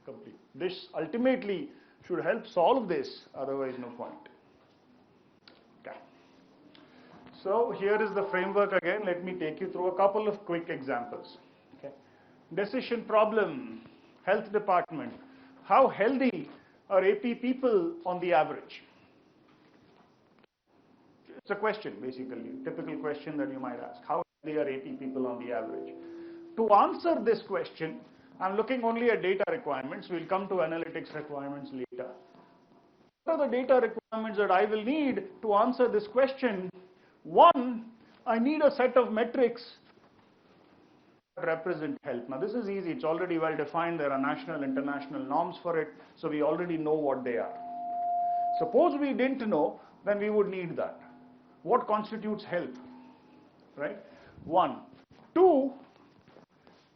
G: complete. This ultimately should help solve this, otherwise no point. Okay. So here is the framework again. Let me take you through a couple of quick examples. Okay. Decision problem, health department. How healthy are AP people on the average? It's a question, basically, typical question that you might ask. How healthy are AP people on the average? To answer this question, I'm looking only at data requirements. We'll come to analytics requirements later. What are the data requirements that I will need to answer this question? One, I need a set of metrics that represent health. Now this is easy. It's already well defined. There are national, international norms for it. So we already know what they are. Suppose we didn't know, then we would need that. What constitutes health? Right? One. Two,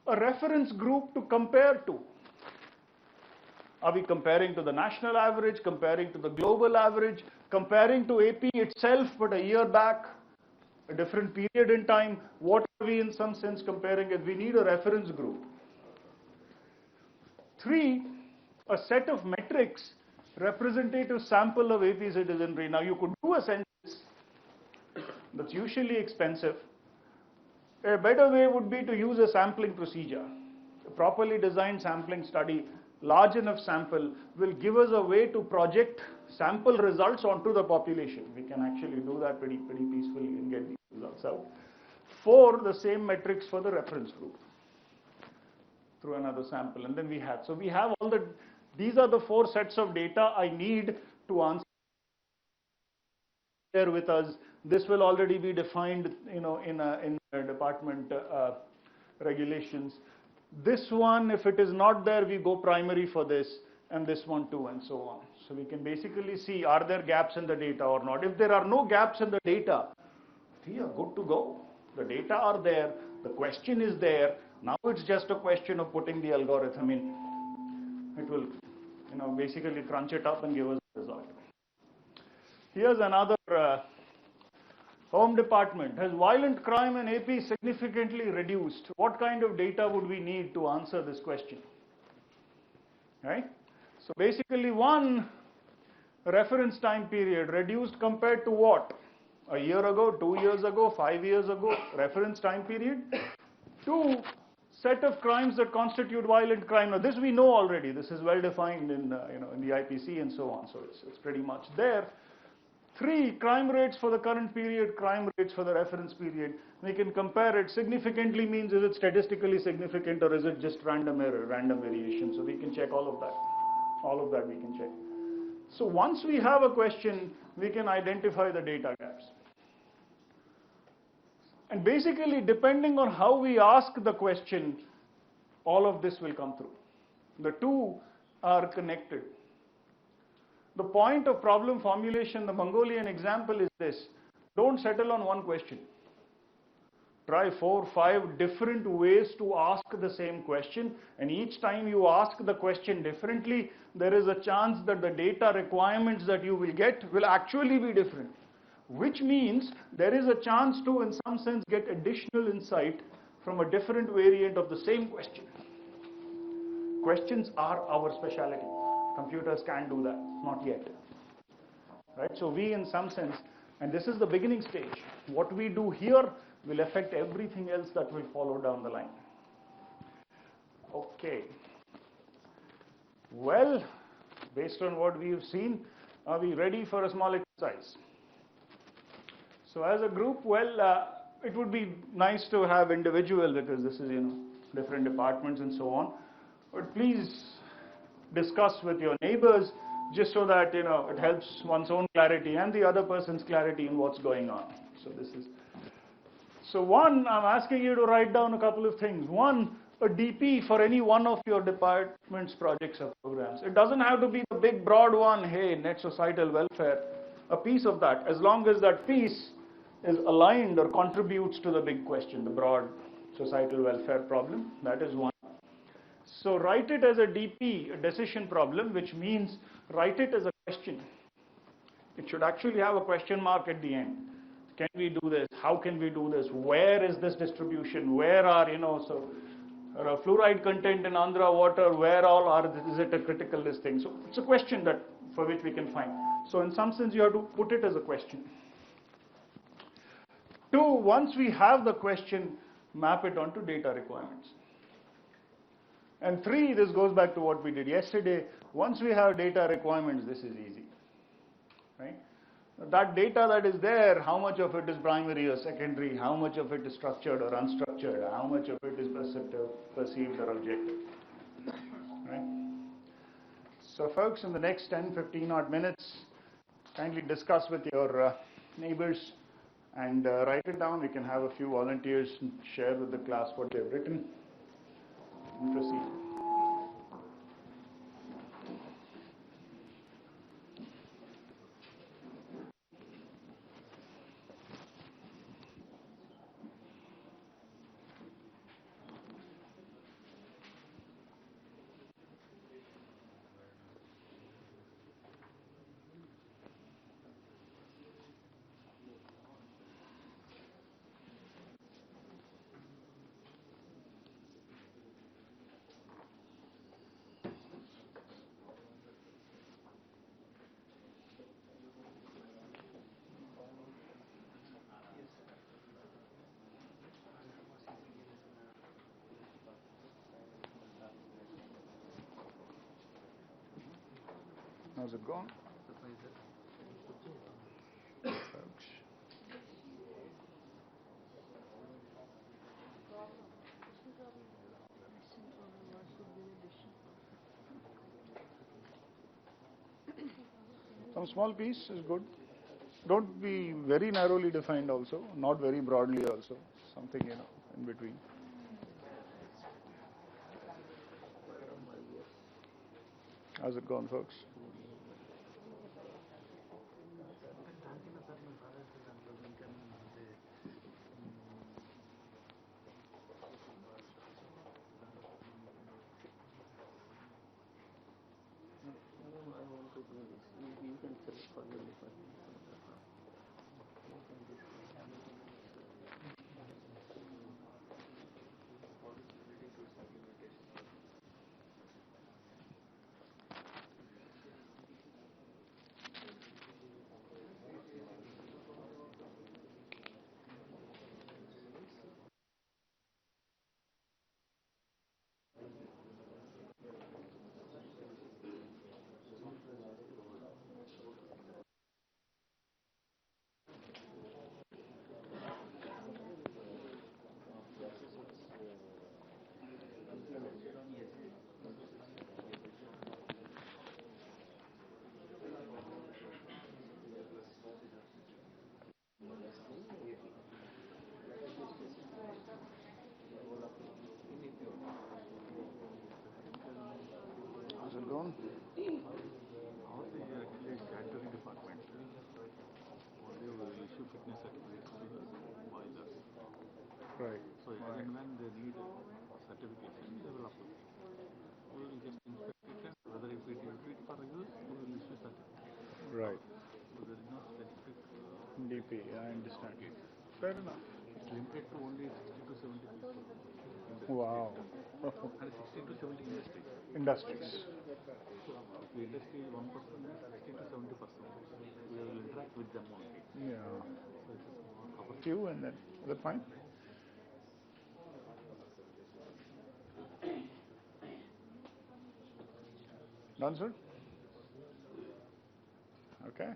G: a reference group to compare to. Are we comparing to the national average, comparing to the global average, comparing to AP itself but a year back, a different period in time? What are we in some sense comparing it? We need a reference group. Three, a set of metrics, representative sample of AP citizenry. Now you could do a census that's usually expensive. A better way would be to use a sampling procedure. A properly designed sampling study, large enough sample, will give us a way to project sample results onto the population. We can actually do that pretty peacefully and get these results out. For the same metrics for the reference group through another sample. And then we have, so we have all the, these are the four sets of data I need to answer here with us. This will already be defined, in department regulations. This one, if it is not there, we go primary for this, and this one too, and so on. So we can basically see, are there gaps in the data or not? If there are no gaps in the data, we are good to go. The data are there, the question is there. Now it's just a question of putting the algorithm in. It will, basically crunch it up and give us the result. Here's another Home Department. Has violent crime and AP significantly reduced? What kind of data would we need to answer this question? Right? So basically, one, reference time period reduced compared to what? A year ago, 2 years ago, 5 years ago, reference time period. Two, set of crimes that constitute violent crime. Now this we know already. This is well defined in in the IPC and so on. So it's pretty much there. Three, crime rates for the current period, crime rates for the reference period. We can compare it. Significantly means, is it statistically significant or is it just random error, random variation? So we can check all of that. All of that we can check. So once we have a question, we can identify the data gaps. And basically, depending on how we ask the question, all of this will come through. The two are connected. The point of problem formulation, the Mongolian example is this. Don't settle on one question. Try 4, 5 different ways to ask the same question, and each time you ask the question differently, there is a chance that the data requirements that you will get will actually be different. Which means there is a chance to, in some sense, get additional insight from a different variant of the same question. Questions are our specialty. Computers can't do that, not yet. Right? So we, in some sense, and this is the beginning stage, what we do here will affect everything else that will follow down the line. Okay. Well, based on what we've seen, are we ready for a small exercise? So as a group, well, it would be nice to have individual, because this is, different departments and so on. But please discuss with your neighbors, just so that, it helps one's own clarity and the other person's clarity in what's going on. So this is, so one, I'm asking you to write down a couple of things. One, a DP for any one of your department's projects or programs. It doesn't have to be the big broad one, hey, net societal welfare, a piece of that, as long as that piece is aligned or contributes to the big question, the broad societal welfare problem. That is one. So write it as a DP, a decision problem, which means write it as a question. It should actually have a question mark at the end. Can we do this? How can we do this? Where is this distribution? Where are, so fluoride content in Andhra water, where all are, is it a critical listing? So it's a question that for which we can find. So in some sense you have to put it as a question. 2, once we have the question, map it onto data requirements. And 3, this goes back to what we did yesterday. Once we have data requirements, this is easy, right? That data that is there, how much of it is primary or secondary, how much of it is structured or unstructured, how much of it is perceptive, perceived or objective, right? So folks, in the next 10-15 odd minutes, kindly discuss with your neighbors and write it down. We can have a few volunteers share with the class what they've written and proceed. How's it going? Some small piece is good. Don't be very narrowly defined also, not very broadly also. Something, in between. How's it going, folks? How's it going? Right.
H: So and when they need certification, they will apply. We will just inspect it, whether if it is fit for use, we will issue certificate.
G: Right.
H: So there is no specific
G: DP, I understand. Fair enough.
H: it's limited to only 60 to 70 people.
G: Wow.
H: And 60 to 70 industries.
G: Industries.
H: So if the industry is 1%, 60 to 70%, we will interact with them only.
G: Yeah.
H: So it's a small opportunity.
G: You and then, is that fine? Done, sir? Okay.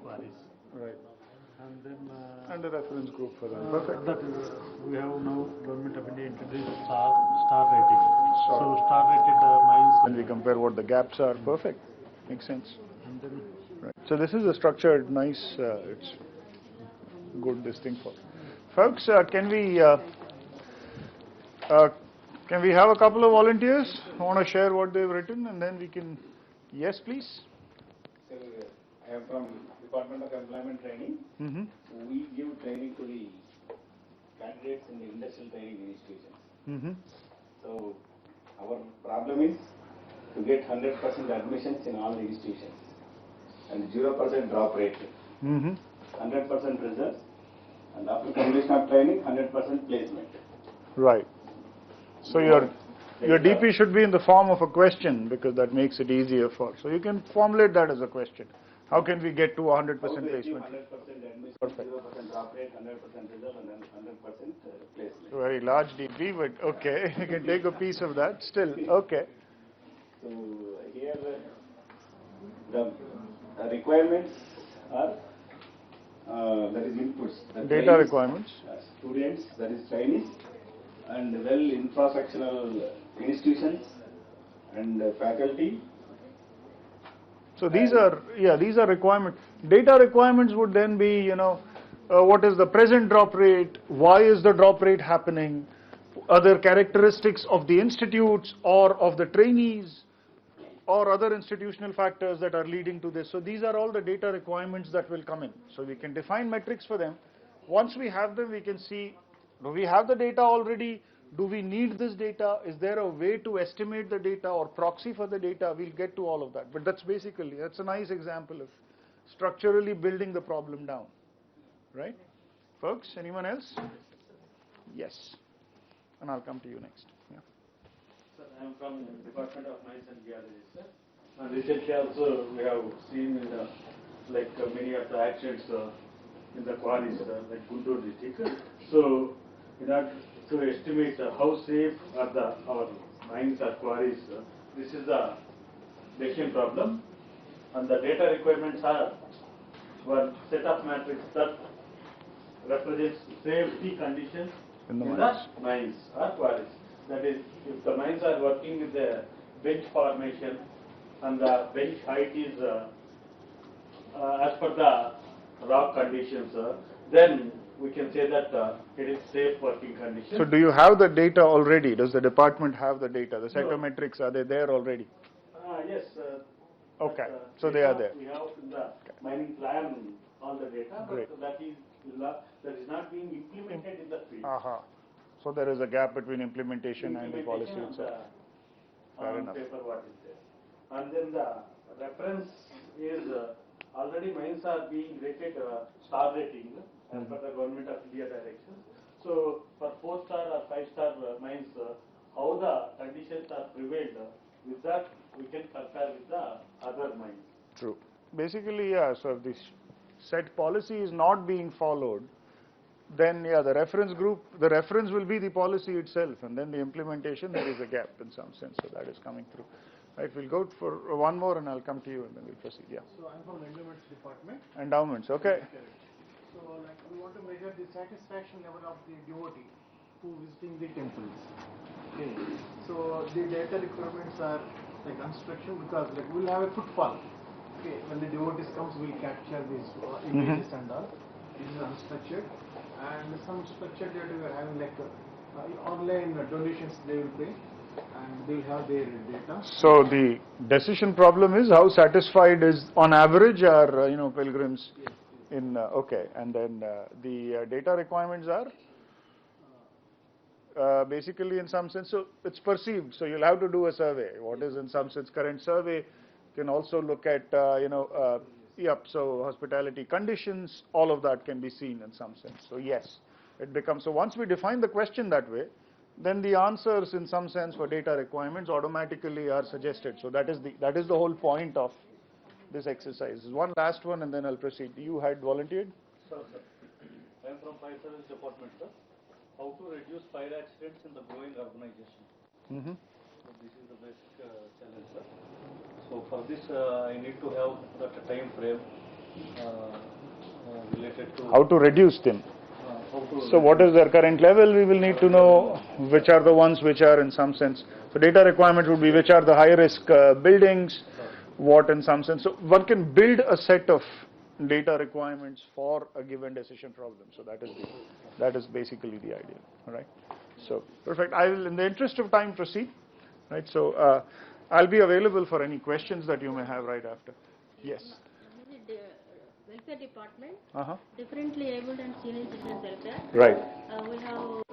H: Varies.
G: Right.
H: And then
G: And a reference group for them. Perfect.
H: that is, we have now Government of India introduced star rating. So star rated mines.
G: When we compare what the gaps are, perfect. Makes sense.
H: And then
G: Right. So this is a structured, nice, it's good this thing for. Folks, can Can we have a couple of volunteers who want to share what they've written, and then we can, yes please.
I: So, I am from Department of Employment Training. We give training to the candidates in the industrial training institutions. So our problem is to get 100% admissions in all the institutions and 0% drop rate. 100% results, and after completion of training, 100% placement.
G: Right. So your DP should be in the form of a question, because that makes it easier for. So you can formulate that as a question. How can we get to 100% placement?
I: 100% admission,
G: Perfect.
I: 0% drop rate, 100% result, and then 100% placement.
G: Very large DP, but okay, you can take a piece of that. Still, okay.
I: So here the requirements are that is inputs.
G: Data requirements.
I: Students, that is trainees, and well infrastructural institutions and faculty.
G: So these are requirements. Data requirements would then be, what is the present drop rate? Why is the drop rate happening? Other characteristics of the institutes or of the trainees, or other institutional factors that are leading to this. So these are all the data requirements that will come in. So we can define metrics for them. Once we have them, we can see, do we have the data already? Do we need this data? Is there a way to estimate the data or proxy for the data? We'll get to all of that. But that's a nice example of structurally building the problem down. Right? Folks, anyone else? Yes. And I'll come to you next. Yeah.
H: Sir, I am from the Department of Mines and Geology, sir. And recently also we have seen in the, many of the accidents in the quarries, like Guntur district. So, in order to estimate how safe are our mines or quarries, this is the decision problem. And the data requirements are one set of matrix that represents safety conditions in the mines or quarries. That is, if the mines are working with the bench formation and the bench height is as per the rock conditions, then we can say that it is safe working conditions.
G: So do you have the data already? Does the department have the data? The psychometrics, are they there already?
H: Yes.
G: Okay, so they are there.
H: We have in the mining plan all the data,
G: Great.
H: but that is not being implemented in the field.
G: So there is a gap between implementation and the policy itself. Fair enough.
H: Paper what is there. And then the reference is already mines are being rated star rating as per the Government of India directions. So for 4-star or 5-star mines, how the conditions are prevailed, with that we can compare with the other mines.
G: True. Basically, yeah, so if this set policy is not being followed, then yeah, the reference will be the policy itself, and then the implementation, there is a gap in some sense, so that is coming through. Right, we'll go for one more and I'll come to you and then we'll proceed. Yeah.
F: So I'm from Endowments Department.
G: Endowments, okay.
F: So we want to measure the satisfaction level of the devotee who visiting the temples. Okay. So the data requirements are unstructured, because we'll have a footfall. Okay. When the devotees comes, we'll capture these images and all. This is unstructured. And some structured data we are having online donations they will pay, and they will have their data.
G: So the decision problem is how satisfied is on average are pilgrims in okay, and then the data requirements are basically in some sense, so it's perceived. So you'll have to do a survey. What is in some sense current survey? You can also look at so hospitality conditions, all of that can be seen in some sense. So yes, it becomes, so once we define the question that way, then the answers in some sense for data requirements automatically are suggested. So that is the whole point of this exercise. One last one and then I'll proceed. You had volunteered?
H: Sir. I am from Fire Service Department, sir. How to reduce fire accidents in the growing urbanization? So this is the basic challenge, sir. So for this, I need to have that time frame related to
G: how to reduce them. So what is their current level? We will need to know which are the ones which are in some sense. So data requirements would be which are the high risk buildings, what in some sense. So one can build a set of data requirements for a given decision problem. So that is basically the idea. All right. So perfect. I will, in the interest of time, proceed. Right. So I'll be available for any questions that you may have right after. Yes.
J: Welfare department,
G: Uh-huh.
J: differently abled and senior citizens welfare.
G: Right.
J: We have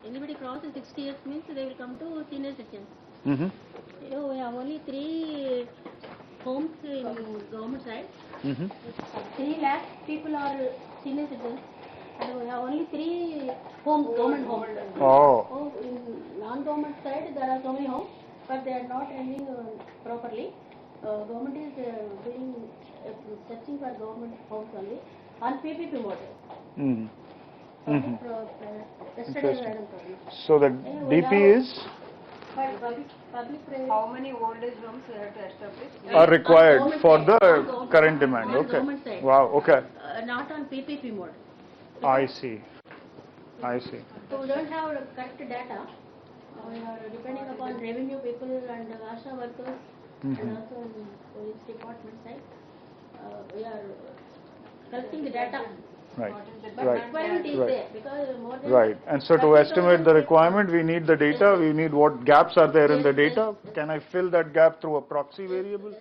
J: anybody crosses 60 years means they will come to senior citizens.
G: Mm-hmm.
J: We have only 3 homes in government side.
G: Mm-hmm.
J: 3 lakh people are senior citizens, and we have only 3 homes, government homes.
G: Oh.
J: In non-government side there are so many homes, but they are not running properly. Government is doing searching for government homes only on PPP model.
G: Mm-hmm. Mm-hmm.
J: Yesterday
G: So the DP is
J: how many old age homes we have to establish?
G: are required for the current demand. Okay. Wow. Okay.
J: Not on PPP model.
G: I see. I see.
J: So we don't have correct data. We are depending upon revenue people and ASHA workers, and also in police department side. We are collecting the data.
G: Right.
J: But requirement is there because more than
G: right. And so to estimate the requirement, we need the data. We need what gaps are there in the data. Can I fill that gap through a proxy variable?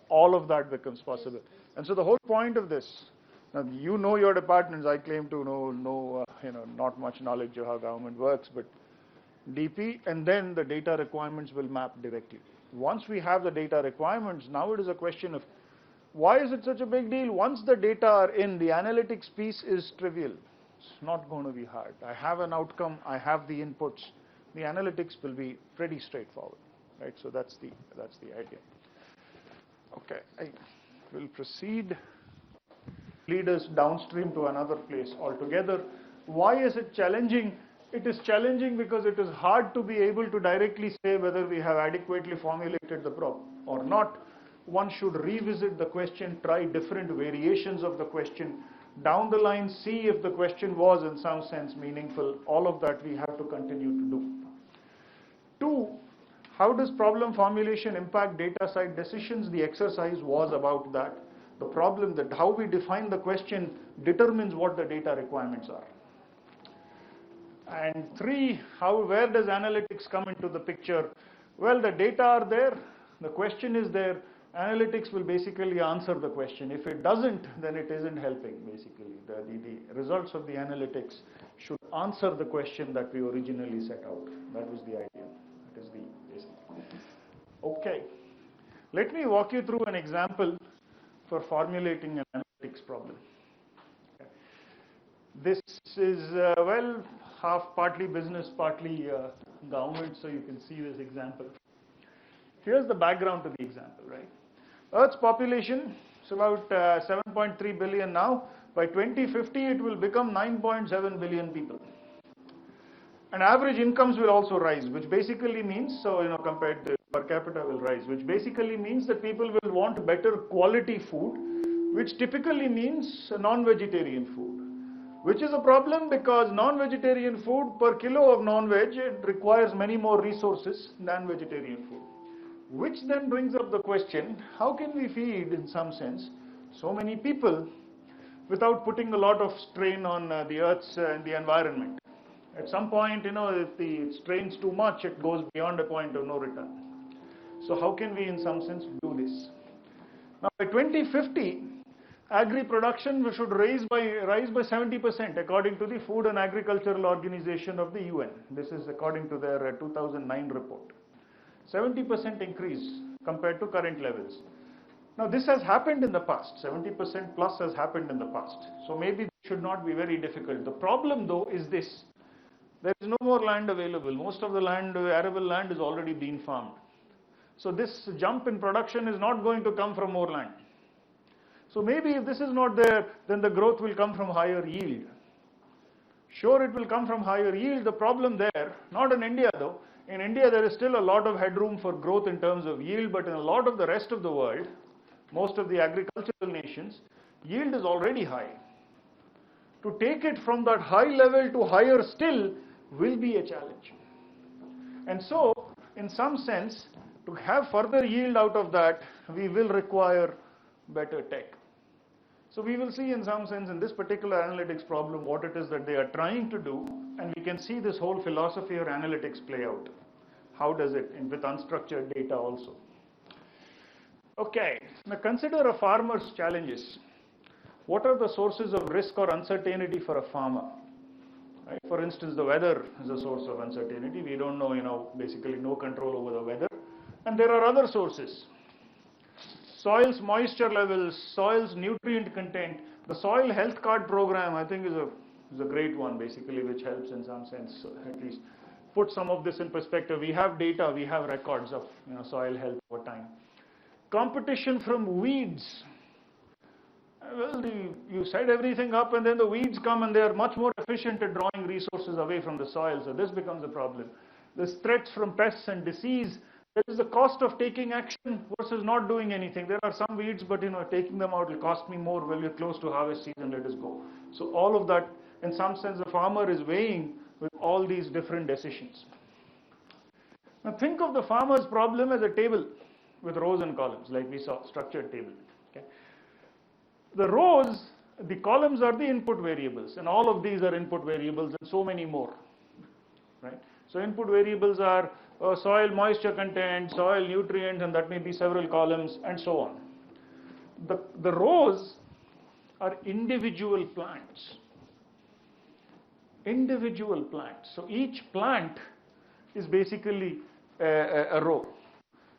G: All of that becomes possible. And so the whole point of this, now you know your departments. I claim to know not much knowledge of how government works, but DP and then the data requirements will map directly. Once we have the data requirements, now it is a question of why is it such a big deal? Once the data are in, the analytics piece is trivial. It's not going to be hard. I have an outcome, I have the inputs. The analytics will be pretty straightforward, right? So that's the idea. Okay, I will proceed. Lead us downstream to another place altogether. Why is it challenging? It is challenging because it is hard to be able to directly say whether we have adequately formulated the problem or not. One should revisit the question, try different variations of the question, down the line see if the question was in some sense meaningful. All of that we have to continue to do. 2, how does problem formulation impact data side decisions? The exercise was about that. The problem that how we define the question determines what the data requirements are. And 3, where does analytics come into the picture? Well, the data are there, the question is there. Analytics will basically answer the question. If it doesn't, then it isn't helping, basically. The results of the analytics should answer the question that we originally set out. That was the idea. That is the basic. Okay. Let me walk you through an example for formulating an analytics problem. Okay. This is, partly business, partly government, so you can see this example. Here's the background to the example, right? Earth's population is about 7.3 billion now. By 2050, it will become 9.7 billion people. And average incomes will also rise, which basically means, compared to per capita will rise, which basically means that people will want better quality food, which typically means non-vegetarian food. Which is a problem because non-vegetarian food per kilo of non-veg, it requires many more resources than vegetarian food. Which then brings up the question, how can we feed, in some sense, so many people without putting a lot of strain on the earth's and the environment? At some point, if the strain's too much, it goes beyond a point of no return. So how can we, in some sense, do this? Now, by 2050, agri-production should rise by 70% according to the Food and Agricultural Organization of the UN. This is according to their 2009 report. 70% increase compared to current levels. Now this has happened in the past, 70% plus has happened in the past. So maybe it should not be very difficult. The problem though is this, there is no more land available. Most of the land, arable land is already being farmed. So this jump in production is not going to come from more land. So maybe if this is not there, then the growth will come from higher yield. Sure, it will come from higher yield. The problem there, not in India though, in India there is still a lot of headroom for growth in terms of yield, but in a lot of the rest of the world, most of the agricultural nations, yield is already high. To take it from that high level to higher still will be a challenge. And so, in some sense, to have further yield out of that, we will require better tech. So we will see in some sense in this particular analytics problem what it is that they are trying to do, and we can see this whole philosophy of analytics play out. How does it, and with unstructured data also. Okay, now consider a farmer's challenges. What are the sources of risk or uncertainty for a farmer? Right? For instance, the weather is a source of uncertainty. We don't know, basically no control over the weather. And there are other sources. Soil's moisture levels, soil's nutrient content. The soil health card program, I think, is a great one, basically, which helps in some sense, at least put some of this in perspective. We have data, we have records of soil health over time. Competition from weeds. Well, you set everything up and then the weeds come and they are much more efficient at drawing resources away from the soil, so this becomes a problem. There's threats from pests and disease. There is the cost of taking action versus not doing anything. There are some weeds, but taking them out will cost me more. Well, you're close to harvest season, let us go. So all of that, in some sense, the farmer is weighing with all these different decisions. Now think of the farmer's problem as a table with rows and columns, like we saw, structured table. Okay? The rows, the columns are the input variables, and all of these are input variables and so many more. Right? So input variables are soil moisture content, soil nutrients, and that may be several columns, and so on. The rows are individual plants. Individual plants. So each plant is basically a row.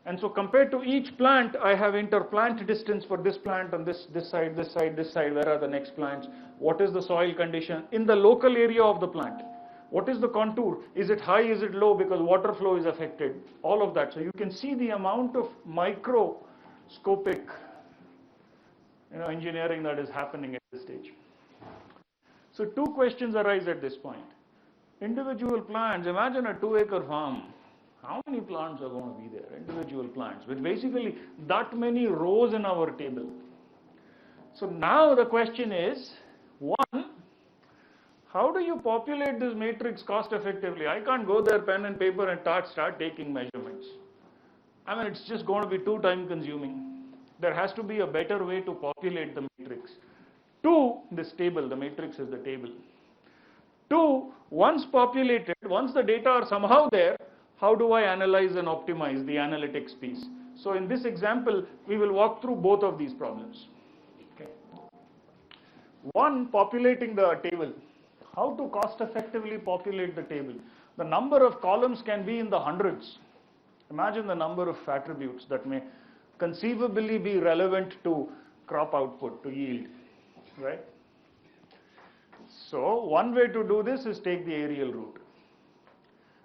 G: And so compared to each plant, I have interplant distance for this plant on this side, this side, this side. Where are the next plants? What is the soil condition in the local area of the plant? What is the contour? Is it high? Is it low? Because water flow is affected. All of that. So you can see the amount of microscopic engineering that is happening at this stage. So two questions arise at this point. Individual plants, imagine a 2-acre farm. How many plants are going to be there? Individual plants with basically that many rows in our table. So now the question is, one, how do you populate this matrix cost effectively? I can't go there, pen and paper, and start taking measurements. I mean, it's just going to be too time consuming. There has to be a better way to populate the matrix. Two, this table, the matrix is the table. Two, once populated, once the data are somehow there, how do I analyze and optimize the analytics piece? So in this example, we will walk through both of these problems. Okay. One, populating the table. How to cost effectively populate the table? The number of columns can be in the hundreds. Imagine the number of attributes that may conceivably be relevant to crop output, to yield, right? So one way to do this is take the aerial route.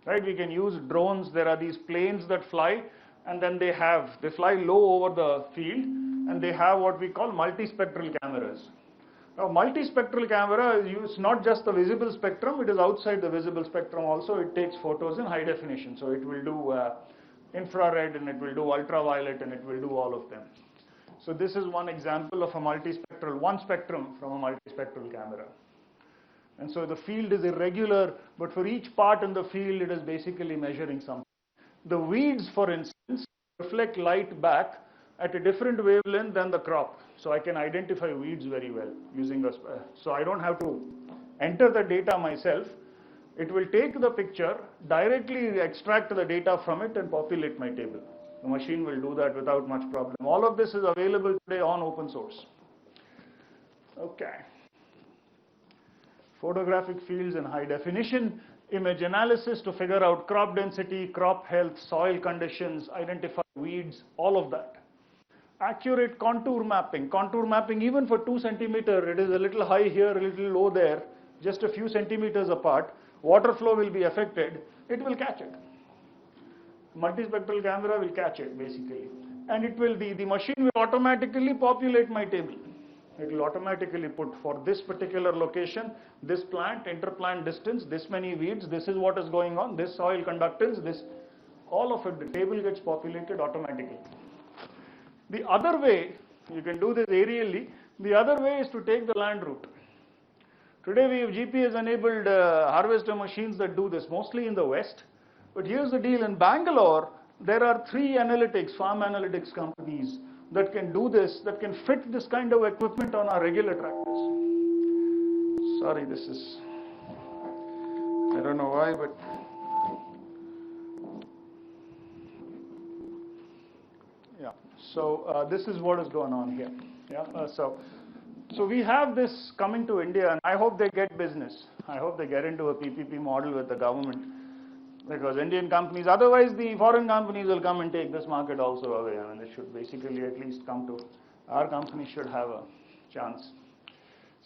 G: Right, we can use drones. There are these planes that fly, and then they fly low over the field, and they have what we call multispectral cameras. Now, multispectral camera is not just the visible spectrum, it is outside the visible spectrum also. It takes photos in high definition. So it will do infrared, and it will do ultraviolet, and it will do all of them. So this is one example of a multispectral, one spectrum from a multispectral camera. And so the field is irregular, but for each part in the field, it is basically measuring something. The weeds, for instance, reflect light back at a different wavelength than the crop. So I can identify weeds very well using this. So I don't have to enter the data myself. It will take the picture, directly extract the data from it, and populate my table. The machine will do that without much problem. All of this is available today on open source. Okay. Photographic fields in high definition, image analysis to figure out crop density, crop health, soil conditions, identify weeds, all of that. Accurate contour mapping even for 2 centimeters, it is a little high here, a little low there, just a few centimeters apart, water flow will be affected, it will catch it. Multispectral camera will catch it basically. And it will, the machine will automatically populate my table. It will automatically put for this particular location, this plant, interplant distance, this many weeds, this is what is going on, this soil conductance, this, all of it, the table gets populated automatically. The other way, you can do this aerially, the other way is to take the land route. Today we have GPS enabled harvester machines that do this, mostly in the West. But here's the deal, in Bangalore, there are 3 farm analytics companies that can do this, that can fit this kind of equipment on our regular tractors. Sorry, this is, I don't know why, but yeah. So this is what is going on here. Yeah. So we have this coming to India, and I hope they get business. I hope they get into a PPP model with the government, because Indian companies, otherwise the foreign companies will come and take this market also away. I mean, they should basically at least come to, our company should have a chance.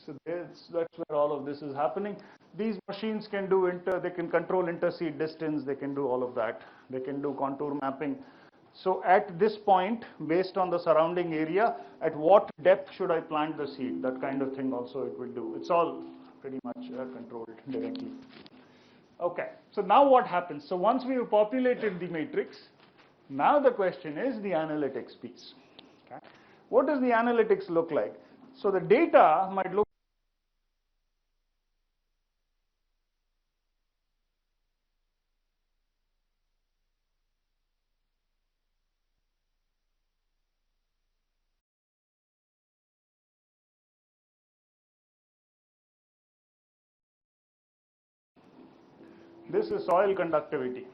G: So that's where all of this is happening. These machines can do they can control interseed distance, they can do all of that. They can do contour mapping. So at this point, based on the surrounding area, at what depth should I plant the seed? That kind of thing also it will do. It's all pretty much controlled directly. Okay, so now what happens? So once we have populated the matrix, now the question is the analytics piece. Okay. What does the analytics look like? So the data might look this is soil conductivity.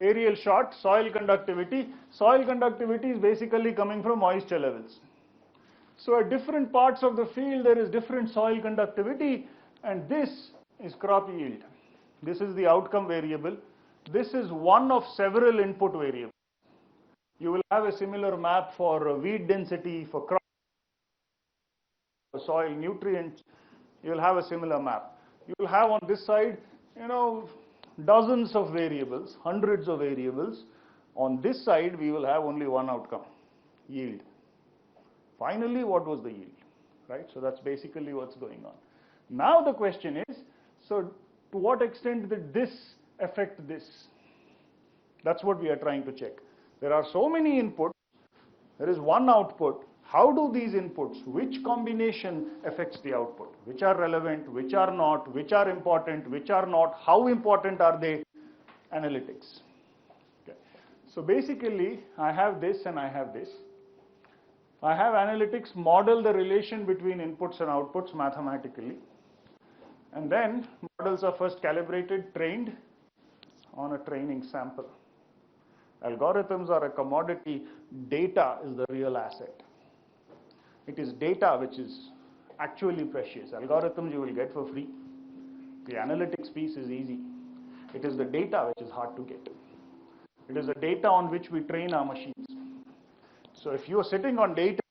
G: Aerial shot, soil conductivity. Soil conductivity is basically coming from moisture levels. So at different parts of the field, there is different soil conductivity, and this is crop yield. This is the outcome variable. This is one of several input variables. You will have a similar map for weed density, for crop, for soil nutrients. You will have a similar map. You will have on this side, dozens of variables, hundreds of variables. On this side, we will have only one outcome, yield. Finally, what was the yield, right? So that's basically what's going on. Now the question is, so to what extent did this affect this? That's what we are trying to check. There are so many inputs, there is one output. How do these inputs, which combination affects the output? Which are relevant, which are not, which are important, which are not, how important are they? Analytics. Okay. So basically, I have this and I have this. I have analytics model the relation between inputs and outputs mathematically. And then models are first calibrated, trained on a training sample. Algorithms are a commodity. Data is the real asset. It is data which is actually precious. Algorithms you will get for free. The analytics piece is easy. It is the data which is hard to get. It is the data on which we train our machines. So if you are sitting on data,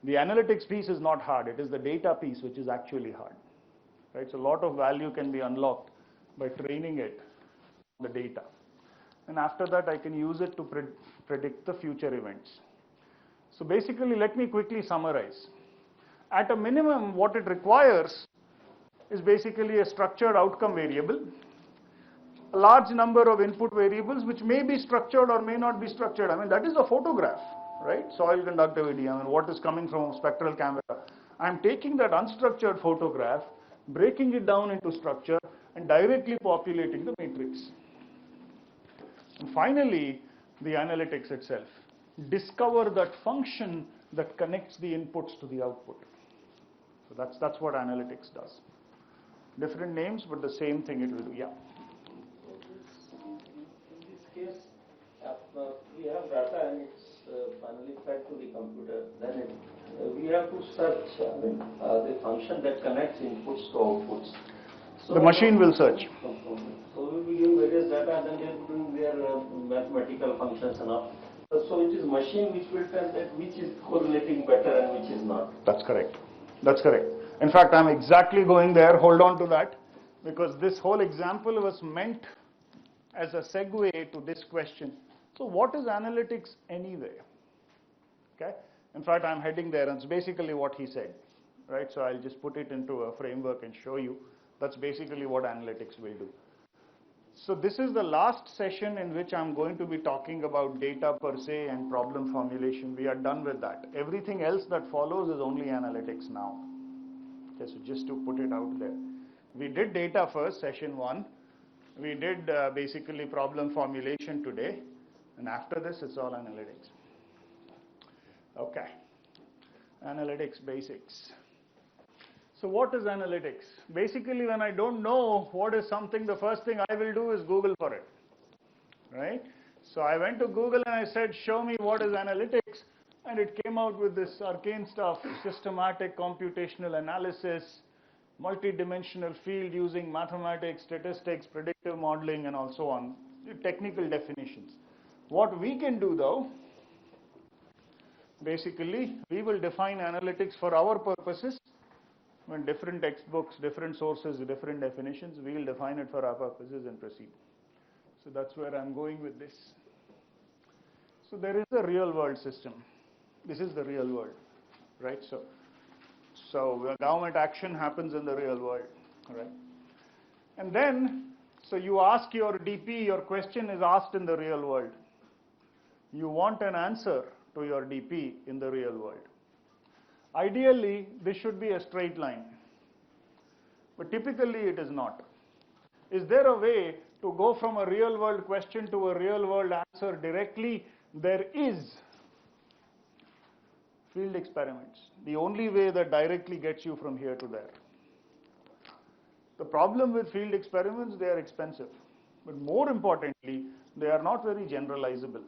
G: the analytics piece is not hard. It is the data piece which is actually hard. Right? So a lot of value can be unlocked by training it on the data. And after that, I can use it to predict the future events. So basically, let me quickly summarize. At a minimum, what it requires is basically a structured outcome variable, a large number of input variables which may be structured or may not be structured. I mean, that is a photograph, right? Soil conductivity, I mean, what is coming from a spectral camera. I'm taking that unstructured photograph, breaking it down into structure, and directly populating the matrix. And finally, the analytics itself. Discover that function that connects the inputs to the output. So that's what analytics does. Different names, but the same thing it will do. Yeah.
C: In this case, we have data and it's finally fed to the computer. Then we have to search the function that connects inputs to outputs. So
G: the machine will search.
C: So we will give various data and then they are doing their mathematical functions and all. So it is machine which will tell that which is correlating better and which is not.
G: That's correct. That's correct. In fact, I'm exactly going there. Hold on to that, because this whole example was meant as a segue to this question. So what is analytics anyway? Okay. In fact, I'm heading there, and it's basically what he said, right? So I'll just put it into a framework and show you. That's basically what analytics will do. So this is the last session in which I'm going to be talking about data per se and problem formulation. We are done with that. Everything else that follows is only analytics now. Okay, so just to put it out there. We did data first, session 1. We did basically problem formulation today. And after this, it's all analytics. Okay, analytics basics. So what is analytics? Basically, when I don't know what is something, the first thing I will do is Google for it, right? So I went to Google and I said, show me what is analytics, and it came out with this arcane stuff, systematic computational analysis, multi-dimensional field using mathematics, statistics, predictive modeling, and also on technical definitions. What we can do though, basically, we will define analytics for our purposes. When different textbooks, different sources, different definitions, we will define it for our purposes and proceed. So that's where I'm going with this. So there is a real world system. This is the real world, right? So government action happens in the real world, right? And then, so you ask your DP, your question is asked in the real world. You want an answer to your DP in the real world. Ideally, this should be a straight line, but typically it is not. Is there a way to go from a real world question to a real world answer directly? There is. Field experiments, the only way that directly gets you from here to there. The problem with field experiments, they are expensive, but more importantly, they are not very generalizable.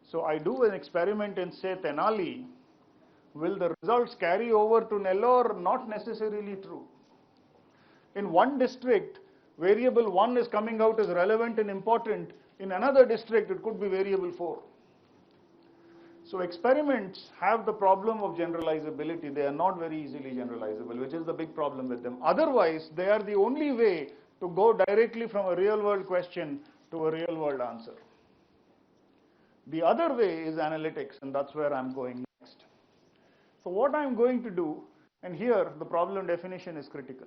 G: So I do an experiment in, say, Tenali. Will the results carry over to Nellore? Not necessarily true. In one district, variable 1 is coming out as relevant and important. In another district, it could be variable 4. So experiments have the problem of generalizability. They are not very easily generalizable, which is the big problem with them. Otherwise, they are the only way to go directly from a real world question to a real world answer. The other way is analytics, and that's where I'm going next. So what I'm going to do, and here the problem definition is critical,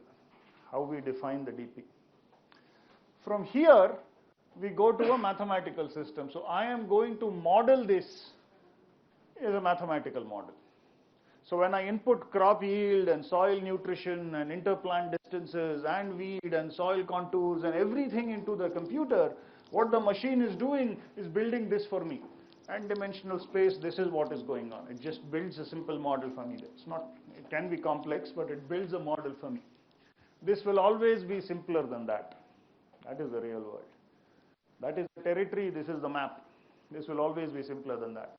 G: how we define the DP. From here, we go to a mathematical system. So I am going to model this as a mathematical model. So when I input crop yield and soil nutrition and interplant distances and weed and soil contours and everything into the computer, what the machine is doing is building this for me. And dimensional space, this is what is going on. It just builds a simple model for me. It's not, it can be complex, but it builds a model for me. This will always be simpler than that. That is the real world. That is the territory, this is the map. This will always be simpler than that.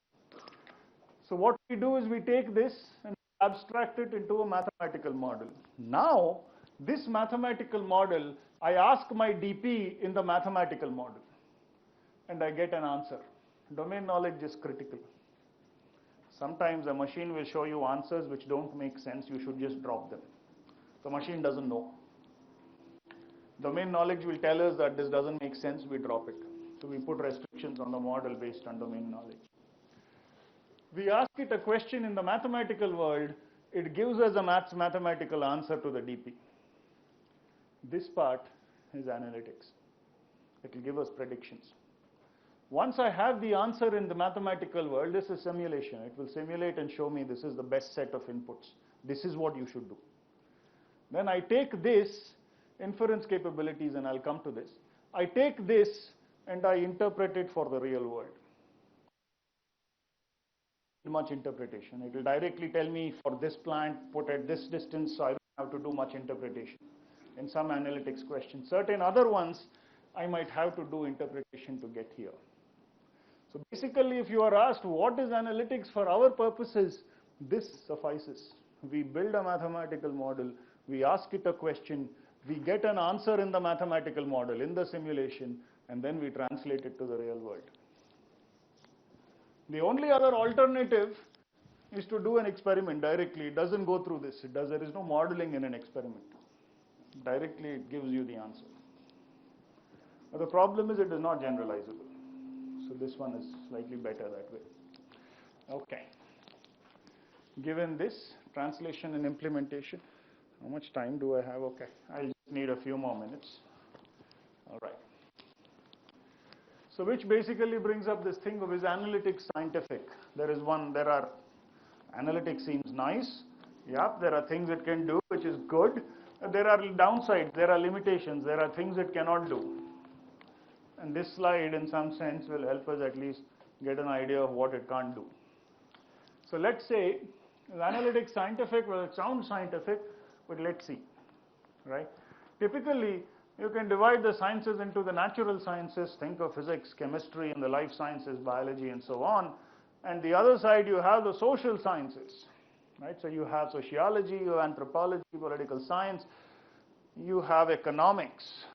G: So what we do is we take this and abstract it into a mathematical model. Now, this mathematical model, I ask my DP in the mathematical model, and I get an answer. Domain knowledge is critical. Sometimes a machine will show you answers which don't make sense. You should just drop them. The machine doesn't know. Domain knowledge will tell us that this doesn't make sense, we drop it. So we put restrictions on the model based on domain knowledge. We ask it a question in the mathematical world, it gives us a mathematical answer to the DP. This part is analytics. It will give us predictions. Once I have the answer in the mathematical world, this is simulation. It will simulate and show me this is the best set of inputs. This is what you should do. Then I take this, inference capabilities, and I'll come to this. I take this and I interpret it for the real world. Much interpretation. It will directly tell me for this plant, put at this distance, so I don't have to do much interpretation. In some analytics questions. Certain other ones, I might have to do interpretation to get here. So basically, if you are asked what is analytics for our purposes, this suffices. We build a mathematical model, we ask it a question, we get an answer in the mathematical model, in the simulation, and then we translate it to the real world. The only other alternative is to do an experiment directly. It doesn't go through this. There is no modeling in an experiment. Directly it gives you the answer. But the problem is it is not generalizable. So this one is slightly better that way. Okay. Given this, translation and implementation, how much time do I have? Okay, I'll just need a few more minutes. All right. So which basically brings up this thing of, is analytics scientific? Analytics seems nice. Yep, there are things it can do, which is good. There are downsides, there are limitations, there are things it cannot do. And this slide, in some sense, will help us at least get an idea of what it can't do. So let's say, is analytics scientific? Well, it sounds scientific, but let's see, right? Typically, you can divide the sciences into the natural sciences, think of physics, chemistry, and the life sciences, biology, and so on. And the other side, you have the social sciences, right? So you have sociology, you have anthropology, political science, you have economics,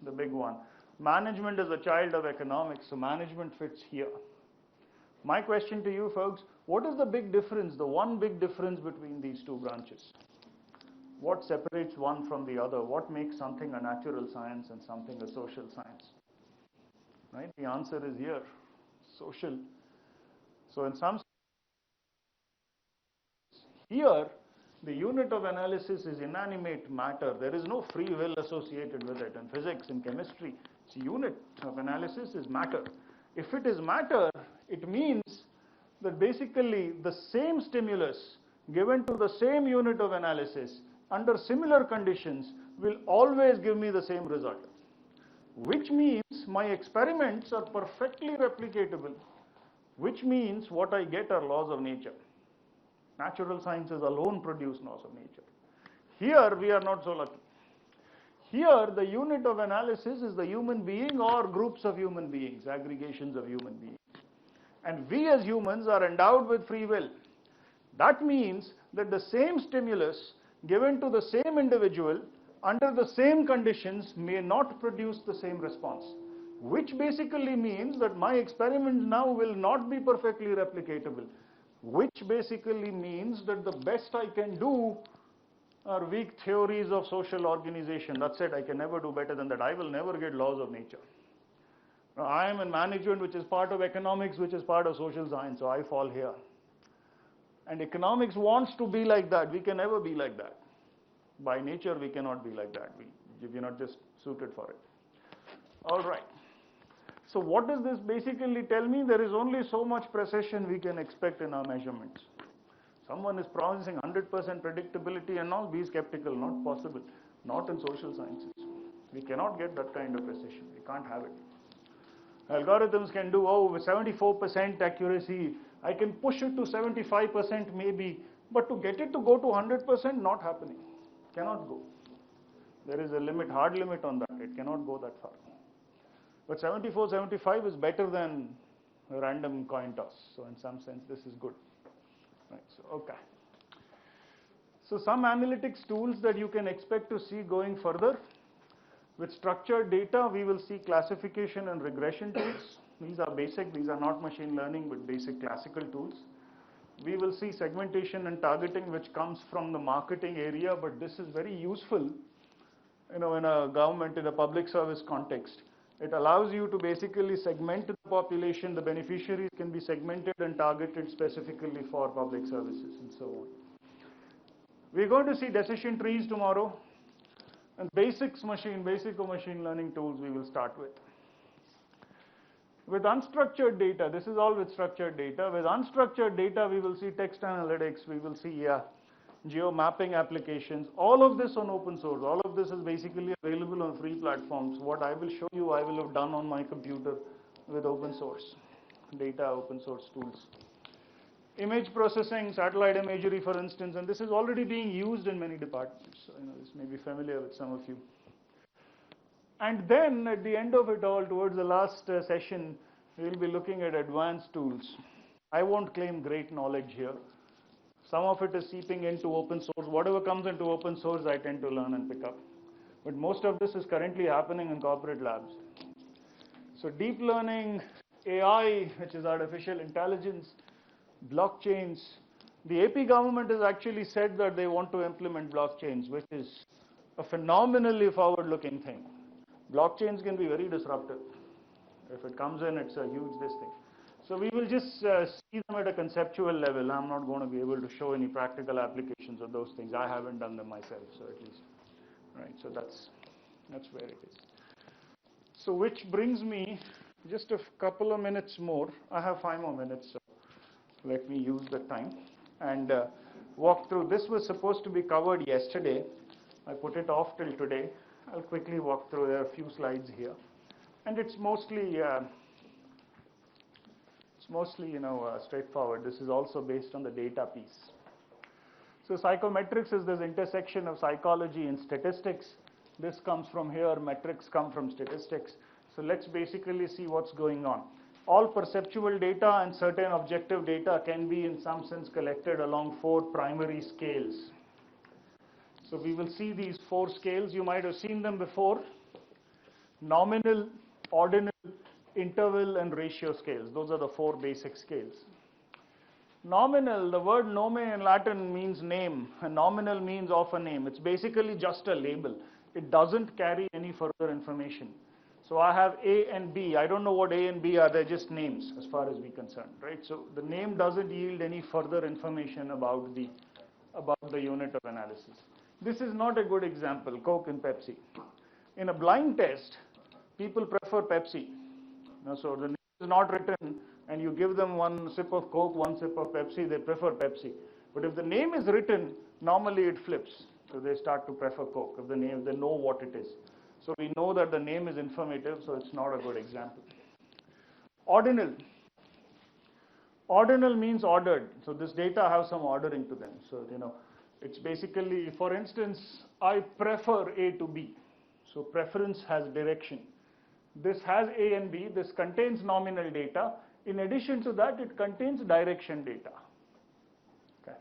G: the big one. Management is a child of economics, so management fits here. My question to you folks, what is the big difference, the one big difference between these two branches? What separates one from the other? What makes something a natural science and something a social science? Right? The answer is here, social. So in some here, the unit of analysis is inanimate matter. There is no free will associated with it. In physics, in chemistry, its unit of analysis is matter. If it is matter, it means that basically the same stimulus given to the same unit of analysis under similar conditions will always give me the same result, which means my experiments are perfectly replicatable, which means what I get are laws of nature. Natural sciences alone produce laws of nature. Here we are not so lucky. Here the unit of analysis is the human being or groups of human beings, aggregations of human beings. And we as humans are endowed with free will. That means that the same stimulus given to the same individual under the same conditions may not produce the same response, which basically means that my experiments now will not be perfectly replicatable, which basically means that the best I can do are weak theories of social organization. That's it, I can never do better than that. I will never get laws of nature. Now, I am in management, which is part of economics, which is part of social science, so I fall here. And economics wants to be like that. We can never be like that. By nature, we cannot be like that. We're not just suited for it. All right. So what does this basically tell me? There is only so much precision we can expect in our measurements. Someone is promising 100% predictability and all, be skeptical, not possible. Not in social sciences. We cannot get that kind of precision. We can't have it. Algorithms can do, with 74% accuracy, I can push it to 75% maybe, but to get it to go to 100%, not happening. Cannot go. There is a limit, hard limit on that. It cannot go that far. But 74, 75 is better than a random coin toss. So in some sense, this is good. Right, so okay. So some analytics tools that you can expect to see going further. With structured data, we will see classification and regression tools. These are basic, these are not machine learning, but basic classical tools. We will see segmentation and targeting, which comes from the marketing area, but this is very useful, in a government, in a public service context. It allows you to basically segment the population. The beneficiaries can be segmented and targeted specifically for public services and so on. We're going to see decision trees tomorrow, and basic machine learning tools we will start with. With unstructured data, this is all with structured data. With unstructured data, we will see text analytics, we will see geo-mapping applications, all of this on open source. All of this is basically available on free platforms. What I will show you, I will have done on my computer with open source data, open source tools. Image processing, satellite imagery, for instance, and this is already being used in many departments. So, this may be familiar with some of you. And then at the end of it all, towards the last session, we'll be looking at advanced tools. I won't claim great knowledge here. Some of it is seeping into open source. Whatever comes into open source, I tend to learn and pick up. But most of this is currently happening in corporate labs. So deep learning, AI, which is artificial intelligence, blockchains. The AP government has actually said that they want to implement blockchains, which is a phenomenally forward-looking thing. Blockchains can be very disruptive. If it comes in, it's a huge thing. So we will just see them at a conceptual level. I'm not going to be able to show any practical applications of those things. I haven't done them myself, so at least. Right, so that's where it is. So which brings me just a couple of minutes more. I have 5 more minutes, so let me use the time and walk through. This was supposed to be covered yesterday. I put it off till today. I'll quickly walk through. There are a few slides here. And it's mostly It's mostly, straightforward. This is also based on the data piece. So psychometrics is this intersection of psychology and statistics. This comes from here, metrics come from statistics. So let's basically see what's going on. All perceptual data and certain objective data can be in some sense collected along 4 primary scales. So we will see these 4 scales. You might have seen them before. Nominal, ordinal, interval, and ratio scales. Those are the 4 basic scales. Nominal, the word nome in Latin means name, and nominal means of a name. It's basically just a label. It doesn't carry any further information. So I have A and B. I don't know what A and B are. They're just names as far as we're concerned, right? So the name doesn't yield any further information about the unit of analysis. This is not a good example, Coke and Pepsi. In a blind test, people prefer Pepsi. So the name is not written, and you give them 1 sip of Coke, 1 sip of Pepsi, they prefer Pepsi. But if the name is written, normally it flips. So they start to prefer Coke if they know what it is. So we know that the name is informative, so it's not a good example. Ordinal. Ordinal means ordered. So this data have some ordering to them. So, it's basically, for instance, I prefer A to B. So preference has direction. This has A and B. This contains nominal data. In addition to that, it contains direction data. Okay.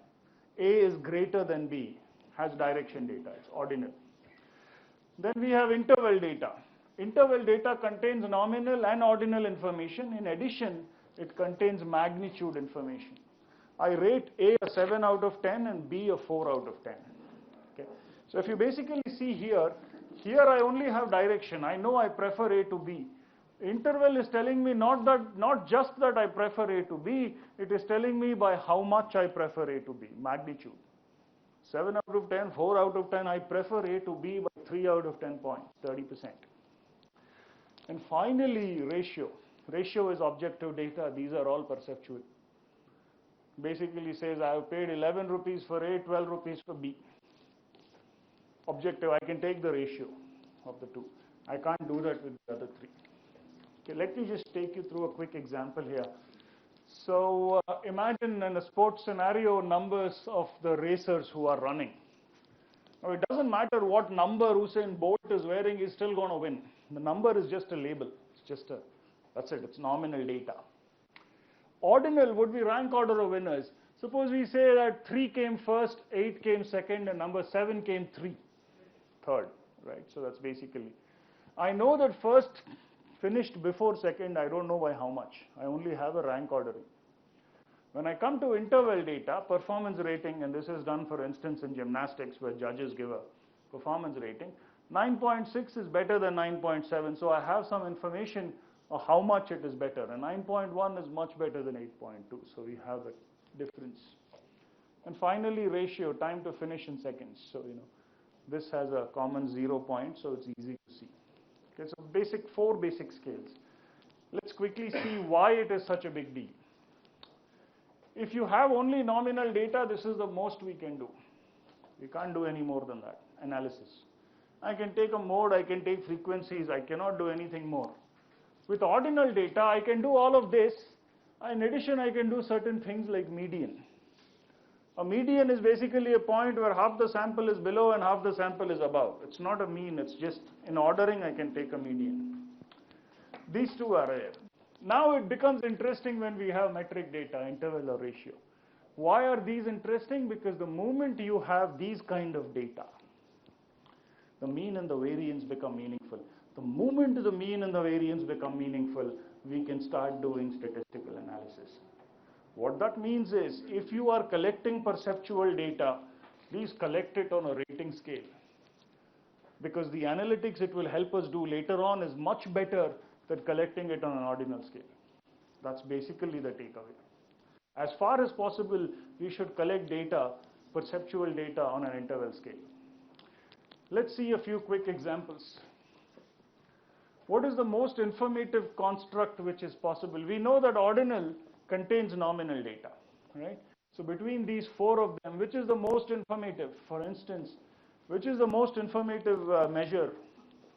G: A is greater than B, has direction data. It's ordinal. Then we have interval data. Interval data contains nominal and ordinal information. In addition, it contains magnitude information. I rate A a 7 out of 10 and B a 4 out of 10. Okay. So if you basically see here I only have direction. I know I prefer A to B. Interval is telling me not just that I prefer A to B, it is telling me by how much I prefer A to B, magnitude. 7 out of 10, 4 out of 10, I prefer A to B by 3 out of 10 points, 30%. And finally, ratio. Ratio is objective data. These are all perceptual. Basically says I have paid 11 rupees for A, 12 rupees for B. Objective, I can take the ratio of the two. I can't do that with the other 3. Okay, let me just take you through a quick example here. So imagine in a sports scenario numbers of the racers who are running. Now it doesn't matter what number Usain Bolt is wearing, he's still going to win. The number is just a label. It's just that's it. It's nominal data. Ordinal would be rank order of winners. Suppose we say that 3 came first, 8 came second, and number 7 came third, right? So that's basically. I know that first finished before second, I don't know by how much. I only have a rank ordering. When I come to interval data, performance rating, and this is done for instance in gymnastics where judges give a performance rating, 9.6 is better than 9.7, so I have some information of how much it is better, and 9.1 is much better than 8.2, so we have a difference. And finally, ratio, time to finish in seconds. So, this has a common 0 point, so it's easy to see. Okay, so 4 basic scales. Let's quickly see why it is such a big deal. If you have only nominal data, this is the most we can do. We can't do any more than that, analysis. I can take a mode, I can take frequencies, I cannot do anything more. With ordinal data, I can do all of this. In addition, I can do certain things like median. A median is basically a point where half the sample is below and half the sample is above. It's not a mean, it's just in ordering I can take a median. These two are rare. Now it becomes interesting when we have metric data, interval or ratio. Why are these interesting? Because the moment you have these kind of data, the mean and the variance become meaningful. The moment the mean and the variance become meaningful, we can start doing statistical analysis. What that means is, if you are collecting perceptual data, please collect it on a rating scale. Because the analytics it will help us do later on is much better than collecting it on an ordinal scale. That's basically the takeaway. As far as possible, we should collect data, perceptual data on an interval scale. Let's see a few quick examples. What is the most informative construct which is possible? We know that ordinal contains nominal data, right? So between these 4 of them, which is the most informative? For instance, which is the most informative measure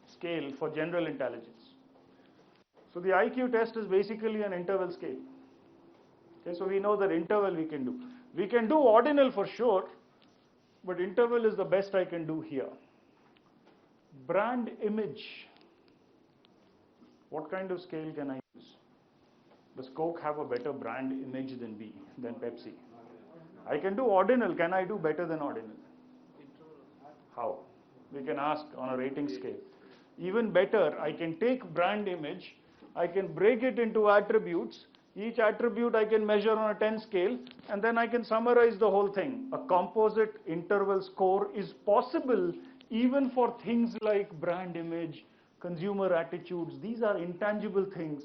G: scale for general intelligence? So the IQ test is basically an interval scale. Okay, so we know that interval we can do. We can do ordinal for sure, but interval is the best I can do here. Brand image. What kind of scale can I use? Does Coke have a better brand image than Pepsi? I can do ordinal. Can I do better than ordinal? How? We can ask on a rating scale. Even better, I can take brand image, I can break it into attributes. Each attribute I can measure on a 10 scale, and then I can summarize the whole thing. A composite interval score is possible even for things like brand image, consumer attitudes. These are intangible things.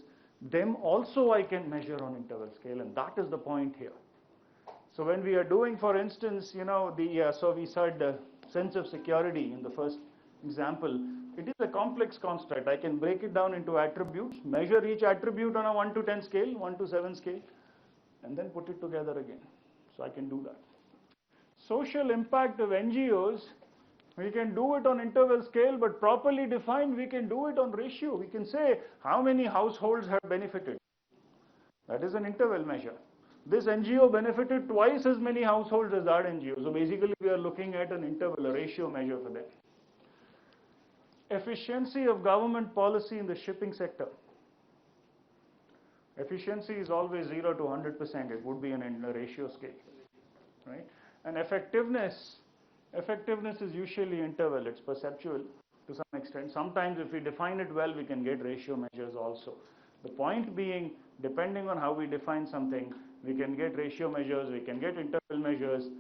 G: Them also I can measure on interval scale, and that is the point here. So when we are doing, for instance, so we said sense of security in the first example, it is a complex construct. I can break it down into attributes, measure each attribute on a 1 to 10 scale, 1 to 7 scale, and then put it together again. So I can do that. Social impact of NGOs, we can do it on interval scale, but properly defined, we can do it on ratio. We can say how many households have benefited. That is an interval measure. This NGO benefited twice as many households as that NGO. So basically we are looking at an interval, a ratio measure for them. Efficiency of government policy in the shipping sector. Efficiency is always 0 to 100%. It would be in a ratio scale, right? And effectiveness is usually interval. It's perceptual to some extent. Sometimes if we define it well, we can get ratio measures also. The point being, depending on how we define something, we can get ratio measures, we can get interval measures.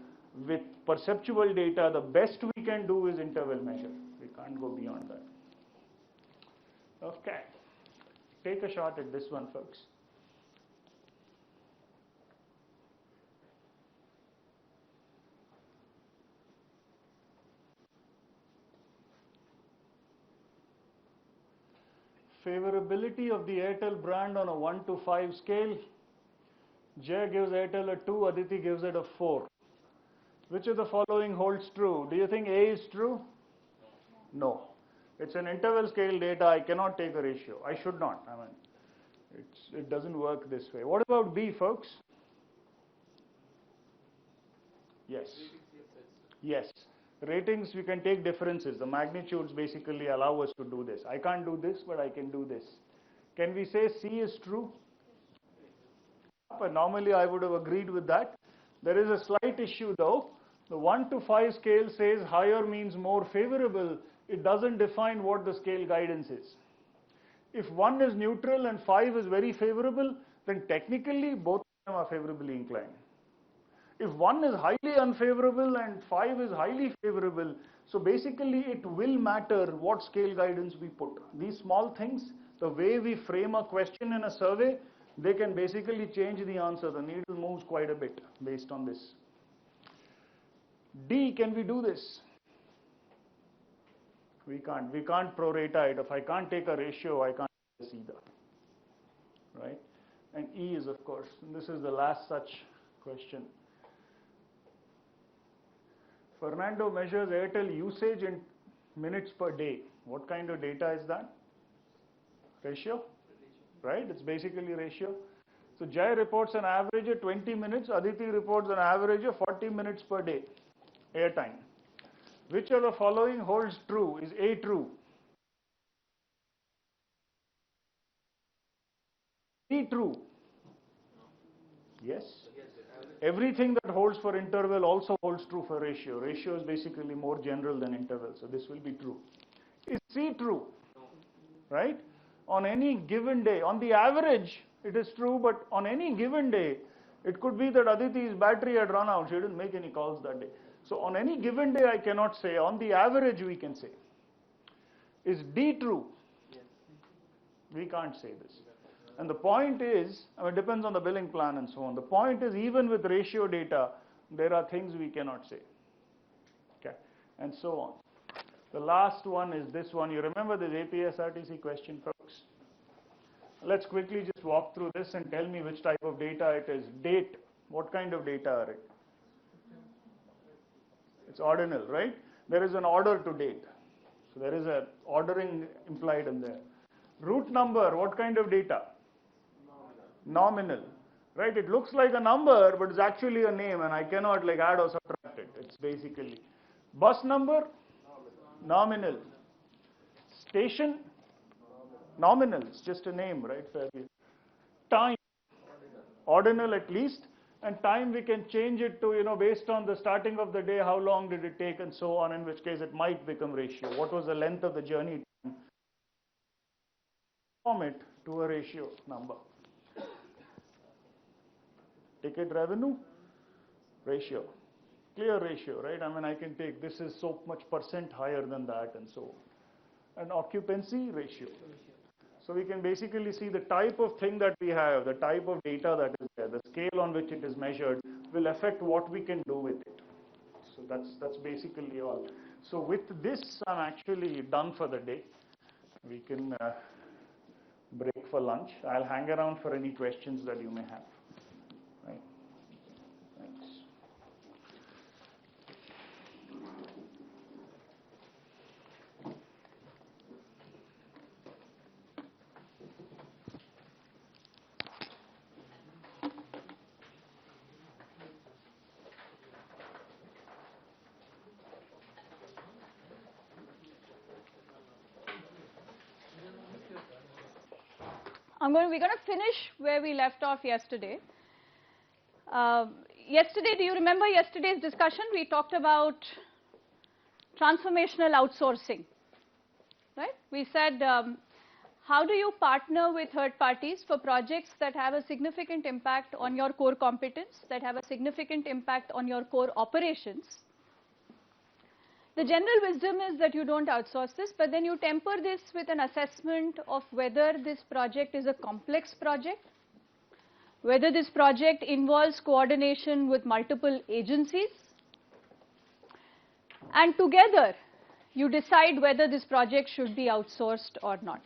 G: With perceptual data, the best we can do is interval measure. We can't go beyond that. Okay. Take a shot at this one, folks. Favorability of the Airtel brand on a 1 to 5 scale. Jay gives Airtel a 2, Aditi gives it a 4. Which of the following holds true? Do you think A is true? No. It's an interval scale data. I cannot take a ratio. I should not. I mean, it doesn't work this way. What about B, folks? Yes. Yes. Ratings, we can take differences. The magnitudes basically allow us to do this. I can't do this, but I can do this. Can we say C is true? But normally I would have agreed with that. There is a slight issue though. The 1 to 5 scale says higher means more favorable. It doesn't define what the scale guidance is. If 1 is neutral and 5 is very favorable, then technically both of them are favorably inclined. If 1 is highly unfavorable and 5 is highly favorable, so basically it will matter what scale guidance we put. These small things, the way we frame a question in a survey, they can basically change the answer. The needle moves quite a bit based on this. D, can we do this? We can't. We can't prorata it. If I can't take a ratio, I can't do this either. Right? And E is, of course, and this is the last such question. Fernando measures Airtel usage in minutes per day. What kind of data is that? Ratio? Right? It's basically ratio. So Jai reports an average of 20 minutes. Aditi reports an average of 40 minutes per day. Airtime. Which of the following holds true? Is A true? B true? Yes. Everything that holds for interval also holds true for ratio. Ratio is basically more general than interval, so this will be true. Is C true? Right? On any given day, on the average, it is true, but on any given day, it could be that Aditi's battery had run out. She didn't make any calls that day. So on any given day, I cannot say. On the average, we can say. Is D true? Yes. We can't say this. And the point is, I mean, it depends on the billing plan and so on. The point is, even with ratio data, there are things we cannot say. Okay, and so on. The last one is this one. You remember this APSRTC question, folks? Let's quickly just walk through this and tell me which type of data it is. Date. What kind of data are it? It's ordinal, right? There is an order to date. So there is a ordering implied in there. Route number. What kind of data? Nominal. right? It looks like a number, but it's actually a name, and I cannot like add or subtract it. It's basically bus number, nominal. Station, nominal. It's just a name, right? Time, ordinal at least. And time we can change it to, based on the starting of the day, how long did it take and so on, in which case it might become ratio. What was the length of the journey? Form it to a ratio number. Ticket revenue, ratio. Clear ratio, right? I mean, I can take this is so much percent higher than that and so on. And occupancy ratio. So we can basically see the type of thing that we have, the type of data that is there, the scale on which it is measured will affect what we can do with it. So that's basically all. So with this, I'm actually done for the day. We can break for lunch. I'll hang around for any questions that you may have. Right. Thanks.
K: We're going to finish where we left off yesterday. Do you remember yesterday's discussion? We talked about transformational outsourcing, right? We said, how do you partner with third parties for projects that have a significant impact on your core competence, that have a significant impact on your core operations? The general wisdom is that you don't outsource this, but then you temper this with an assessment of whether this project is a complex project, whether this project involves coordination with multiple agencies, and together you decide whether this project should be outsourced or not.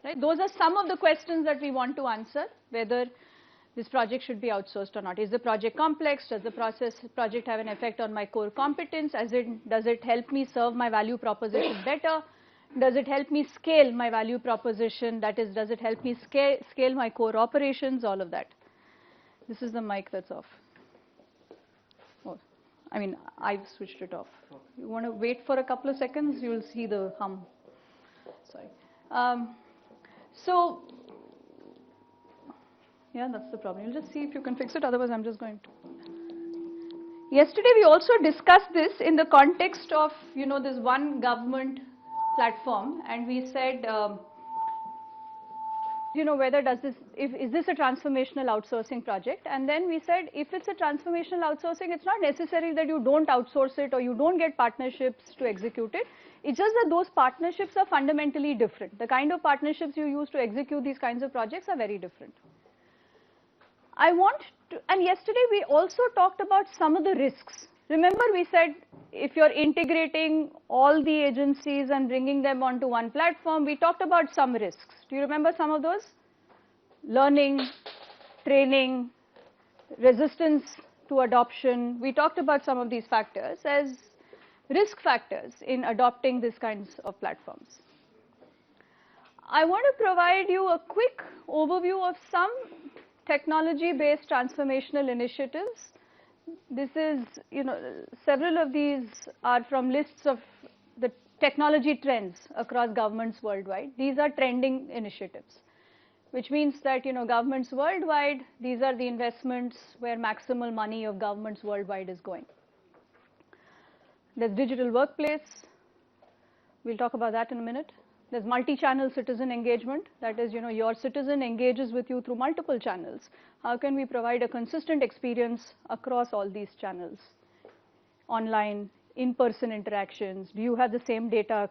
K: Right? Those are some of the questions that we want to answer, whether this project should be outsourced or not. Is the project complex? Does the project have an effect on my core competence? Does it help me serve my value proposition better? Does it help me scale my value proposition? That is, does it help me scale my core operations? All of that. This is the mic that's off. Oh, I mean, I've switched it off. You want to wait for a couple of seconds? You'll see the hum. Sorry. Yeah, that's the problem. You'll just see if you can fix it, otherwise I'm just going to. Yesterday we also discussed this in the context of, this one government platform, and we said, whether is this a transformational outsourcing project? And then we said, if it's a transformational outsourcing, it's not necessary that you don't outsource it or you don't get partnerships to execute it. It's just that those partnerships are fundamentally different. The kind of partnerships you use to execute these kinds of projects are very different. And yesterday we also talked about some of the risks. Remember we said if you're integrating all the agencies and bringing them onto one platform, we talked about some risks. Do you remember some of those? Learning, training, resistance to adoption. We talked about some of these factors as risk factors in adopting these kinds of platforms. I want to provide you a quick overview of some technology-based transformational initiatives. This is, several of these are from lists of the technology trends across governments worldwide. These are trending initiatives, which means that, governments worldwide, these are the investments where maximal money of governments worldwide is going. There's digital workplace. We'll talk about that in a minute. There's multi-channel citizen engagement. That is, your citizen engages with you through multiple channels. How can we provide a consistent experience across all these channels? Online, in-person interactions. Do you have the same data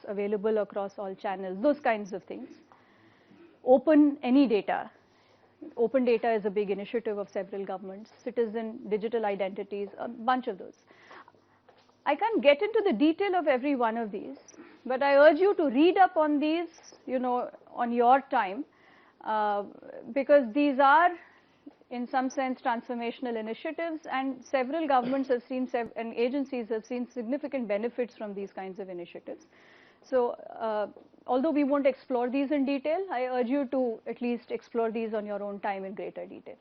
K: available across all channels? Those kinds of things. Open any data. Open data is a big initiative of several governments. Citizen digital identities, a bunch of those. I can't get into the detail of every one of these, but I urge you to read up on these, on your time, because these are, in some sense, transformational initiatives, and several governments have seen, and agencies have seen significant benefits from these kinds of initiatives. So although we won't explore these in detail, I urge you to at least explore these on your own time in greater detail.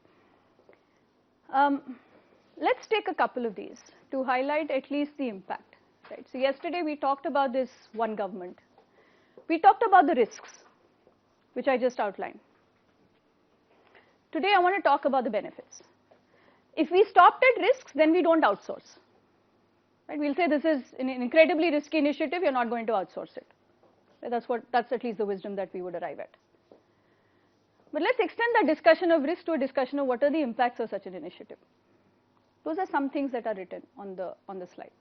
K: Let's take a couple of these to highlight at least the impact. Right? So yesterday we talked about this one government. We talked about the risks, which I just outlined. Today I want to talk about the benefits. If we stopped at risks, then we don't outsource. Right? We'll say this is an incredibly risky initiative, you're not going to outsource it. That's at least the wisdom that we would arrive at. But let's extend that discussion of risk to a discussion of what are the impacts of such an initiative. Those are some things that are written on the slide.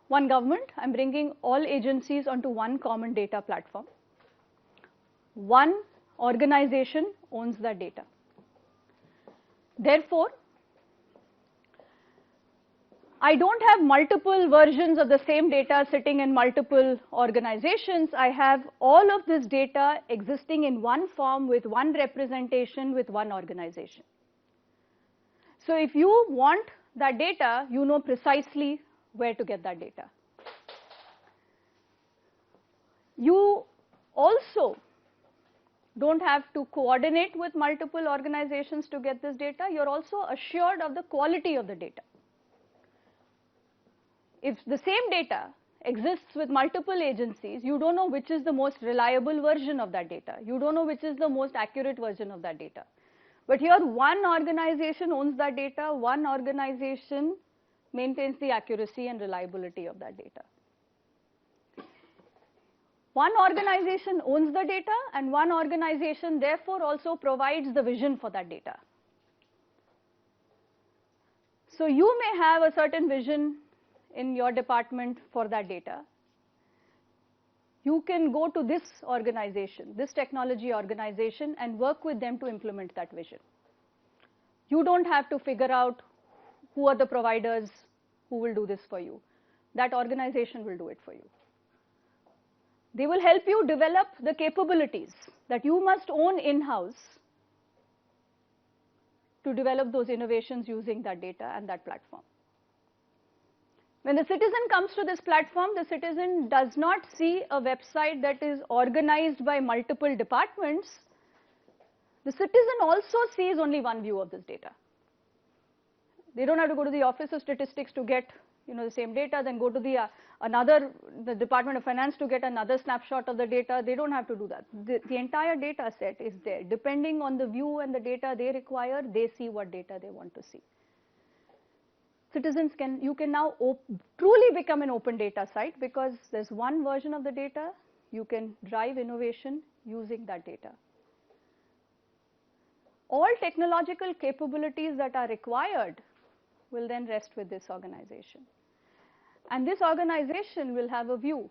K: One government, I'm bringing all agencies onto one common data platform. One organization owns that data. Therefore, I don't have multiple versions of the same data sitting in multiple organizations. I have all of this data existing in one form with one representation with one organization. So if you want that data, you know precisely where to get that data. You also don't have to coordinate with multiple organizations to get this data. You're also assured of the quality of the data. If the same data exists with multiple agencies, you don't know which is the most reliable version of that data. You don't know which is the most accurate version of that data. But here one organization owns that data, one organization maintains the accuracy and reliability of that data. One organization owns the data and one organization therefore also provides the vision for that data. So you may have a certain vision in your department for that data. You can go to this organization, this technology organization, and work with them to implement that vision. You don't have to figure out who are the providers who will do this for you. That organization will do it for you. They will help you develop the capabilities that you must own in-house to develop those innovations using that data and that platform. When the citizen comes to this platform, the citizen does not see a website that is organized by multiple departments. The citizen also sees only one view of this data. They don't have to go to the Office of Statistics to get the same data, then go to the Department of Finance to get another snapshot of the data. They don't have to do that. The entire data set is there. Depending on the view and the data they require, they see what data they want to see. Citizens you can now truly become an open data site because there's one version of the data. You can drive innovation using that data. All technological capabilities that are required will then rest with this organization. And this organization will have a view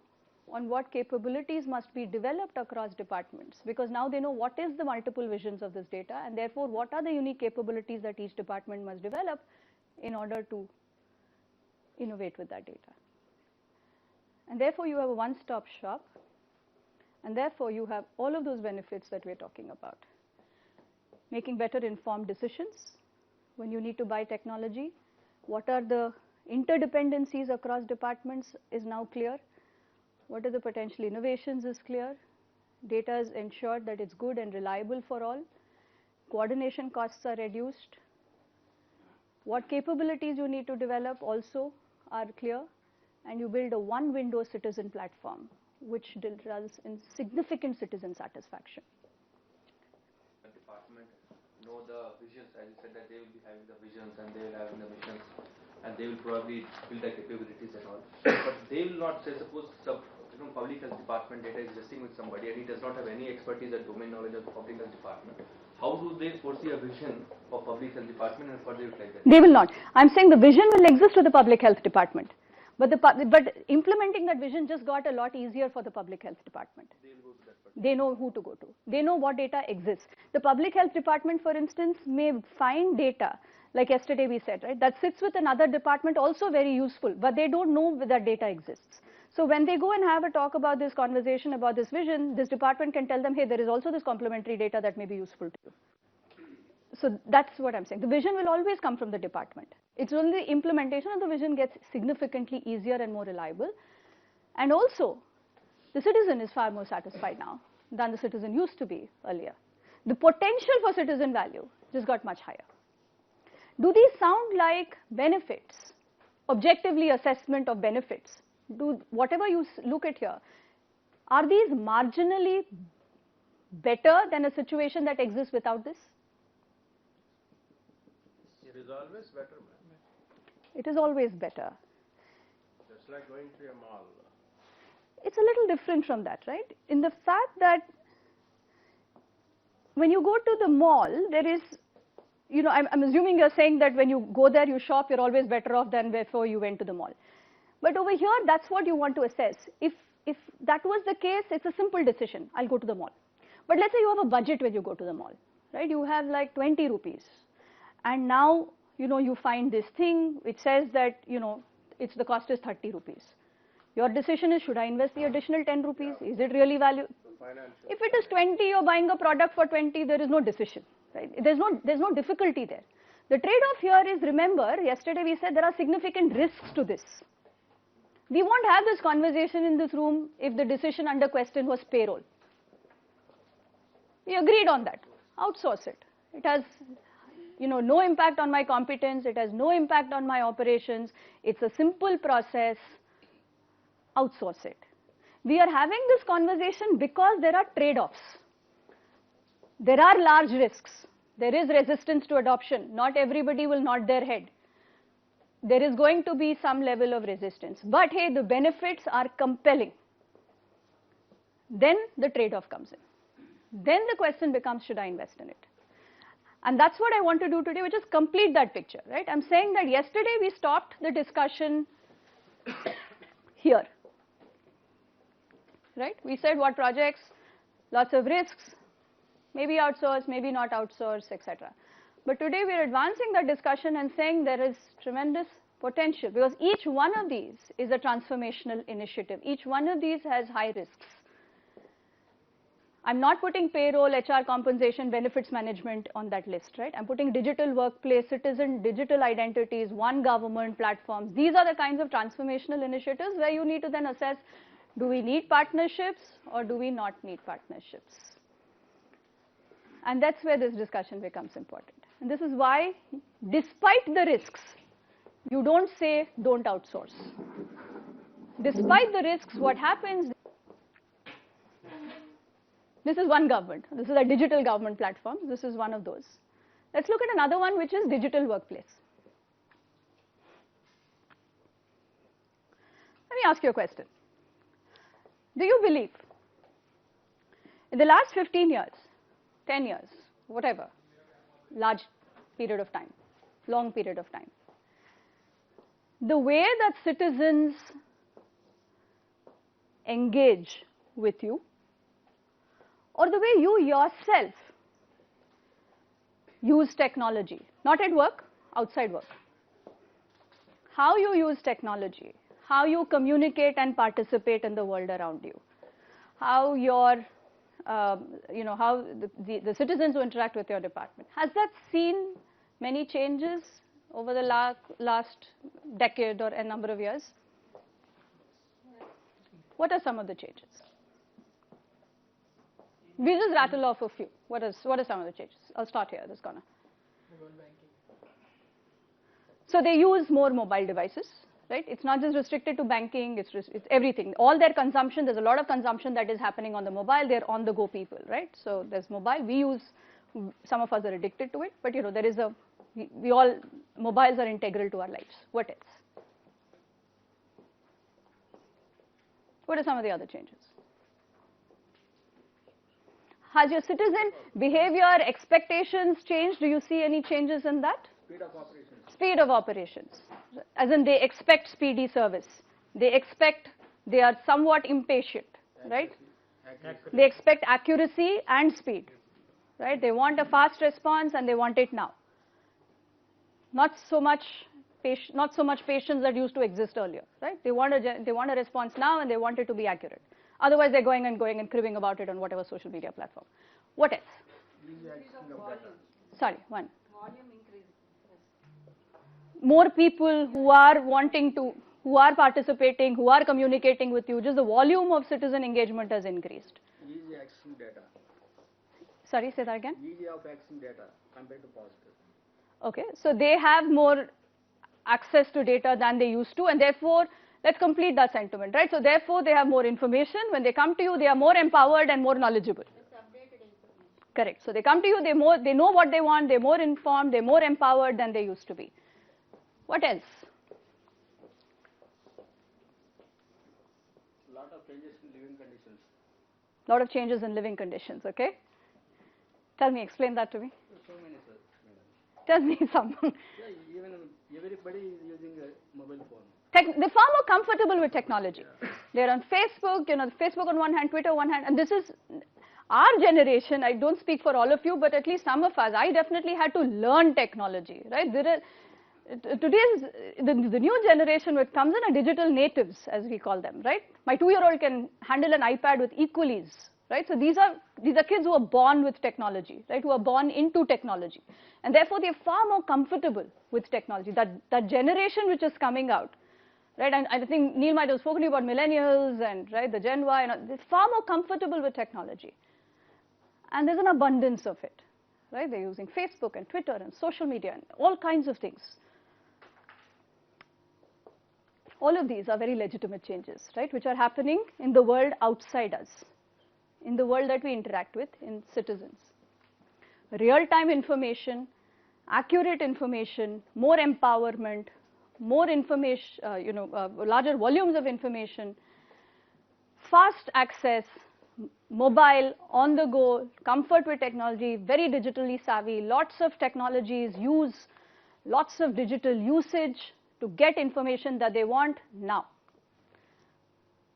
K: on what capabilities must be developed across departments, because now they know what is the multiple visions of this data and therefore what are the unique capabilities that each department must develop in order to innovate with that data. And therefore you have a one-stop shop, and therefore you have all of those benefits that we're talking about. Making better informed decisions when you need to buy technology. What are the interdependencies across departments is now clear. What are the potential innovations is clear. Data is ensured that it's good and reliable for all. Coordination costs are reduced. What capabilities you need to develop also are clear, and you build a one-window citizen platform which results in significant citizen satisfaction.
L: The department know the visions, as you said, that they will be having the visions and they will have the missions, and they will probably build the capabilities and all. But they will not say, suppose public health department data is resting with somebody and he does not have any expertise or domain knowledge of the public health department. How do they foresee a vision of public health department and further utilize that?
K: They will not. I'm saying the vision will exist with the public health department. But implementing that vision just got a lot easier for the public health department. They know who to go to. They know what data exists. The public health department, for instance, may find data, like yesterday we said, right, that sits with another department, also very useful, but they don't know that data exists. So when they go and have a talk about this conversation, about this vision, this department can tell them, hey, there is also this complementary data that may be useful to you. So that's what I'm saying. The vision will always come from the department. It's only the implementation of the vision gets significantly easier and more reliable. And also, The citizen is far more satisfied now than the citizen used to be earlier. The potential for citizen value just got much higher. Do these sound like benefits? Objectively assessment of benefits. Do whatever you look at here, are these marginally better than a situation that exists without this?
M: It is always better, ma'am.
K: It is always better.
M: Just like going to a mall.
K: It's a little different from that, right? In the fact that when you go to the mall, there is, you know, I'm assuming you're saying that when you go there, you shop, you're always better off than before you went to the mall. But over here, that's what you want to assess. If that was the case, it's a simple decision. I'll go to the mall. But let's say you have a budget when you go to the mall, right? You have like 20 rupees. And now, you know, you find this thing which says that, you know, the cost is 30 rupees. Your decision is, should I invest the additional 10 rupees? Is it really value? If it is 20, you're buying a product for 20, there is no decision, right? There's no difficulty there. The trade-off here is, remember, yesterday we said there are significant risks to this. We won't have this conversation in this room if the decision under question was payroll. We agreed on that. Outsource it. It has, you know, no impact on my competence. It has no impact on my operations. It's a simple process. Outsource it. We are having this conversation because there are trade-offs. There are large risks. There is resistance to adoption. Not everybody will nod their head. There is going to be some level of resistance. But hey, the benefits are compelling. Then the trade-off comes in. Then the question becomes, should I invest in it? And that's what I want to do today, which is complete that picture, right? I'm saying that yesterday we stopped the discussion here, right? We said what projects, lots of risks, maybe outsource, maybe not outsource, etc. But today we are advancing that discussion and saying there is tremendous potential because each one of these is a transformational initiative. Each one of these has high risks. I'm not putting payroll, HR compensation, benefits management on that list, right? I'm putting digital workplace, citizen, digital identities, one government, platforms. These are the kinds of transformational initiatives where you need to then assess, do we need partnerships or do we not need partnerships? And that's where this discussion becomes important. And this is why, despite the risks, you don't say don't outsource. Despite the risks, what happens? This is one government. This is a digital government platform. This is one of those. Let's look at another one, which is digital workplace. Let me ask you a question. Do you believe in the last 15 years, 10 years, whatever, large period of time, long period of time, the way that citizens engage with you, or the way you yourself use technology, not at work, outside work, how you use technology, how you communicate and participate in the world around you, how your, how the citizens who interact with your department, has that seen many changes over the last decade or a number of years? What are some of the changes? We just rattle off a few. What are some of the changes? I'll start here, this corner. So they use more mobile devices, right? It's not just restricted to banking, it's everything. All their consumption, there's a lot of consumption that is happening on the mobile. They're on-the-go people, right? So there's mobile. We use, some of us are addicted to it, but you know, there is mobiles are integral to our lives. What else? What are some of the other changes? Has your citizen behavior, expectations changed? Do you see any changes in that?
M: Speed of operations.
K: Speed of operations. As in they expect speedy service. They are somewhat impatient, right? They expect accuracy and speed, right? They want a fast response and they want it now. Not so much patience that used to exist earlier, right? They want a response now and they want it to be accurate. Otherwise, they're going and cribbing about it on whatever social media platform. What else? Sorry, one.
N: Volume increase.
K: More people who are wanting to, who are participating, who are communicating with you. Just the volume of citizen engagement has increased.
M: Easy accessing data.
K: Sorry, say that again?
M: Easy of accessing data compared to past.
K: Okay, so they have more access to data than they used to, and therefore, let's complete that sentiment, right? So therefore, they have more information. When they come to you, they are more empowered and more knowledgeable.
J: It's updated information.
K: Correct. So they come to you, they know what they want, they're more informed, they're more empowered than they used to be. What else?
M: Lot of changes in living conditions.
K: Lot of changes in living conditions, okay? Tell me, explain that to me.
M: So many, sir.
K: Tell me some.
M: Yeah, even everybody is using a mobile phone.
K: They're far more comfortable with technology. Yeah. They're on Facebook, Facebook on one hand, Twitter on one hand, and this is our generation. I don't speak for all of you, but at least some of us, I definitely had to learn technology, right? Today's, the new generation, which comes in, are digital natives, as we call them, right? My 2-year-old can handle an iPad with equal ease, right? So these are kids who are born with technology, right? Who are born into technology. And therefore, they're far more comfortable with technology. That generation which is coming out, right? And I think Neil might have spoken about millennials and, right, the Gen Y, they're far more comfortable with technology. And there's an abundance of it, right? They're using Facebook and Twitter and social media and all kinds of things. All of these are very legitimate changes, right, which are happening in the world outside us, in the world that we interact with, in citizens. Real-time information, accurate information, more empowerment, more information, larger volumes of information, fast access, mobile, on the go, comfort with technology, very digitally savvy, lots of technologies use, lots of digital usage to get information that they want now.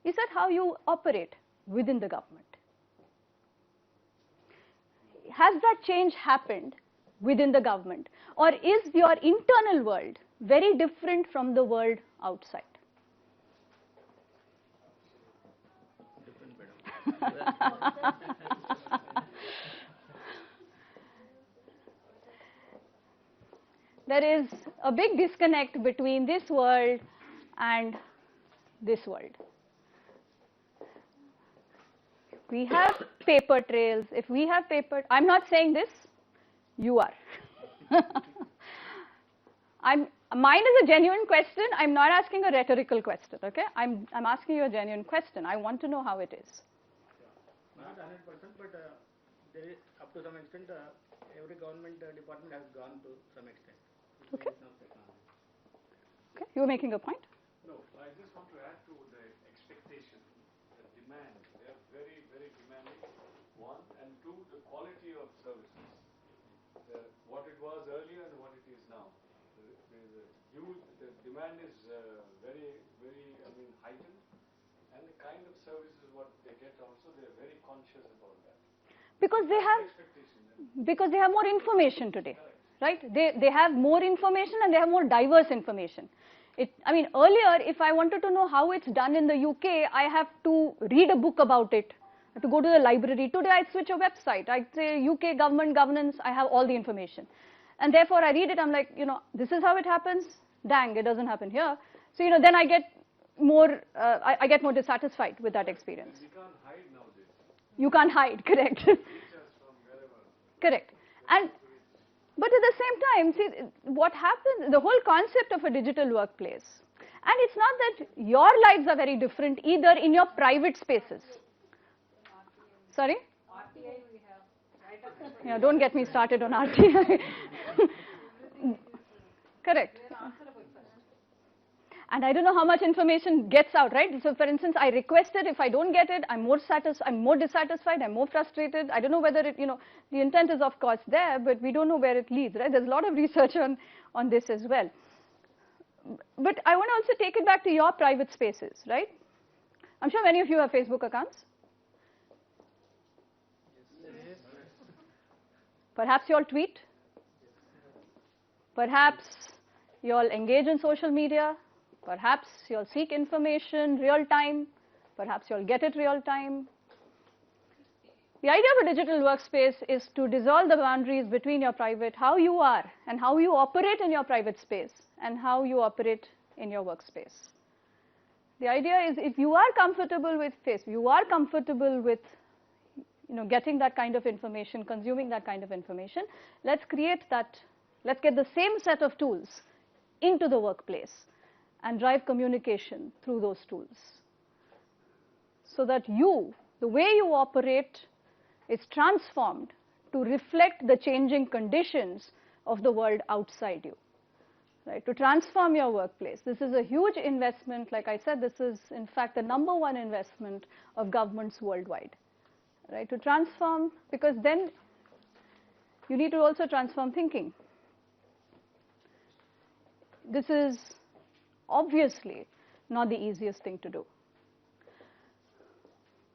K: Is that how you operate within the government? Has that change happened within the government? Or is your internal world very different from the world outside? There is a big disconnect between this world and this world. We have paper trails. If we have paper, I'm not saying this, you are. Mine is a genuine question. I'm not asking a rhetorical question, okay? I'm asking you a genuine question. I want to know how it is.
M: Not 100%, but there is, up to some extent, every government department has gone to some extent.
K: Okay. Okay, you were making a point?
E: No, I just want to add to the expectation, the demand. They are very, very demanding, one, and two, the quality of services. What it was earlier and what it is now. The demand is very, very, heightened, and the kind of services what they get also, they are very conscious about that.
K: Because they have more information today. Right? They have more information and they have more diverse information. Earlier, if I wanted to know how it's done in the UK, I have to read a book about it, I have to go to the library. Today, I switch a website. I say UK government governance, I have all the information. And therefore, I read it, I'm like, this is how it happens. Dang, it doesn't happen here. So, then I get more, I get more dissatisfied with that experience.
E: You can't hide nowadays.
K: You can't hide, correct. Correct. But at the same time, see, what happens, the whole concept of a digital workplace, and it's not that your lives are very different either in your private spaces. Sorry?
N: RTI we have.
K: Yeah, don't get me started on RTI. Correct. And I don't know how much information gets out, right? So for instance, I request it, if I don't get it, I'm more dissatisfied, I'm more frustrated. I don't know whether it, the intent is of course there, but we don't know where it leads, right? There's a lot of research on this as well. But I want to also take it back to your private spaces, right? I'm sure many of you have Facebook accounts.
M: Yes.
K: Perhaps you all tweet. Perhaps you all engage in social media. Perhaps you'll seek information real time. Perhaps you'll get it real time. The idea of a digital workspace is to dissolve the boundaries between your private, how you are and how you operate in your private space and how you operate in your workspace. The idea is if you are comfortable with Facebook, you are comfortable with getting that kind of information, consuming that kind of information, let's create that, let's get the same set of tools into the workplace and drive communication through those tools. So that the way you operate is transformed to reflect the changing conditions of the world outside you. Right, to transform your workplace. This is a huge investment. Like I said, this is in fact the #1 investment of governments worldwide. Right, to transform, because then you need to also transform thinking. This is obviously not the easiest thing to do.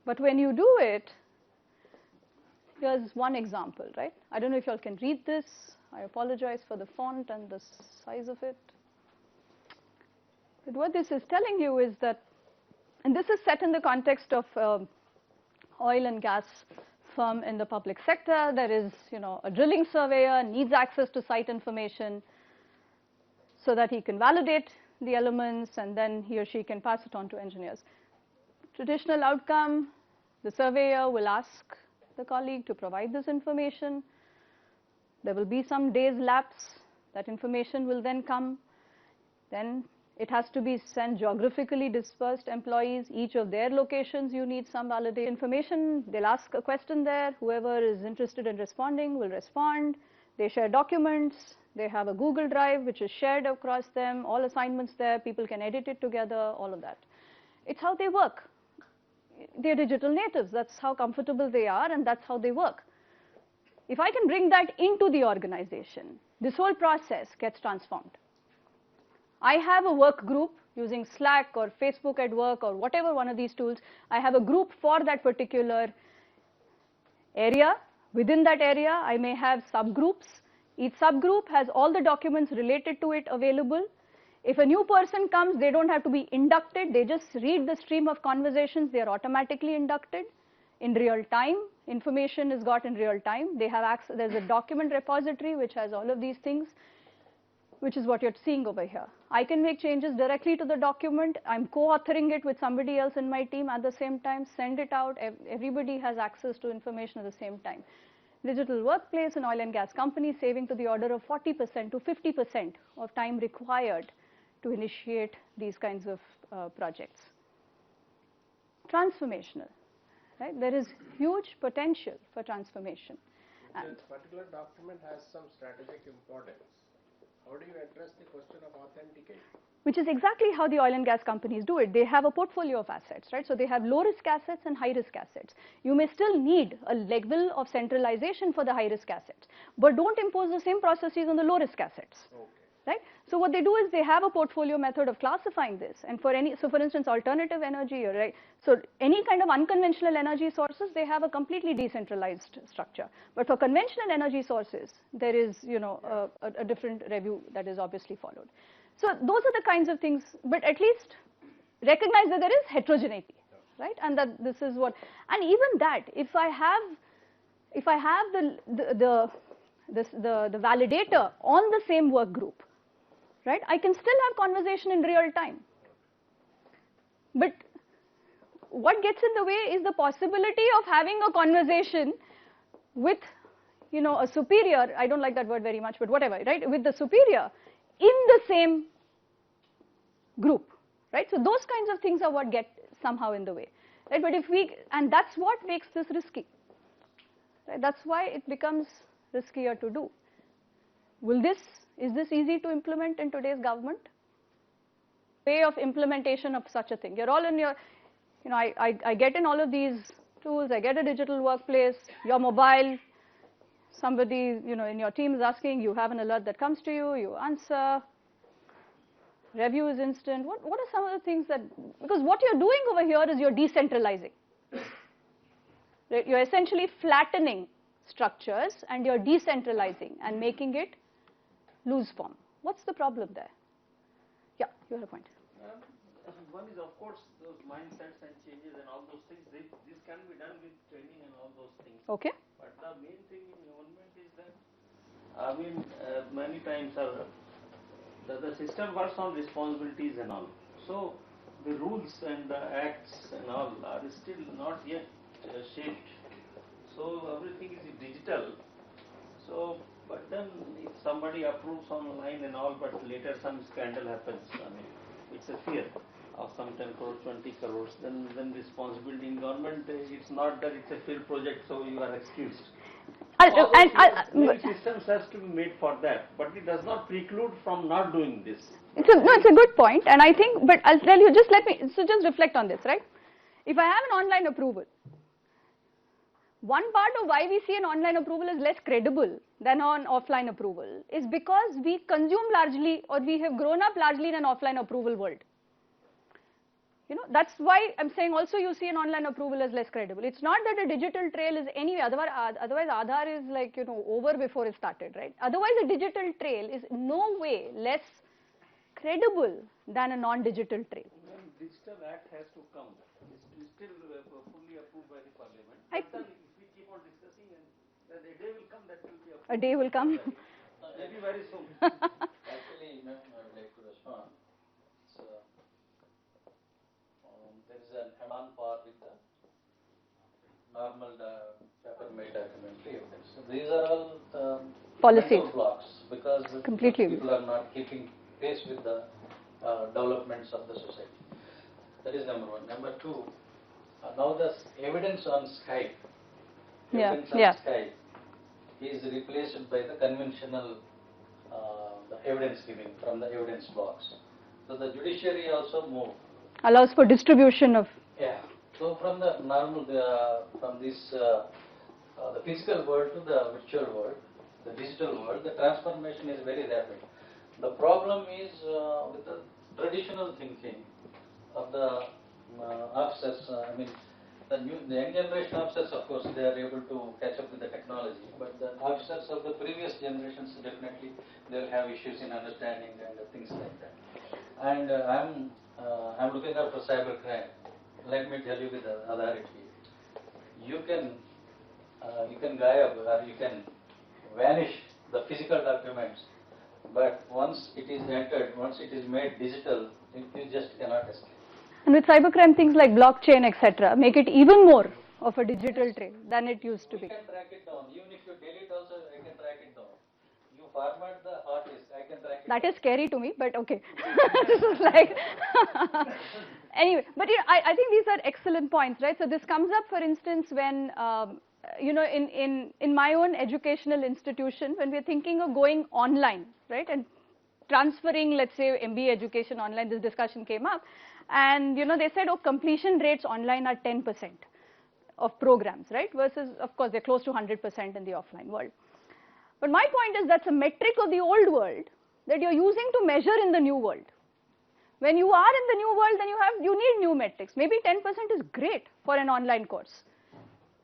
K: But when you do it, here's one example, right? I don't know if you all can read this. I apologize for the font and the size of it. But what this is telling you is that, and this is set in the context of oil and gas firm in the public sector. There is, a drilling surveyor needs access to site information so that he can validate the elements and then he or she can pass it on to engineers. Traditional outcome, the surveyor will ask the colleague to provide this information. There will be some days lapse. That information will then come. Then it has to be sent geographically dispersed employees. Each of their locations, you need some validated information. They'll ask a question there. Whoever is interested in responding will respond. They share documents. They have a Google Drive, which is shared across them. All assignments there. People can edit it together, all of that. It's how they work. They're digital natives. That's how comfortable they are, and that's how they work. If I can bring that into the organization, this whole process gets transformed. I have a work group using Slack or Facebook at Work or whatever one of these tools. I have a group for that particular area. Within that area, I may have subgroups. Each subgroup has all the documents related to it available. If a new person comes, they don't have to be inducted. They just read the stream of conversations. They are automatically inducted in real time. Information is got in real time. They have access. There's a document repository which has all of these things, which is what you're seeing over here. I can make changes directly to the document. I'm co-authoring it with somebody else in my team at the same time, send it out. Everybody has access to information at the same time. Digital workplace in oil and gas companies saving to the order of 40% to 50% of time required to initiate these kinds of projects. Transformational. Right? There is huge potential for transformation.
F: This particular document has some strategic importance. How do you address the question of authentication?
K: Which is exactly how the oil and gas companies do it. They have a portfolio of assets, right? So they have low-risk assets and high-risk assets. You may still need a level of centralization for the high-risk assets, but don't impose the same processes on the low-risk assets. Okay. Right? So what they do is they have a portfolio method of classifying this, and for instance, alternative energy, right? So any kind of unconventional energy sources, they have a completely decentralized structure. But for conventional energy sources, there is, a different review that is obviously followed. So those are the kinds of things, but at least recognize that there is heterogeneity, right? And that this is what, and even that, if I have the validator on the same work group, right? I can still have conversation in real time. But what gets in the way is the possibility of having a conversation with, a superior, I don't like that word very much, but whatever, right? With the superior in the same group, right? So those kinds of things are what get somehow in the way, right? But and that's what makes this risky, right? That's why it becomes riskier to do. Is this easy to implement in today's government? Way of implementation of such a thing. You're all in your, I get in all of these tools, I get a digital workplace, you're mobile, somebody, in your team is asking, you have an alert that comes to you, you answer, review is instant. What are some of the things that, because what you're doing over here is you're decentralizing. Right? You're essentially flattening structures and you're decentralizing and making it loose form. What's the problem there? Yeah, you have a point.
C: One is, of course, those mindsets and changes and all those things. This can be done with training and all those things.
K: Okay.
C: But the main thing in government is that, many times the system works on responsibilities and all. So the rules and the acts and all are still not yet shaped. So everything is digital. So, but then if somebody approves online and all, but later some scandal happens, I mean, it's a fear of some 10 crores, 20 crores, then responsibility in government, it's not that it's a failed project, so you are excused. Many systems has to be made for that, but it does not preclude from not doing this.
K: It's a good point, and I think, but I'll tell you, just reflect on this, right? If I have an online approval, one part of why we see an online approval is less credible than an offline approval is because we consume largely, or we have grown up largely in an offline approval world. You know, that's why I'm saying also you see an online approval as less credible. It's not that a digital trail is anyway, otherwise Aadhaar is like, you know, over before it started, right? Otherwise a digital trail is no way less credible than a non-digital trail.
C: When Digital Act has to come, it's still fully approved by the Parliament. But then if we keep on discussing, and then a day will come that will be approved.
K: A day will come.
C: Maybe very soon.
D: Actually, ma'am, I would like to respond. So, there is an add-on par with the normal paper-made documentary evidence. So these are all
K: policy
D: blocks because
K: completely
D: people are not keeping pace with the developments of the society. That is number one. Number two, now the evidence on Skype, Skype is replaced by the conventional the evidence giving from the evidence box. So the judiciary also moved.
K: Allows for distribution of.
D: Yeah. So from the normal, from this the physical world to the virtual world, the digital world, the transformation is very rapid. The problem is with the traditional thinking of the officers. I mean, the young generation officers, of course, they are able to catch up with the technology. But the officers of the previous generations, definitely, they will have issues in understanding and things like that. And I'm looking out for cybercrime. Let me tell you with authority, you can gayab or you can vanish the physical documents, but once it is entered, once it is made digital, you just cannot escape.
K: And with cybercrime, things like blockchain, etc., make it even more of a digital trail than it used to be.
D: You can track it down. Even if you delete also, I can track it down. You format the hard disk, I can track it down.
K: That is scary to me, but okay. This is like anyway, but you know, I think these are excellent points, right? So this comes up, for instance, when you know, in my own educational institution, when we're thinking of going online, right, and transferring, let's say, MBA education online, this discussion came up, and you know, they said, oh, completion rates online are 10% of programs, right, versus, of course, they're close to 100% in the offline world. But my point is that's a metric of the old world that you're using to measure in the new world. When you are in the new world, then you need new metrics. Maybe 10% is great for an online course.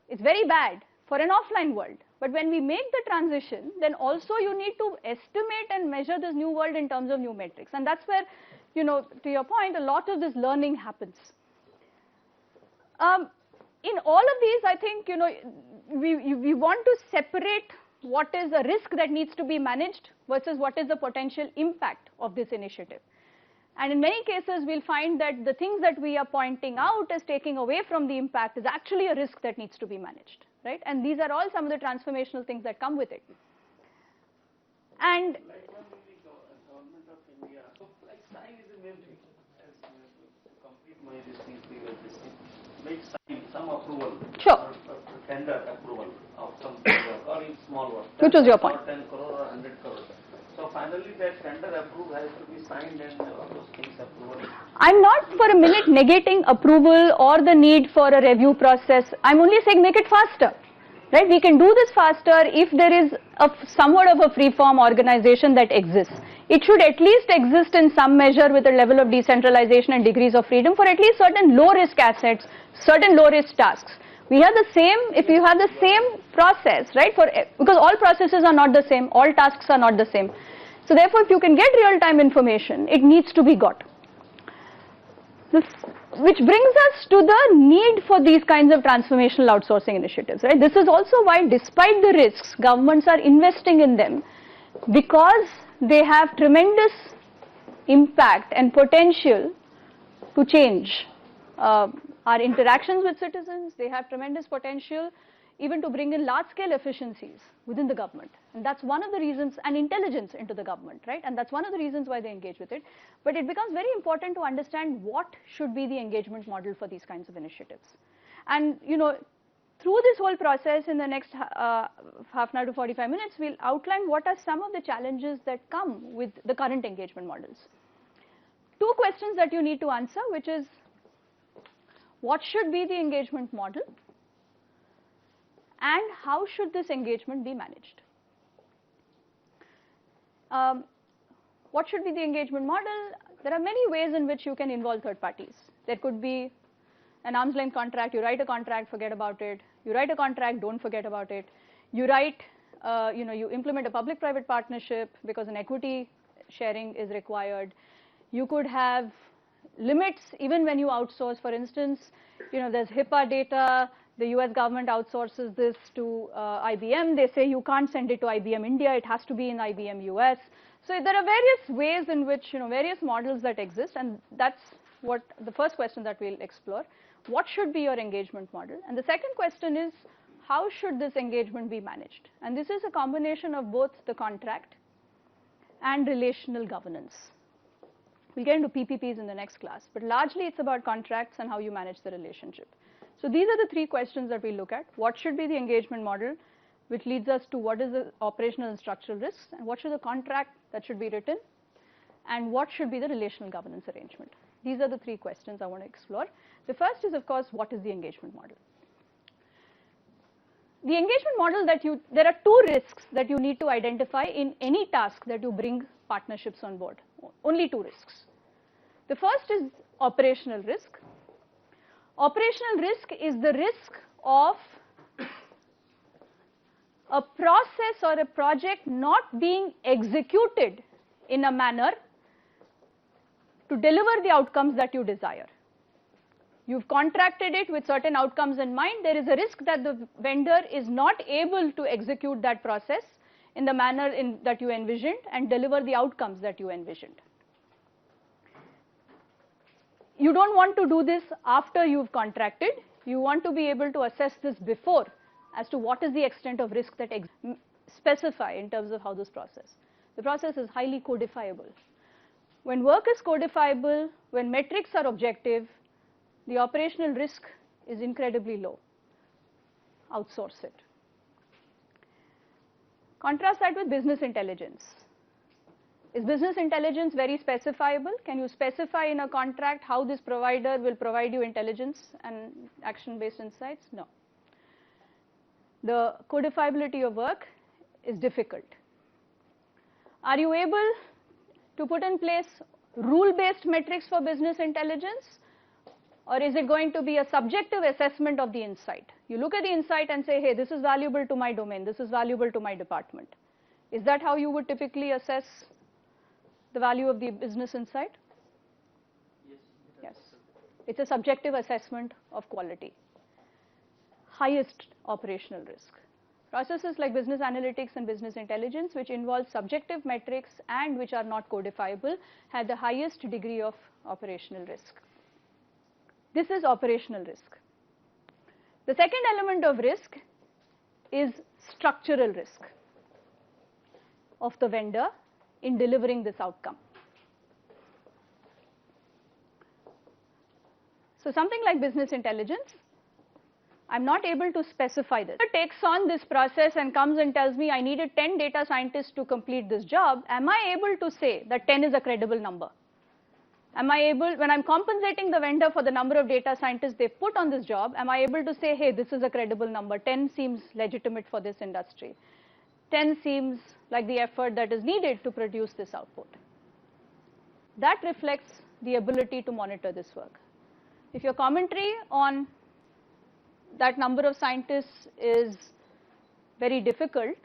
K: It's very bad for an offline world. But when we make the transition, then also you need to estimate and measure this new world in terms of new metrics. And that's where, you know, to your point, a lot of this learning happens. In all of these, I think, you know, we want to separate what is a risk that needs to be managed versus what is the potential impact of this initiative. And in many cases, we'll find that the things that we are pointing out as taking away from the impact is actually a risk that needs to be managed, right? And these are all some of the transformational things that come with it. And
C: like one in the government of India, so like sign is the main thing. As to complete my this thing, make sign some approval.
K: Sure.
C: Or tender approval of some work or in small work.
K: Which was your point?
C: Or 10 crore or 100 crore. So finally that tender approved has to be signed and all those things approved.
K: I'm not for a minute negating approval or the need for a review process. I'm only saying make it faster, right? We can do this faster if there is somewhat of a free-form organization that exists. It should at least exist in some measure with a level of decentralization and degrees of freedom for at least certain low-risk assets, certain low-risk tasks. We have the same, if you have the same process, right, because all processes are not the same, all tasks are not the same. So therefore, if you can get real-time information, it needs to be got. Which brings us to the need for these kinds of transformational outsourcing initiatives, right? This is also why, despite the risks, governments are investing in them because they have tremendous impact and potential to change our interactions with citizens. They have tremendous potential even to bring in large-scale efficiencies within the government. And that's one of the reasons, and intelligence into the government, right? And that's one of the reasons why they engage with it. But it becomes very important to understand what should be the engagement model for these kinds of initiatives. And, you know, through this whole process in the next half an hour to 45 minutes, we'll outline what are some of the challenges that come with the current engagement models. Two questions that you need to answer, which is, what should be the engagement model? And how should this engagement be managed? What should be the engagement model? There are many ways in which you can involve third parties. There could be an arm's length contract. You write a contract, forget about it. You write a contract, don't forget about it. You write, you implement a public-private partnership because an equity sharing is required. You could have limits even when you outsource. For instance, there's HIPAA data. The US government outsources this to IBM. They say you can't send it to IBM India. It has to be in IBM US. So there are various ways in which, various models that exist, and that's what the first question that we'll explore. What should be your engagement model? And the second question is, how should this engagement be managed? And this is a combination of both the contract and relational governance. We'll get into PPPs in the next class, but largely it's about contracts and how you manage the relationship. So these are the three questions that we look at. What should be the engagement model, which leads us to what is the operational and structural risks, and what should the contract that should be written, and what should be the relational governance arrangement. These are the three questions I want to explore. The first is, of course, what is the engagement model? The engagement model there are two risks that you need to identify in any task that you bring partnerships on board. Only two risks. The first is operational risk. Operational risk is the risk of a process or a project not being executed in a manner to deliver the outcomes that you desire. You've contracted it with certain outcomes in mind. There is a risk that the vendor is not able to execute that process in the manner that you envisioned and deliver the outcomes that you envisioned. You don't want to do this after you've contracted. You want to be able to assess this before as to what is the extent of risk that specify in terms of how this process. The process is highly codifiable. When work is codifiable, when metrics are objective, the operational risk is incredibly low. Outsource it. Contrast that with business intelligence. Is business intelligence very specifiable? Can you specify in a contract how this provider will provide you intelligence and action-based insights? No. The codifiability of work is difficult. Are you able to put in place rule-based metrics for business intelligence? Or is it going to be a subjective assessment of the insight? You look at the insight and say, hey, this is valuable to my domain, this is valuable to my department. Is that how you would typically assess the value of the business insight? Yes. It's a subjective assessment of quality. Highest operational risk. Processes like business analytics and business intelligence, which involve subjective metrics and which are not codifiable, have the highest degree of operational risk. This is operational risk. The second element of risk is structural risk of the vendor in delivering this outcome. So something like business intelligence, I'm not able to specify this. It takes on this process and comes and tells me I needed 10 data scientists to complete this job. Am I able to say that 10 is a credible number? Am I able, when I'm compensating the vendor for the number of data scientists they put on this job, am I able to say, hey, this is a credible number, 10 seems legitimate for this industry. 10 seems like the effort that is needed to produce this output. That reflects the ability to monitor this work. If your commentary on that number of scientists is very difficult,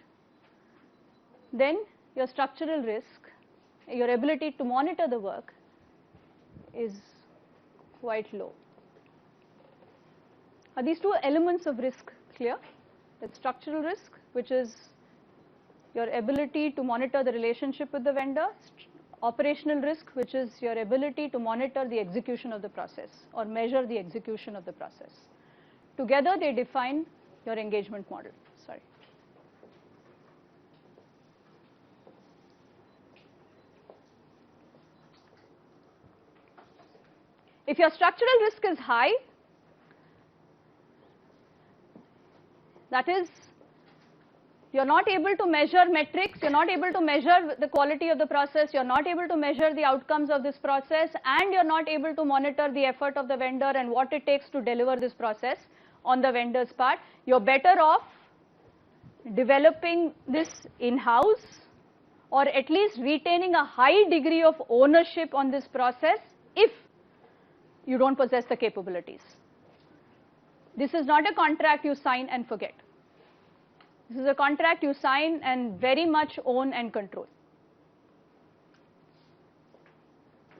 K: then your structural risk, your ability to monitor the work is quite low. Are these two elements of risk clear? That's structural risk, which is your ability to monitor the relationship with the vendor, operational risk, which is your ability to monitor the execution of the process or measure the execution of the process. Together they define your engagement model. Sorry. If your structural risk is high, that is, you're not able to measure metrics, you're not able to measure the quality of the process, you're not able to measure the outcomes of this process, and you're not able to monitor the effort of the vendor and what it takes to deliver this process on the vendor's part, you're better off developing this in-house or at least retaining a high degree of ownership on this process if you don't possess the capabilities. This is not a contract you sign and forget. This is a contract you sign and very much own and control.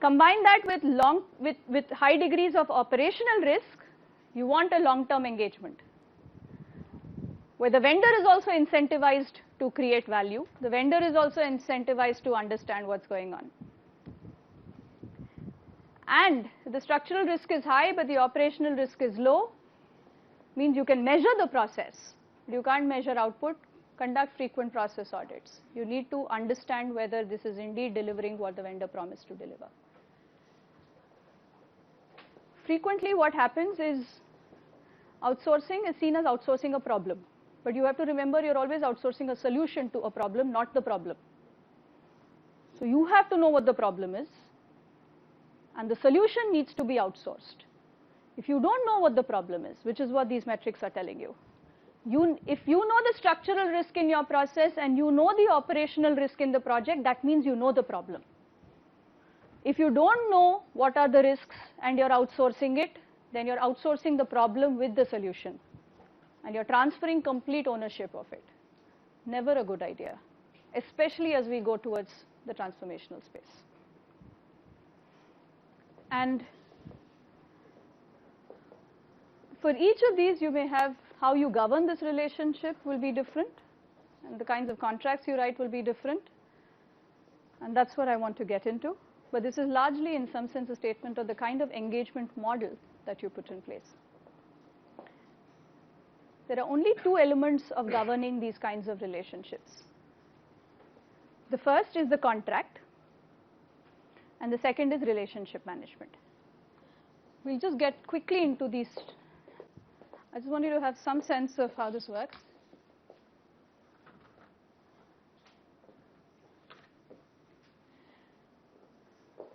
K: Combine that with high degrees of operational risk, you want a long-term engagement, where the vendor is also incentivized to create value, the vendor is also incentivized to understand what's going on. And the structural risk is high, but the operational risk is low, means you can measure the process. You can't measure output, conduct frequent process audits. You need to understand whether this is indeed delivering what the vendor promised to deliver. Frequently what happens is outsourcing is seen as outsourcing a problem. But you have to remember you're always outsourcing a solution to a problem, not the problem. So you have to know what the problem is, and the solution needs to be outsourced. If you don't know what the problem is, which is what these metrics are telling you, if you know the structural risk in your process and you know the operational risk in the project, that means you know the problem. If you don't know what are the risks and you're outsourcing it, then you're outsourcing the problem with the solution and you're transferring complete ownership of it. Never a good idea, especially as we go towards the transformational space. And for each of these, you may have how you govern this relationship will be different, and the kinds of contracts you write will be different, and that's what I want to get into. But this is largely, in some sense, a statement of the kind of engagement model that you put in place. There are only two elements of governing these kinds of relationships. The first is the contract, and the second is relationship management. We'll just get quickly into these. I just want you to have some sense of how this works.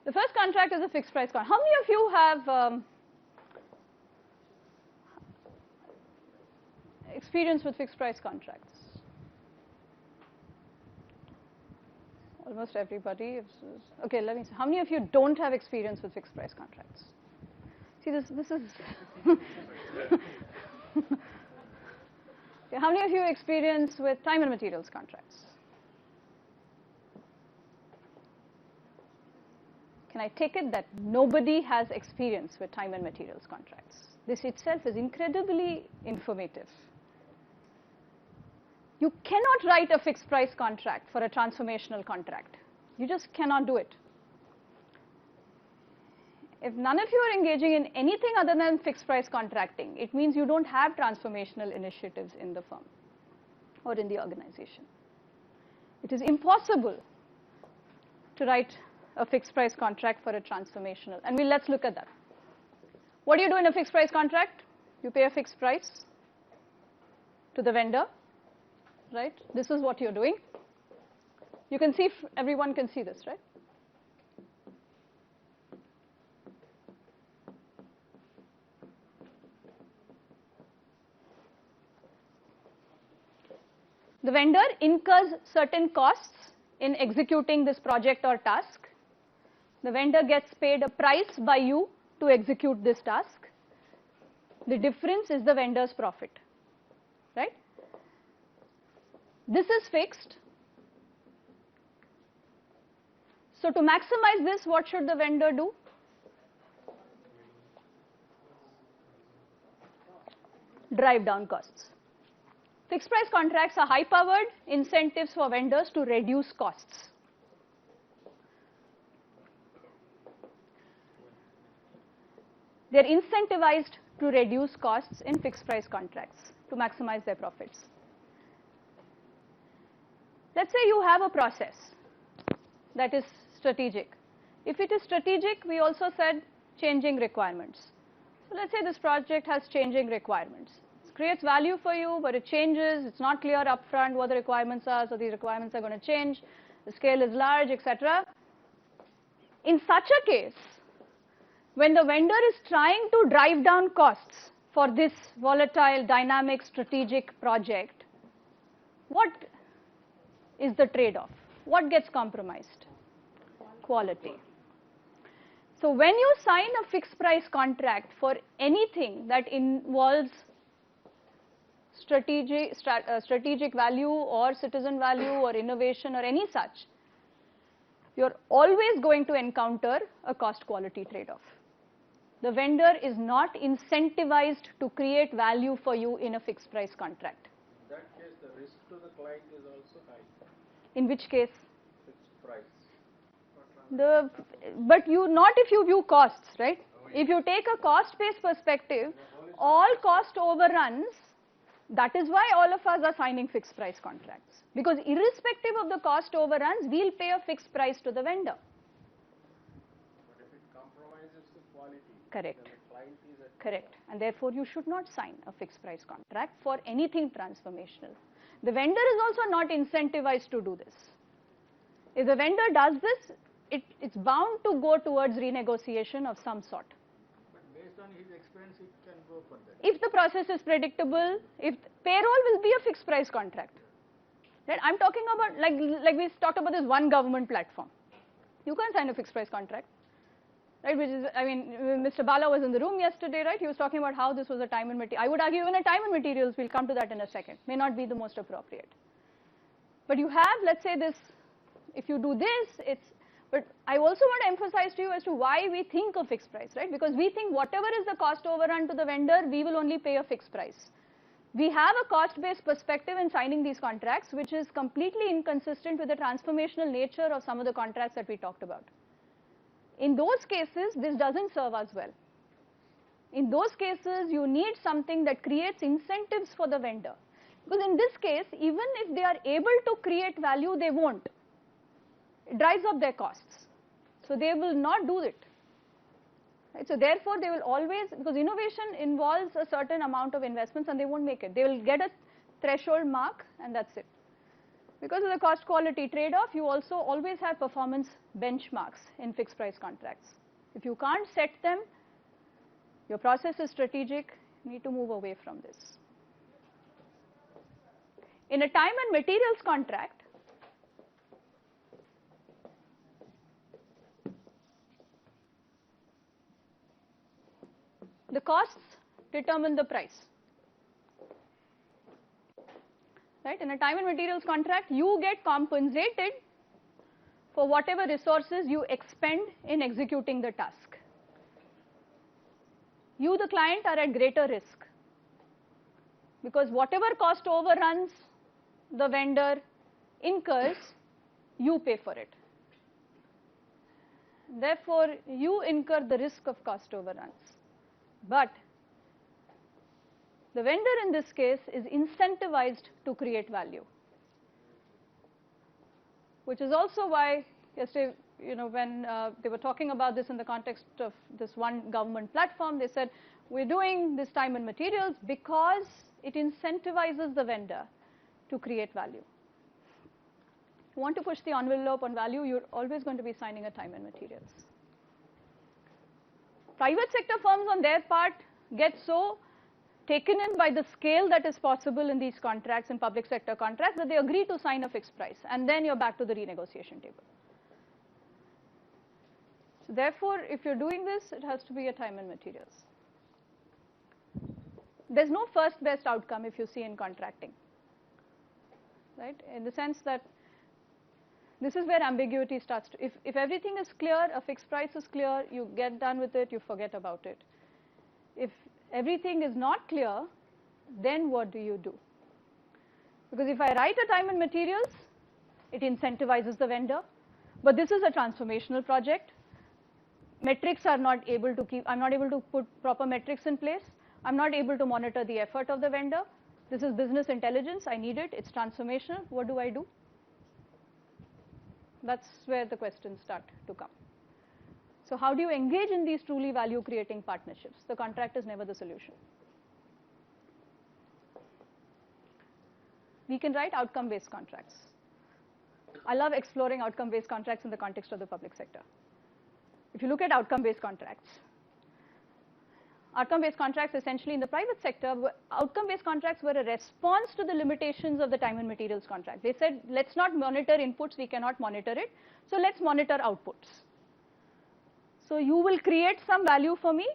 K: The first contract is a fixed price contract. How many of you have experience with fixed price contracts? Almost everybody. Okay, let me see. How many of you don't have experience with fixed price contracts? See, this is... Okay, how many of you experience with time and materials contracts? Can I take it that nobody has experience with time and materials contracts? This itself is incredibly informative. You cannot write a fixed price contract for a transformational contract. You just cannot do it. If none of you are engaging in anything other than fixed price contracting, it means you don't have transformational initiatives in the firm or in the organization. It is impossible to write a fixed price contract for a transformational. And let's look at that. What do you do in a fixed price contract? You pay a fixed price to the vendor, right? This is what you're doing. You can see, everyone can see this, right? The vendor incurs certain costs in executing this project or task. The vendor gets paid a price by you to execute this task. The difference is the vendor's profit, right? This is fixed. So to maximize this, what should the vendor do? Drive down costs. Fixed price contracts are high-powered incentives for vendors to reduce costs. They are incentivized to reduce costs in fixed price contracts to maximize their profits. Let's say you have a process that is strategic. If it is strategic, we also said changing requirements. So let's say this project has changing requirements. It creates value for you, but it changes. It's not clear upfront what the requirements are, so these requirements are going to change. The scale is large, etc. In such a case, when the vendor is trying to drive down costs for this volatile, dynamic, strategic project, what is the trade-off? What gets compromised? Quality. So when you sign a fixed price contract for anything that involves strategic value or citizen value or innovation or any such, you're always going to encounter a cost-quality trade-off. The vendor is not incentivized to create value for you in a fixed price contract.
D: In that case, the risk to the client is also high.
K: In which case?
D: Fixed price.
K: But not if you view costs, right? If you take a cost-based perspective, all cost overruns, that is why all of us are signing fixed price contracts. Because irrespective of the cost overruns, we'll pay a fixed price to the vendor.
D: But if it compromises the quality,
K: correct.
D: then the client is at
K: Correct. And therefore, you should not sign a fixed price contract for anything transformational. The vendor is also not incentivized to do this. If the vendor does this, it's bound to go towards renegotiation of some sort.
D: But based on his experience, it can go for that.
K: If the process is predictable, if payroll will be a fixed price contract. Right? I'm talking about, like we talked about this one government platform. You can't sign a fixed price contract. Right? Which is, I mean, Mr. Bala was in the room yesterday, right? He was talking about how this was a time and material. I would argue even a time and materials, we'll come to that in a second, may not be the most appropriate. But you have, let's say this, if you do this, but I also want to emphasize to you as to why we think of fixed price, right? Because we think whatever is the cost overrun to the vendor, we will only pay a fixed price. We have a cost-based perspective in signing these contracts, which is completely inconsistent with the transformational nature of some of the contracts that we talked about. In those cases, this doesn't serve us well. In those cases, you need something that creates incentives for the vendor. Because in this case, even if they are able to create value, they won't. It drives up their costs. So they will not do it. Right? So therefore, they will always, because innovation involves a certain amount of investments and they won't make it. They will get a threshold mark and that's it. Because of the cost quality trade-off, you also always have performance benchmarks in fixed price contracts. If you can't set them, your process is strategic, you need to move away from this. In a time and materials contract, the costs determine the price. Right? In a time and materials contract, you get compensated for whatever resources you expend in executing the task. You, the client, are at greater risk because whatever cost overruns the vendor incurs, you pay for it. Therefore, you incur the risk of cost overruns. But the vendor in this case is incentivized to create value, which is also why yesterday, when they were talking about this in the context of this one government platform, they said, we're doing this time and materials because it incentivizes the vendor to create value. If you want to push the envelope on value, you're always going to be signing a time and materials. Private sector firms on their part get so taken in by the scale that is possible in these contracts, in public sector contracts, that they agree to sign a fixed price, and then you're back to the renegotiation table. So therefore, if you're doing this, it has to be a time and materials. There's no first best outcome if you see in contracting, right? In the sense that this is where ambiguity starts to, if everything is clear, a fixed price is clear, you get done with it, you forget about it. If everything is not clear, then what do you do? Because if I write a time and materials, it incentivizes the vendor, but this is a transformational project. metrics are not able to I'm not able to put proper metrics in place. I'm not able to monitor the effort of the vendor. This is business intelligence. I need it. It's transformational. What do I do? That's where the questions start to come. So how do you engage in these truly value creating partnerships? The contract is never the solution. We can write outcome based contracts. I love exploring outcome based contracts in the context of the public sector. If you look at outcome based contracts essentially in the private sector, outcome based contracts were a response to the limitations of the time and materials contract. They said, let's not monitor inputs, we cannot monitor it, so let's monitor outputs. So you will create some value for me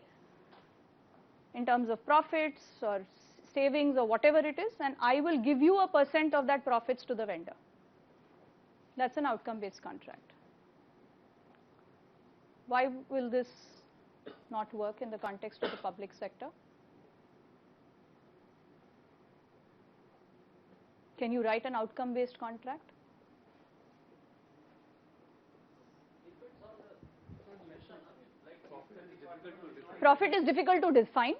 K: in terms of profits or savings or whatever it is, and I will give you a % of that profits to the vendor. That's an outcome based contract. Why will this not work in the context of the public sector? Can you write an outcome based contract? Profit is difficult to define.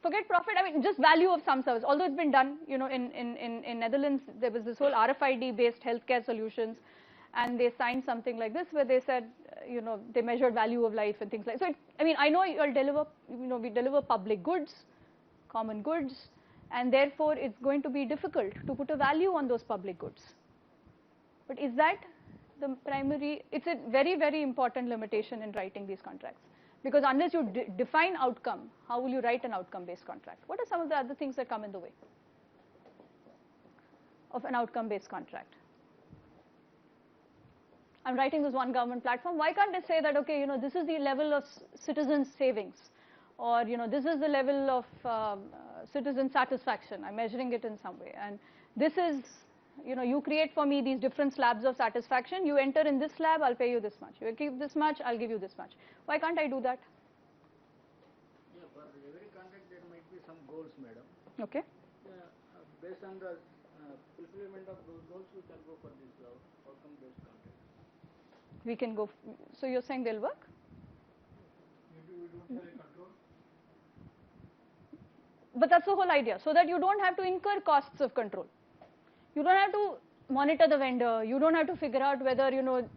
K: Forget profit, I mean just value of some service. Although it's been done, you know, in Netherlands, there was this whole RFID based healthcare solutions, and they signed something like this where they said, you know, they measured value of life and things like. So I mean, I know you'll deliver, you know, we deliver public goods, common goods, and therefore it's going to be difficult to put a value on those public goods. But is that the primary? It's a very, very important limitation in writing these contracts. Because unless you define outcome, how will you write an outcome-based contract? What are some of the other things that come in the way of an outcome-based contract? I'm writing this one government platform. Why can't I say that, okay, you know, this is the level of citizen savings, or, you know, this is the level of citizen satisfaction. I'm measuring it in some way. And this is, you know, you create for me these different slabs of satisfaction. You enter in this slab, I'll pay you this much. You give this much, I'll give you this much. Why can't I do that?
M: Yeah, for every contract there might be some goals, madam.
K: Okay.
M: Based on the fulfillment of those goals, we can go for this outcome-based contract.
K: We can go. So you're saying they'll work?
F: Maybe we don't have a control.
K: But that's the whole idea, so that you don't have to incur costs of control. You don't have to monitor the vendor. You don't have to figure out whether, you know,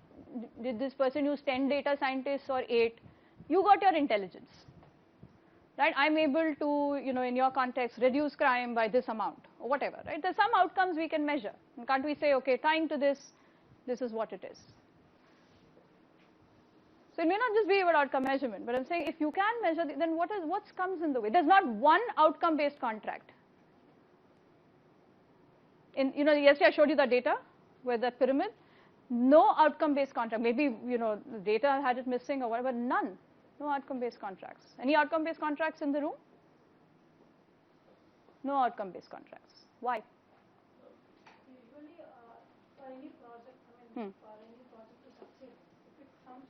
K: did this person use 10 data scientists or 8. You got your intelligence, right? I'm able to, you know, in your context, reduce crime by this amount or whatever, right? There's some outcomes we can measure. And can't we say, okay, tying to this, this is what it is. So it may not just be about outcome measurement, but I'm saying if you can measure, then what comes in the way? There's not one outcome-based contract. You know, yesterday I showed you the data with that pyramid. No outcome-based contract. Maybe, you know, the data had it missing or whatever. None. No outcome-based contracts. Any outcome-based contracts in the room? No outcome-based contracts. Why?
N: Usually, for any project, for any project to succeed, if it comes